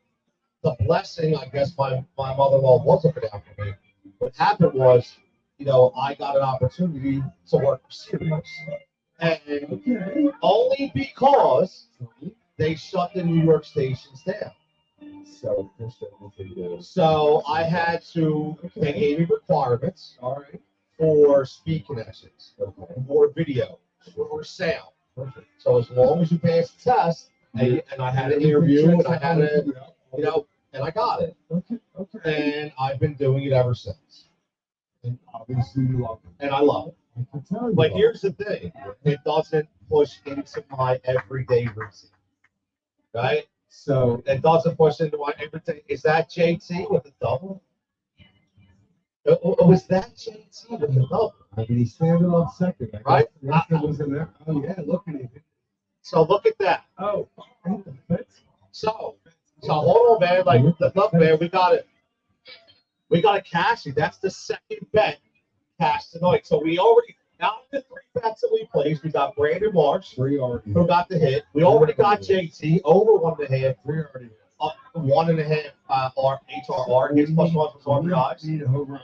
the blessing, I guess, my mother-in-law wasn't down for me. What happened was, I got an opportunity to work for Sirius. And only because they shut the New York stations down. So I had to, they gave me requirements for speed connections, for video, for sound. So as long as you pass the test, and I had an interview, and I had a, and I got it. And I've been doing it ever since. And obviously you love it. And I love it. I can tell you But love here's the thing, it doesn't push into my everyday routine. Right? So It doesn't push into my everyday. Is that JT with the double? Was that JT with the double? I mean, he's standing on second. I guess Right? the rest of was in there. Oh yeah, look at him. So look at that. Oh, So hold on, man. Like, look, man, we got it. We got a cash. That's the second bet cash tonight. So we already, out of the 3 bets that we placed, we got Brandon Marsh, 3 already. who got the hit. We already got JT over 1.5. 3 already. 1.5 our HRR hits plus 1 plus RBIs. We need a home run.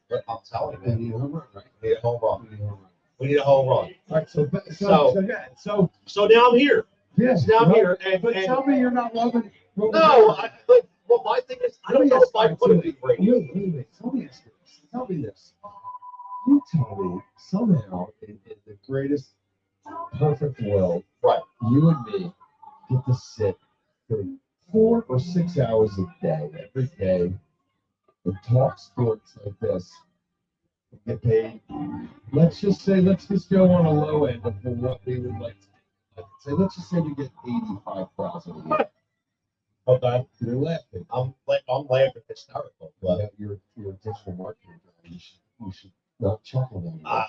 But I'm telling you, We man, need a home run, right? we need a home run. We need a home run. We need a home run. All right, so So now I'm here. yes, Now I'm no, here. But tell me you're not loving. No, well, my thing is, I don't know if I put it in radio. Wait. Tell me this. Tell me this. You tell me somehow in the greatest perfect world, Right. you and me get to sit for 4 or 6 hours a day, every day, and talk sports like this. And get paid. Let's just go on a low end of what we would like to say. Let's just say we get 85,000 a year. Okay. You're laughing. I'm laughing hysterical. But You're a digital marketing guy. You should not chuckle anymore.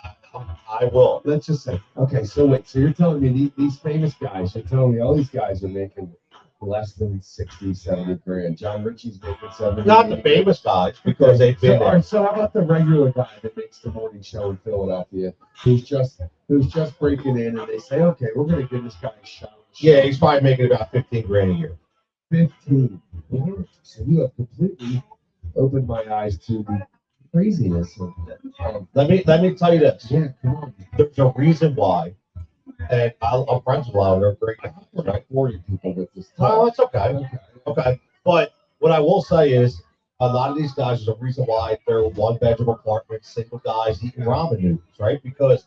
I will. Let's just say, okay, so wait, so you're telling me these famous guys, you're telling me all these guys are making less than 60, 70 grand. John Ritchie's making 70. Not the famous guys, because they've been So, all there. right, so how about the regular guy that makes the morning show in Philadelphia, who's just breaking in, and they say, okay, we're going to give this guy a shot. Yeah, he's probably making about 15 grand a year. 15. So you have completely opened my eyes to the craziness of that. Let me tell you this. Yeah, come on. There's a reason why, and I'm friends with a lot of them. They're great. We're not boring people with this Oh, talk. it's okay. Okay. But what I will say is, a lot of these guys, there's a reason why they're 1-bedroom apartments, single guys eating ramen noodles, right? Because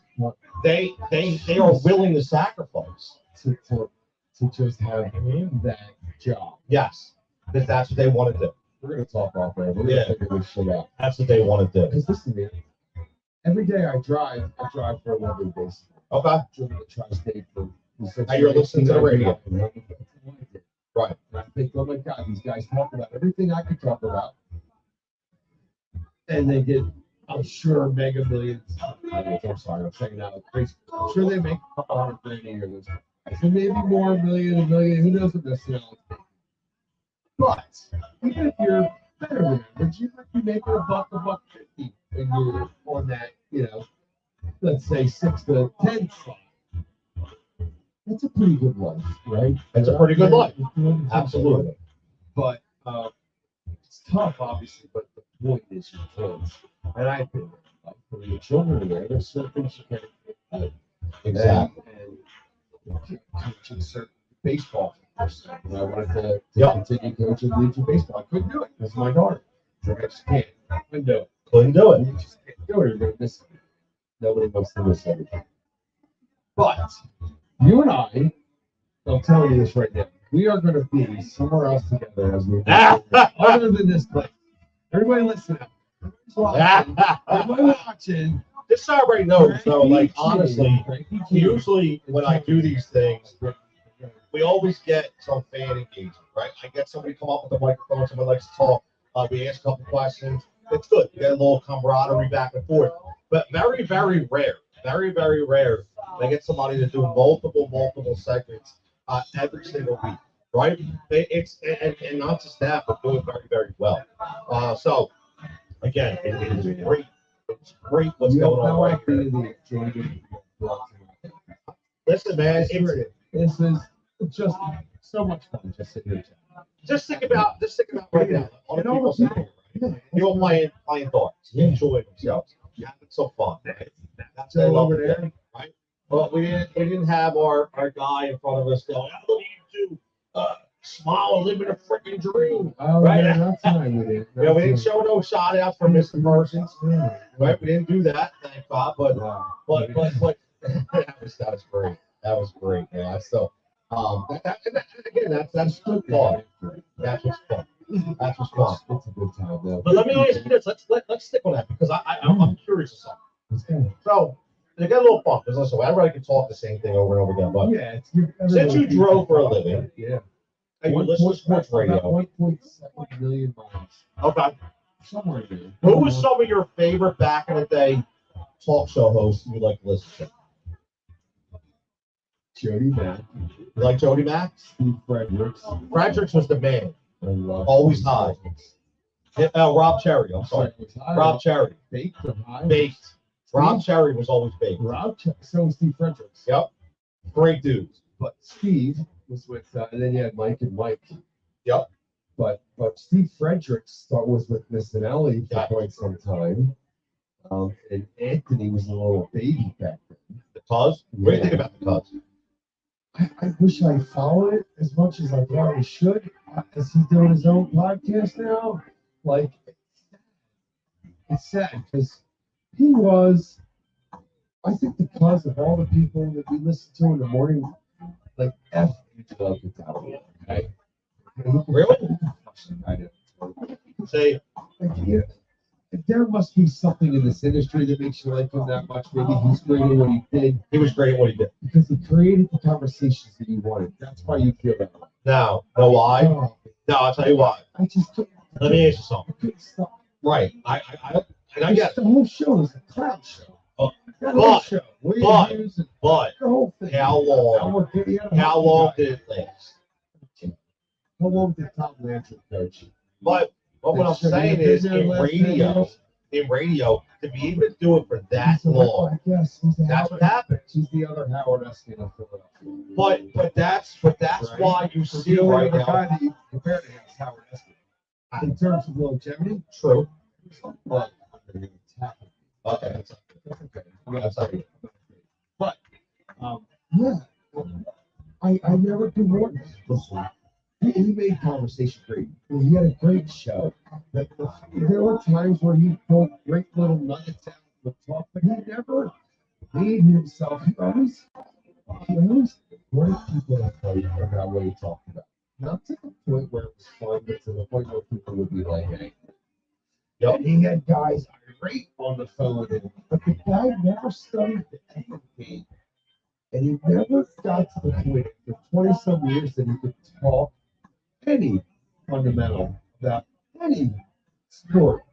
they are willing to sacrifice. To just have that job. Yes, because that's what they want to do. We're going to talk off there. We're going to figure this shit out. That's what they want to do. Because listen to me. Every day I drive for a living base. Okay. I've driven the tri-state for. Now you're listening to the radio. Right. And I think, oh my God, these guys talk about everything I could talk about. And they get, I'm sure, mega millions. I'm sorry, I'm saying that like crazy. I'm sure they make a couple $100 grand a year. So maybe more, a million, who knows what this is. But even if you're better than average, you might be making $1.50 a year on that, let's say 6 to 10 slot. That's a pretty good life, right? It's a pretty good life. Absolutely. But it's tough, obviously, but the point is your kids. And I think for your children there, there's certain things you can't do. Exactly. And coaching certain baseball. I wanted to continue coaching Legion baseball. I couldn't do it because my daughter. I just can't. Couldn't do it. Couldn't do it. You just can't do it. You're going to miss it. Nobody wants to miss everything. But you and I'm telling you this right now, we are going to be somewhere else together as we other than this place. Everybody listen up. Everybody watching. Just so everybody knows, though, like, honestly, usually when I do these things, we always get some fan engagement, right? I get somebody come up with the microphone, somebody likes to talk. We ask a couple questions. It's good. You get a little camaraderie back and forth. But very, very rare, they get somebody to do multiple segments every single week, right? It's and not just that, but do it very, very well. So again, it is great. It's great what's going on right here. Listen, man, This is just so much fun just sitting here. Just think about right now. All the people sitting here, you're playing darts, enjoying themselves, having some fun. That's what I love there, right? But we didn't have our guy in front of us going, "I don't need to smile and live in a freaking dream." Oh, right? yeah, that's fine with it. Yeah, we didn't show no shout outs for missing persons. Right? We didn't do that, thank God. But that was great. That was great, man. So again, that's good fun. That's what's fun. That's what's fun. It's a good time though. But let me ask you this. Let's stick on that because I'm curious of something. So they get a little fun because listen, everybody can talk the same thing over and over again. But yeah, since you drove for a living, yeah, and you listen to sports radio, 1.7 million miles. Okay. Somewhere there. Who was some of your favorite back in the day talk show hosts you like to listen to? Jody Mack. You like Jody Mack? Steve Fredericks. Fredericks was the man. Always high. Rob Cherry. I'm sorry. Rob Cherry. Baked or high? Baked. Rob Cherry was always baked. Rob Cherry. So was Steve Fredericks. Yep. Great dudes. But Steve was with, and then you had Mike and Mike. Yep. But Steve Fredericks was with Miss Anelli for quite some time. And Anthony was a little baby back then. The Cuz? What do you think about the Cuz? I wish I followed it as much as I probably should. As he's doing his own podcast now, like it's sad because he was. I think because of all the people that we listen to in the morning, like F Angelo Cutillo, okay? Really? I know. Say, like, yeah, there must be something in this industry that makes you like him that much. Maybe he's great at what he did. He was great at what he did. Because he created the conversations that you wanted. That's why you feel that way. Now, know why? Oh, No, I'll tell you why. I just couldn't. Let me ask you something. I couldn't stop. Right. I get it. The whole show was a clown show. Oh, That whole but- show. but- Hughes and But the whole thing. how long How did it last? How long did Tom Landry coach? But what I'm saying is in radio, to be able to do it for that long, Yes, that's what happens. He's the other Howard Eskin of Philadelphia. But that's Right. why you So see the only right other now. guy that you compare to him is Howard Eskin. In terms of longevity, True. but Okay. that's okay. That's okay. But yeah, I never could want listen. He made conversation great. He had a great show. There were times where he pulled great little nuggets out of the talk, but he never made himself. He always wanted people to tell you about what he talked about. Not to the point where it was fun, but to the point where people would be like, hey. Yep. And he had guys irate on the phone, but the guy never studied anything. And he never got to the point for 20 some years that he could talk any fundamental about any sport.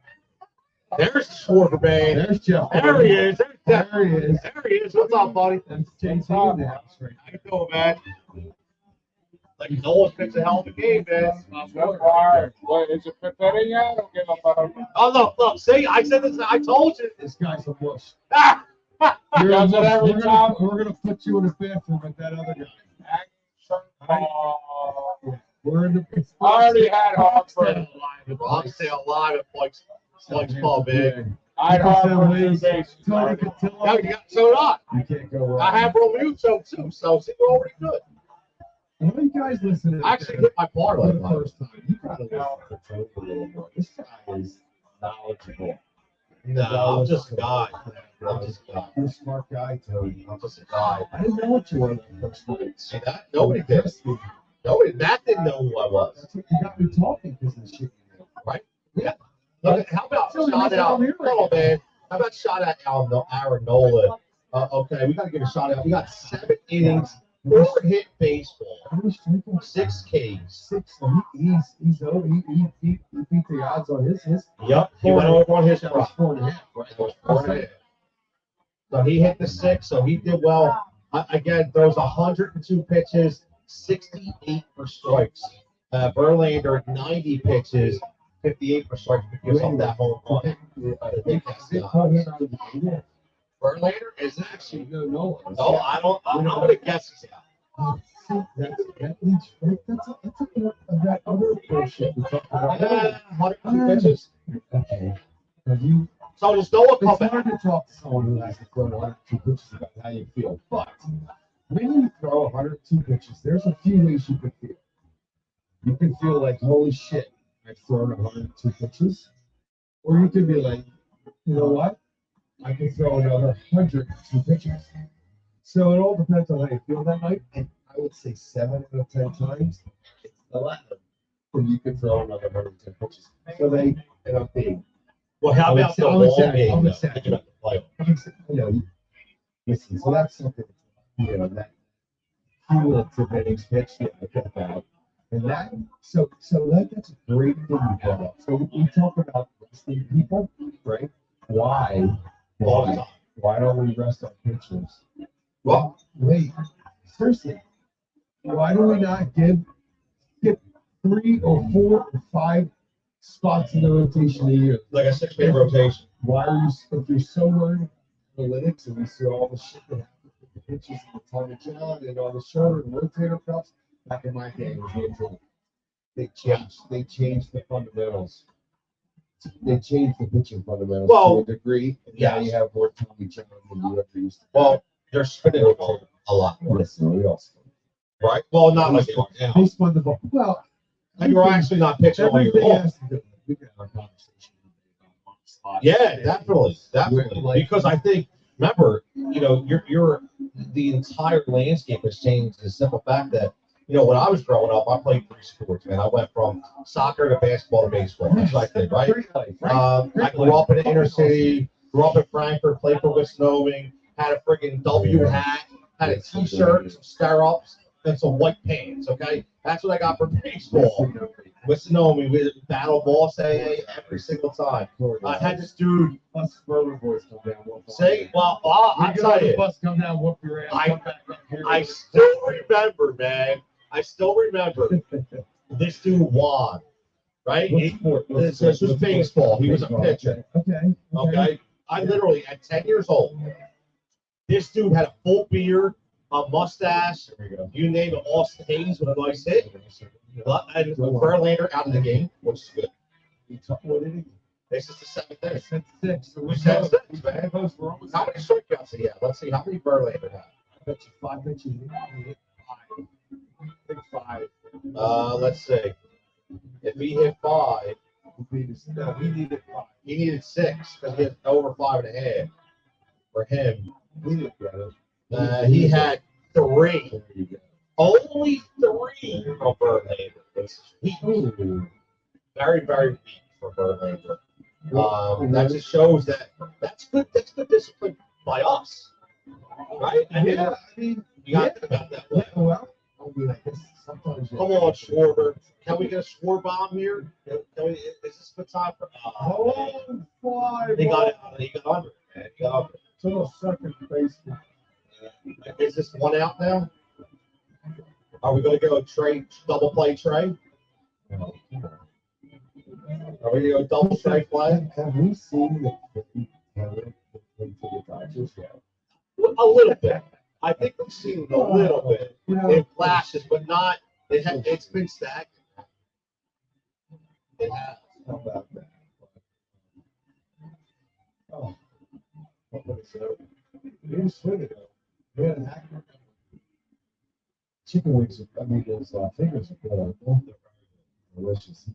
There's the Schwarber, man. There's Jeff. There he is. There he is. There he is. What's up, buddy? That's JT in the house right How you doing, man? Like Noah pitched a hell of a game, man. So far, what is it fifth inning yet? I don't give up on him. Oh look, see, I said this. I told you. This guy's a bush. Ah! He does it every time. We're gonna put you in the bathroom with that other guy. We're in the. I already had I'm Hartford. still alive at Pike's Pub, man. I had Hartford two bases. Tony Yeah, Cutillo. you got so did I. You can't go wrong. I have Romeo too, so see, we're already good. How many guys listen to I actually hit my par for last the night. first time? You gotta listen to Tony a little more. This guy is knowledgeable. No, I'm just a guy. I'm just a guy. You're a smart guy, Tony. I'm just a guy. I didn't know what you were the first night. See that? Nobody did. Nobody. Matt didn't know who I was. That's what you got me talking because of the shit you know. Right? Yeah. Look, how about So shout he's out? out here Hold on, man. How about shout out Aaron Nolan? Okay, we got to give a shout out. We got 7 innings, 4 hit baseball, How many strikeouts? 6 Ks. 6. He's over. He beat the odds on his. Yep. He went over on his That was prop. 4.5. Right, it was 4.5. So he hit the 6, so he did well. Again, throws 102 pitches, 68 for strikes. Verlander, 90 pitches, 58 for strikes because of that home run. I think that's Yeah. Verlander is actually. No. No, I'm gonna guess he's out. That leads right. That's a that other shit. We talked about 102 pitches. Okay. Have you? So does Noah come It's back? hard to talk to someone who has to throw 102 pitches about how you feel, but when you throw 102 pitches, there's a few ways you can feel. You can feel like, holy shit, I've thrown 102 pitches. Or you can be like, you know what? I can throw another 102 pitches. So it all depends on how you feel that night. And I would say 7 out of 10 times, it's 11. And you can throw another 110 pitches. So they end up being. Well, how about the ball game? Though? Think about the playoff. You know, listen, so that's something, you know, that cumulative innings pitch that I think about. And that, so that's a great thing you brought up. So we talk about resting people, right? Why don't we rest our pitchers? Well, wait, seriously, why do we not give 3 or 4 or 5 spots in the rotation a year? Like a 6-man rotation. Why are you, if you're so worried about analytics and we see all the shit that happens with the pitches and the Tony Cutillo and all the shoulder and rotator cuffs, back in my day, it was no joke. They changed the fundamentals. They changed the pitching fundamentals to a degree. Yeah, you have more Tommy John than you ever used to. Well, they're spinning the ball a lot. Listen, we all spin. Right? Well, not like they are now. They spun the ball. Well, And you're actually not pitching all your everything ball. has to do. We can have a conversation about spots. Yeah, definitely. Because I think, remember, you know, you're the entire landscape has changed. The simple fact that, you know, when I was growing up, I played 3 sports, man. I went from soccer to basketball to baseball. That's what I did, right? I grew up in the inner city, grew up in Frankfurt, played for Wisconsin, had a friggin' W hat, had a t-shirt, some stirrups, and some white pants, okay? That's what I got for baseball. Wisconsin, we battle boss AA every single time. I had this dude. Us Rover boys come down. Say, well, I'll tell you. Bus come down, whoop your ass. Come back up here. I still remember, man. I still remember this dude Juan, right? This was baseball. He was a pitcher. Okay. I literally, at 10 years old, this dude had a full beard, a mustache, you name it, Austin Hayes with a nice hit, and Verlander out of the game, which is good. What did he? This is the 7th inning. Said 6. We said 6, man. How many strikeouts did he have? Let's see. How many Verlander had? I bet you 5 pitches. He hit 5. I think 5. Let's see. If he hit 5, he needed 5. He needed 6 because he had over 5.5 for him. He did better. He had 3. Only 3 from Verlander. He very, very weak for Verlander. That just shows that that's good discipline by us, right? I mean, you got to think about that way. Well, sometimes come on, Schwarber. Can we get a Schwarber bomb here? Is this the time for? Fly. He got it. He got under it, man. He got under it. To the second baseman. Is this 1 out now? Are we going to go Trey, double play Trey? Are we going to go double Trey play? Have we seen the the Dodgers yet? A little bit. I think we've seen it a little bit in flashes, but not. It's been stagnant. It has. How about that? Oh, so he was swinging though. He had an accurate. Chicken wings. I mean, those fingers are good. Delicious.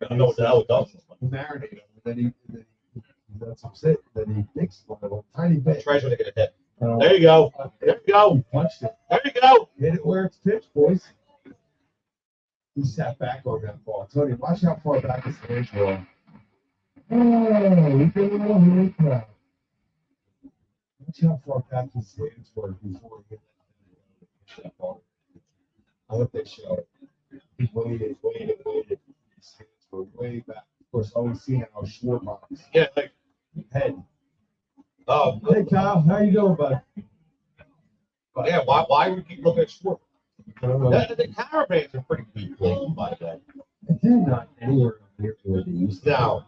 I don't know what the hell it does. Marinate them, and then he lets them sit. Then he takes one of them, tiny bit. Tries to get a hit. There you go. There you go. He punched it. There you go. Hit it where it's pitched, boys. He sat back on that ball. Tony, watch how far back his hands were. Oh, we get a little hand crowd. Watch how far back his hands were before he hit that ball. I hope they show it. He waited. His hands were way back. Of course, always seeing how short box. Yeah, like head. Oh, hey Kyle, how you doing, bud? Yeah, why we keep looking at short? I don't know. The caravans are pretty weak lately, by the way. They're not anywhere near where they used to. Now,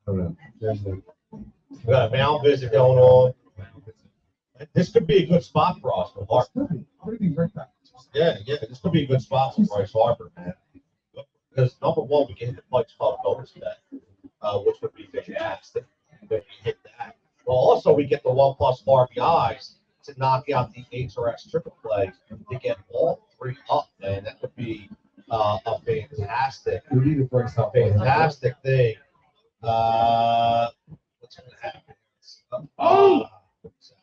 I don't know. There's the we got a mound visit going on. This could be a good spot for us. I'm gonna be right back. Yeah, this could be a good spot for Bryce Harper, man. because number one, we can hit the Pike's Club bonus bet, which would be fantastic if we hit that. Well, also we get the 1+ RBIs to knock out the HRX triple play to get all three up, man. That would be a fantastic thing. What's going to happen?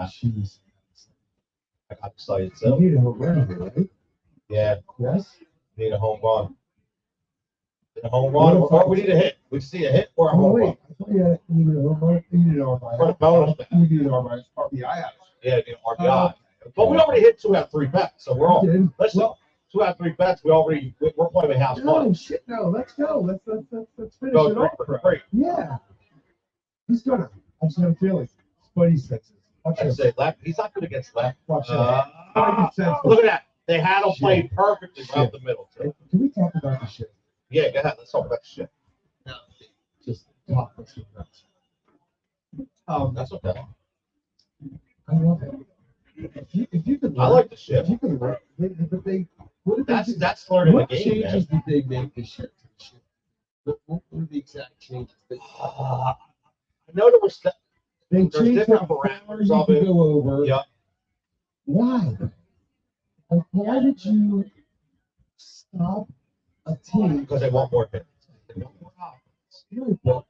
Jeez. I got excited. You So need a home run here, right? yeah, Yes. need a home run. A home run, or we need a hit. We just need a hit or a Oh, home wait. run. I thought you had you needed a home run. You needed an RBI. For the bonus bet. You needed an RBI out. Yeah, the RBI. But we already hit 2 out of 3 bets, so we're all. You did. Listen, Well, 2 out of 3 bets. We're playing with house no, money. shit, no. Let's go. Let's finish Go it 3 off. for 3. Yeah. He's gonna. I just have a feeling. Spidey senses. Watch I him. say left. He's not good against left. Watch him. Look at that. They had him play perfectly around the middle. Too. Can we talk about the shit? Yeah, go ahead. Let's talk about the shit. Just talk. Let's do that. That's okay. I love it. If you could, I like the shit. If you could, but they. What did they do? That's learning the What game, man. changes did they make this year? What were the exact changes? I know there was. They There's changed different how far parameters you of could it. go over. Yeah. Why? Like, why did you stop a team? Because they want more hits. They want more offense.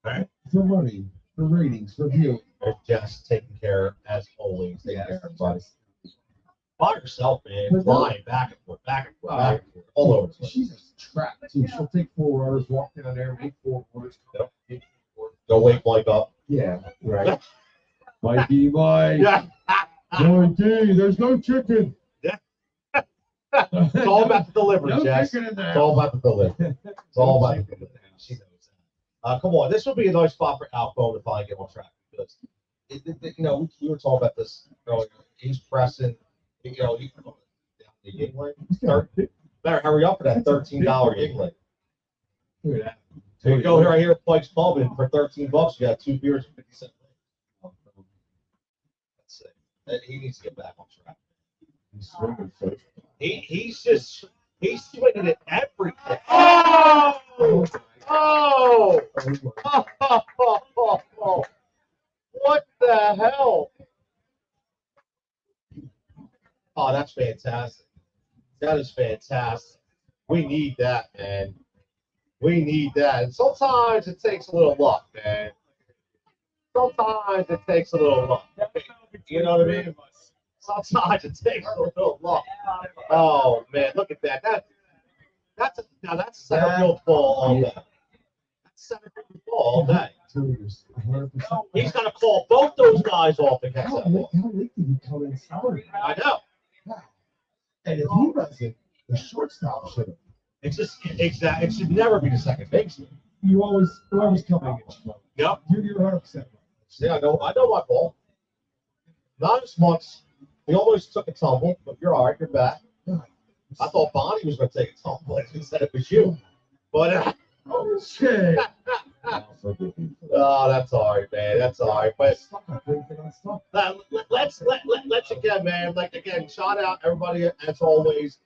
Right. For money, for ratings, for view. They're just taking care, as always. Taking care of everybody. By yourself, man. But Flying back and forth, all over the place. She's a trap too. She'll take 4 runners, walk down there, make 4 runners. Yep. Go wake Mike up. Yeah, right. Mikey, Mike. Yeah. Mikey, there's no chicken. It's all about the delivery, No Jess. chicken in there. It's all about the delivery. It's all about the delivery. She knows that. Come on, this would be a nice spot for Alphone to finally get on track because, we were talking about this earlier. He's pressing. He down the Yingling. Better hurry up for that $13 Yingling. Look at that. So you go right here at Pike's Pub, and for $13, you got 2 beers and 50 cents. That's it. He needs to get back on track. He's swinging first. He's swinging at everything. Oh! Oh! Oh! What the hell? Oh, that's fantastic. That is fantastic. We need that, man. We need that. And sometimes it takes a little luck, man. Sometimes it takes a little luck. You know what I mean? Sometimes it takes a little luck. Oh man, look at that. That's center field ball all day. That's center field ball all day. He's gonna call both those guys off to catch How that ball. late did he come in sorry? I know. And if he doesn't, the shortstop should have. It's just exact. It should never be the second baseman. You always, whoever's coming against you. Yep. You're 100% right. Yeah, I know my ball. Not as much. We almost took a tumble, but you're all right. You're back. I thought Bonnie was going to take a tumble. He said it was you. But Oh shit! oh, that's all right, man. That's all right. But let's again, man. Like again, shout out everybody as always.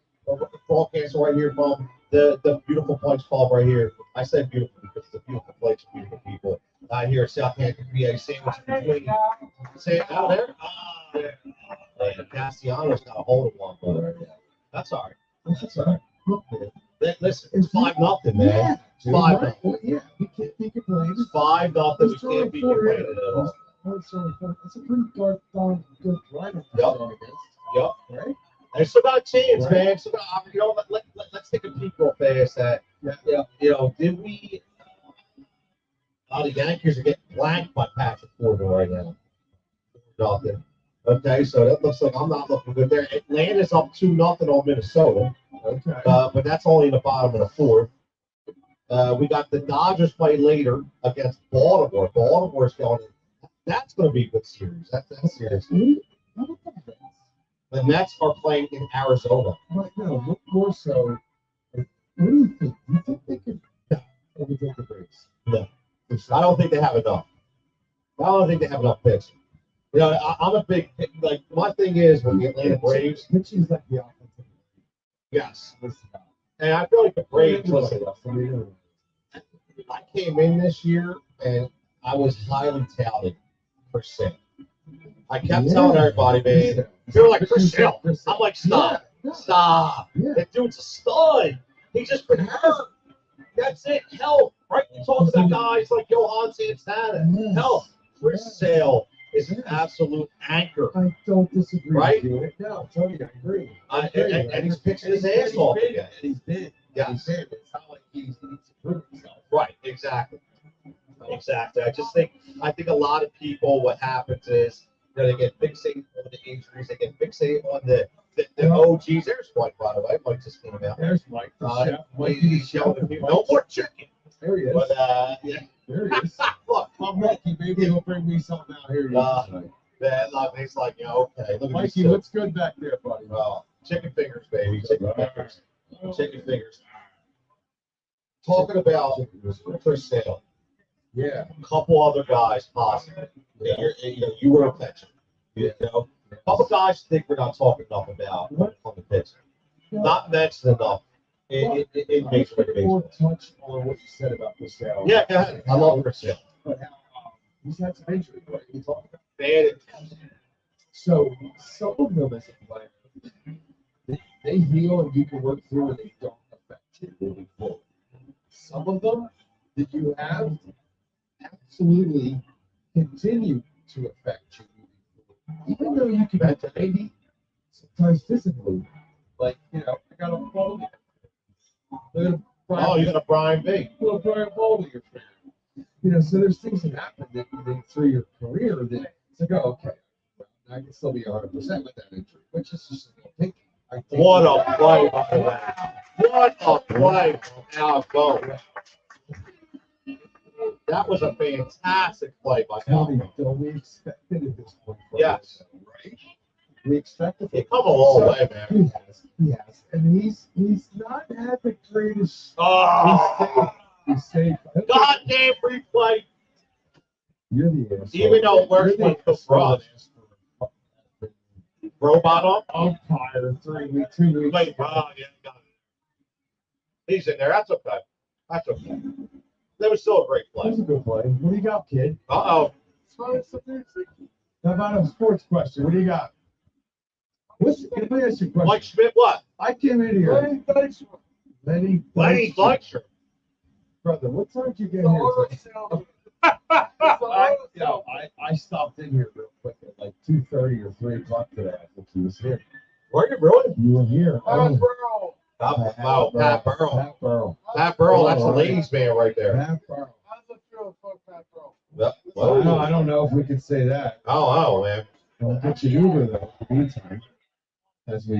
Broadcast right here from the beautiful Pike's Pub right here. I said beautiful because it's a beautiful place, beautiful people. Here at Southampton PA, sandwich between. Out there. And Castellanos got a hold of one, brother. That's all right. That's all right. Look, man. Listen, it's 5-0, man. Yeah, It's 5-0. Yeah, we can't be complaining. It's 5-0. We can't be complaining at all. That's a pretty darn good drive. Yep. Yep. Right? They still got a chance, man. So, let's take a peek real fast at, did we? The Yankees are getting blanked by Patrick Corbin right now. Nothing. Okay, so that looks like I'm not looking good there. Atlanta's up 2-0 on Minnesota. Okay. But that's only in the bottom of the 4th. We got the Dodgers play later against Baltimore. Baltimore's going. That's going to be a good series. That's serious. The Mets are playing in Arizona. But no, more so. What do you think? Do you think they could overtake the Braves? No. I don't think they have enough. I don't think they have enough pitching. I'm a big, my thing is with the Atlanta Braves. Pitching is like the offensive. Yes. And I feel like the Braves, listen, I came in this year and I was highly touted for Sam. I kept telling everybody, man, they were like, Chris Sale. I'm like, stop. Stop. That dude's a stud. He's just been hurt. That's it. Hell, right? You talk about guys like Johan Santana. Hell, Chris Sale is an absolute anchor. I don't disagree Right? with you. No, Tony, I agree. And he's pitching his ass off again. He's been. Yes. He's been. It's not like he needs to prove himself. Right, exactly. Exactly. I think a lot of people, what happens is, they get fixated on the injuries, they get fixated on the OGs. There's Mike, by the way. Mike just came out. There's Mike. He's showing people no more chicken. There he is. But yeah. There he is. Look, I'm Mikey. Maybe he'll bring me something out here. man, look, he's like, okay. Look at Mikey, these what's good back there, buddy? chicken fingers, baby. Chicken fingers. Chicken fingers. Talking about Chris Sale. Yeah. A couple other guys possibly. You were a pitcher. A couple guys think we're not talking enough about on the pitch. Not mentioned enough in Major League Baseball. Touch on what you said about Chris Sale. Yeah, go ahead. I love Chris Sale. But how he's had some injury, right? You talking about Bad. so some of them as a player, they heal and you can work through and they don't affect you moving forward. Some of them that you have absolutely continue to affect you moving forward. Even though you can get 90, sometimes physically, like, I got a Baldy. Oh, you got a Brian B. Little Brian Baldy, your fan. So there's things that happen that through your career that it's like, oh, okay, I can still be 100% with that injury, which is just thinking. What a play by the way. What a play from Al Bowe. That was a fantastic play by Al Bowe. Don't we expect it at this point? Yes. Right? We expect it. He come a long way, man. He has. And he's not had the greatest. Oh, He's safe. goddamn replay. You're the answer. Even though it works when it comes for us. Robot up? Umpire 3 weeks, 2 weeks. Wait, got it. He's in there. That's okay. That's okay. That was still a great That play. was a good play. What do you got, kid? Uh-oh. How about a sports question? What do you got? Let me ask you a question. Mike Schmidt, what? I came in here. Lenny Fletcher. Brother, what time did you get here? I stopped in here real quick at like 2:30 or 3 o'clock today. I think he was here. Were you really? You were here. Pat Burrell. Pat Burrell, that's the ladies' man right there. Pat Burrell. Yep. I don't know if we could say that. Oh, man. I'll get you Uber though. In the meantime,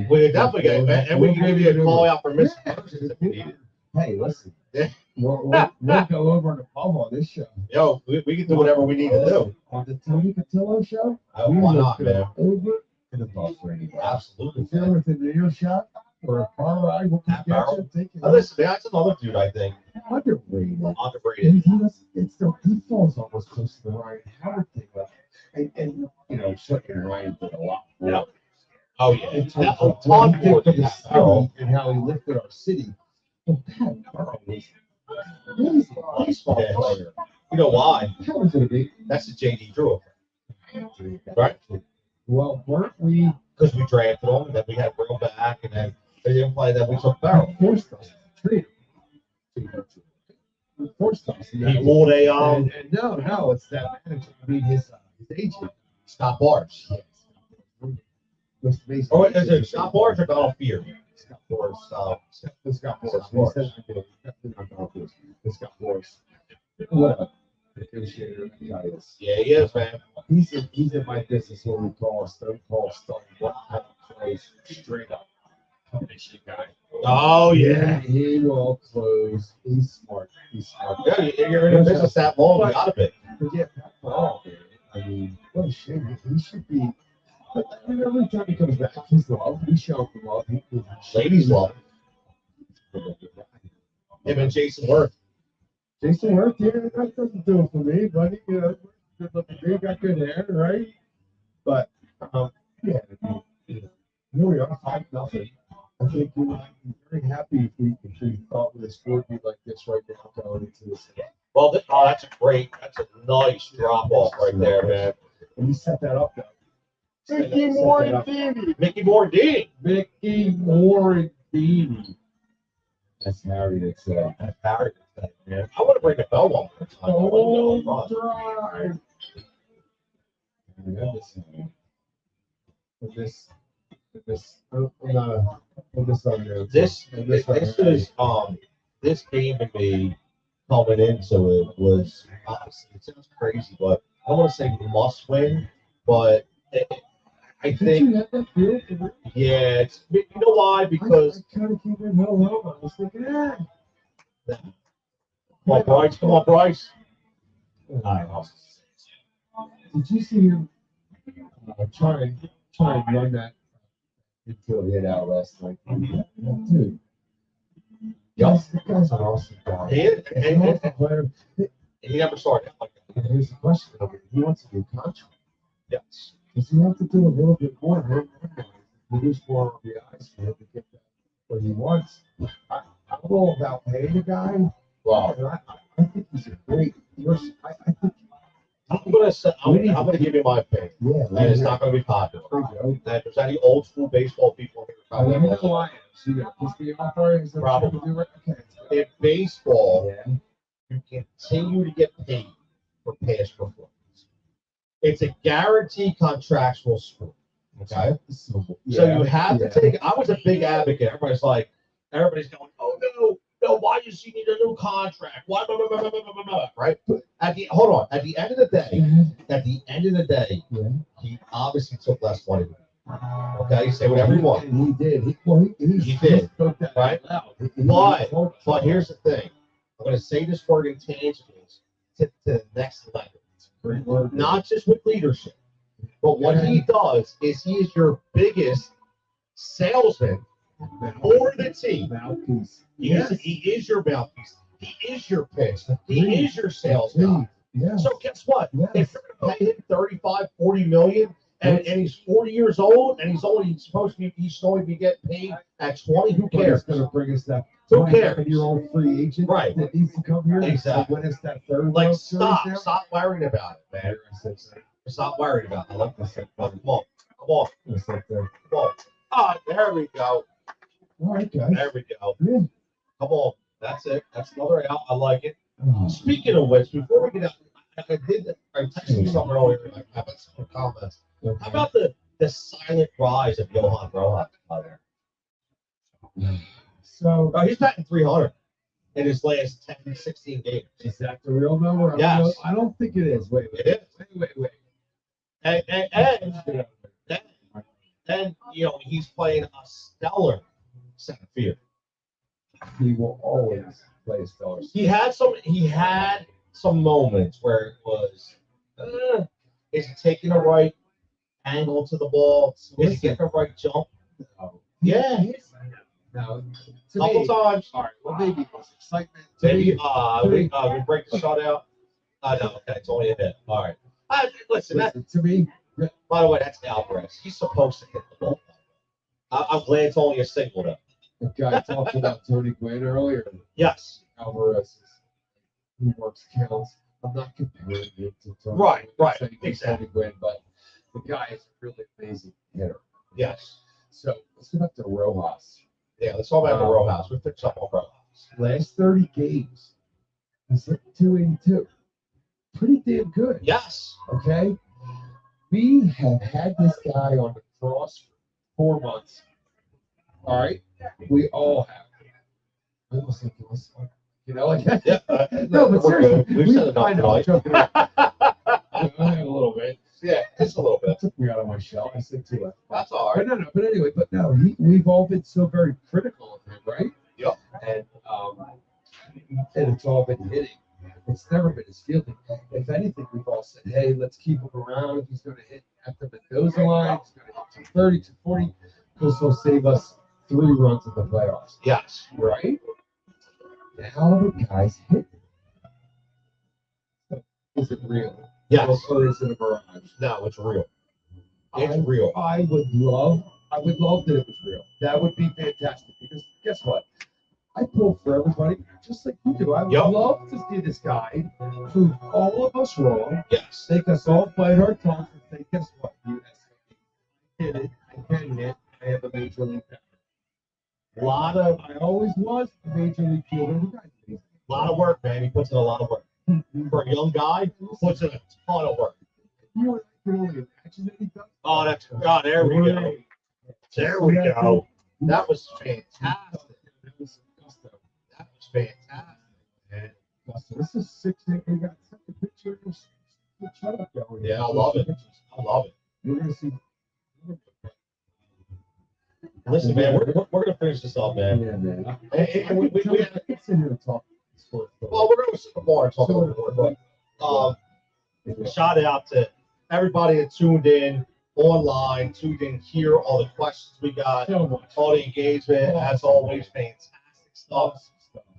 We definitely get it, and we can give you a call out for missing persons if you need it. Hey, listen. Yeah. We'll go over and above on this show. Yo, we can do whatever we need to do. On the Tony Cutillo show, Why not, man? Over and above for anybody. Absolutely. If you're within the earshot or a car ride, we'll come Pat get Burrell. you. Take you. Listen, man, that's another dude I think Underrated. underrated. He falls almost close to the Ryan Howard thing. And certainly Ryan did a lot. Yeah. Oh yeah. In terms That of ton what he more did for than the Pat Burrell. city and how he lifted our city. But Pat Burrell was amazing. Baseball Yeah. player. You know why? How was it? Big? That's the JD Drew. Right? Well, weren't we Because we drafted him, and then we had to bring him back, and then they didn't play, then we took Farrell. forced us to trade him? We forced us. He pulled a And no, it's that manager. I mean, his agent. Scott Barnes. Was basically- Oh, is it Scott Barnes or Donald Fear? Scott Boris. Scott Boris. Scott He Boris. said, not Donald Boris. It's Scott Boris. What a negotiator that guy is. Yeah, he is, man. He's in my business what we call a stone cold stone. What type of close straight up commission guy. Oh yeah. He will close. He's smart. Yeah, you're in the business that long, you gotta be. But yeah, Pat Burrell, man. I mean, what a shame. He should be. But every time he comes back, he's loved. We show him love. Ladies love him and Jason Worth. Jason Worth, yeah, that doesn't do it for me, buddy. Good looking dude, got good hair, right? But yeah, here we are, 5-0. I think you would be very happy if we thought the sport would be like this right now going into this. Well, that's a nice drop off right there, man. And you set that up, though. Mickey Morandini. Mickey Morandini. Mickey Morandini. That's Harry that said. That's Harry that said, man. I want to bring the bell one more time. Oh, drive. This game to me coming into it was honestly, it sounds crazy, but I don't want to say must win, but I think yeah, it's, you know why? Because I kind of came in hello. I was thinking, come on, Bryce, come on, Bryce. Did you see him try and run that until he hit out last night? Dude. Yes, that guy's an awesome guy. He never started out like that. And here's the question: he wants to do contract. Yes. Does he have to do a little bit more? Produce more RBIs for him to get that what he wants? I'm all about paying the guy. Wow. And I think he's a great person. I think. I'm gonna give you my opinion. Yeah, And it's not gonna be popular. And if there's any old school baseball people here, I mean, who I am. So you got to piss me off, or is that what you're gonna do? Okay. in baseball, you continue to get paid for past performance. It's a guaranteed contractual sport. Okay. So you have to take. I was a big advocate. Everybody's going, oh no, why does he need a new contract? Why, blah, blah, blah, blah, blah, blah, right? At the end of the day, he obviously took less money. Okay, say whatever you want. And he did. He did, right? But here's the thing. I'm going to say this word intangibles to the next level. Not just with leadership, but what he does is he is your biggest salesman for the team. He is your mouthpiece. He is your pitch. He is your sales guy. So guess what? If you're going to pay him 35, 40 million, and he's 40 years old, and he's only be getting paid at 20, who cares? Going to bring us that. Who cares? Your old free agent, right? That needs to come here. Exactly. When it's that third. Like, stop worrying about it, man. Stop worrying about it. Come on. Ah, there we go. All right, guys. There we go. Yeah. Come on. That's it. That's another out. I like it. Speaking of which, before we get out, I texted you something earlier. I have some comments. How about the silent rise of Johan Rojas out there? So he's batting 300 in his last 10, 16 games. Is that the real number? Yes. I don't think it is. Wait. It is. And he's playing a stellar center field. He will always play a stellar. He had some moments where it was, is he taking the right angle to the ball? Is he getting the right jump? Yeah. Now, couple times. All right. Well, maybe it was excitement. Maybe we break the shutout. No, okay, it's only a hit. All right. Listen, to me. By the way, that's Alvarez. He's supposed to hit the ball. I'm glad it's only a single though. The guy talked about Tony Gwynn earlier. Yes. Alvarez, he works counts. I'm not comparing him to Tony. Right. Exactly. Tony Gwynn, but the guy is a really amazing hitter. Yes. So let's go back to Rojas. Yeah, let's talk about the Rojas. We picked up on Rojas. Last 30 games, he's hit 282. Pretty damn good. Yes. Okay. We have had this guy on the cross for 4 months. All right. We all have. I almost think it was, like that. Yeah. No, but seriously, we've said enough tonight. A little bit. Yeah, just a little bit. That took me out of my shell. I said too much. That's all right. But anyway, we've all been so very critical of him, right? Yep. And it's all been hitting. It's never been his fielding. If anything, we've all said, hey, let's keep him around. He's going to hit at the Mendoza line. He's going to hit 230, 240, because he'll save us 3 runs in the playoffs. Yes. Right? How the guys hit? Is it real? Yes. Or is it a mirage? No, it's real. It's real. I would love I would love that it was real. That would be fantastic because guess what? I pull for everybody just like you do. I would love to see this guy prove all of us wrong. Yes. Make us all bite our tongues and say, guess what? I did it. I can hit. I have a major league power. I always was a major league fielder. A lot of work, man. He puts in a lot of work. For a young guy, puts in a ton of work. You can only imagine that he does. Oh, that's God. There we go. There we go. That was fantastic. That was fantastic, man. This is 6-8. We got a picture of the truck going. Yeah, I love it. I love it. You're gonna see. Listen, man, we're gonna finish this up, man. Yeah, man. And we have, It's in here to talk sports. well, we're gonna sit more and talk a little bit, but shout out to everybody that tuned in online, tuned in here, all the questions we got, So much. all the engagement, as always, fantastic stuff.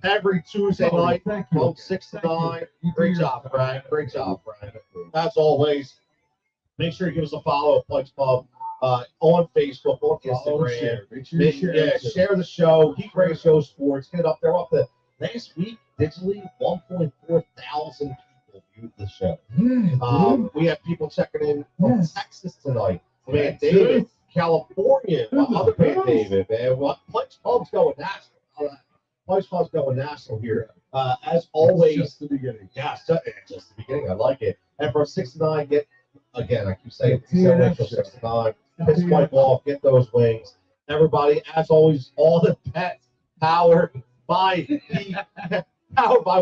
Every Tuesday night Thank you. from 6 to 9. Great job, Brian. Great job, Brian. As always, make sure you give us a follow at Pike's Pub on Facebook, on Instagram. Make sure you share. Share the show. Geek Radio Sports. Get it up there. We're up to last week, digitally, 1.4 thousand people viewed the show. Yeah, We have people checking in from Yes. Texas tonight. Man, Texas. David, California. My other man, Nice. David, man. Pike's Pub's going national. Pike's Pub's going national here. As always, Just the beginning. yeah, just the beginning. I like it. And from 6 to 9, get again, I keep saying, Yeah, from 6 to 9. Piss Mike off, get those wings. Everybody, as always, all the bets powered by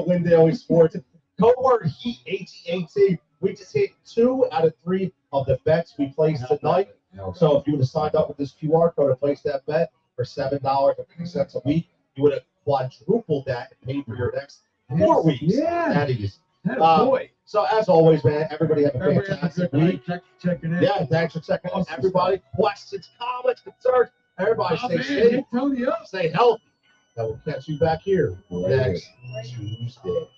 Win Daily Sports. Code word HEAT, HEAT. We just hit 2 out of 3 of the bets we placed tonight. So if you would have signed up with this QR code and placed that bet for $7.50 a week, you would have quadrupled that and paid for your next 4 weeks. Yeah. That is. Boy. So as always, man, everybody have a Everybody have a fantastic good week. night. Checking in. Yeah, thanks for checking in. Awesome Everybody, questions, comments, concerns. Everybody Oh, stay man, safe, get Tony up. stay healthy. And we'll catch you back here next Tuesday.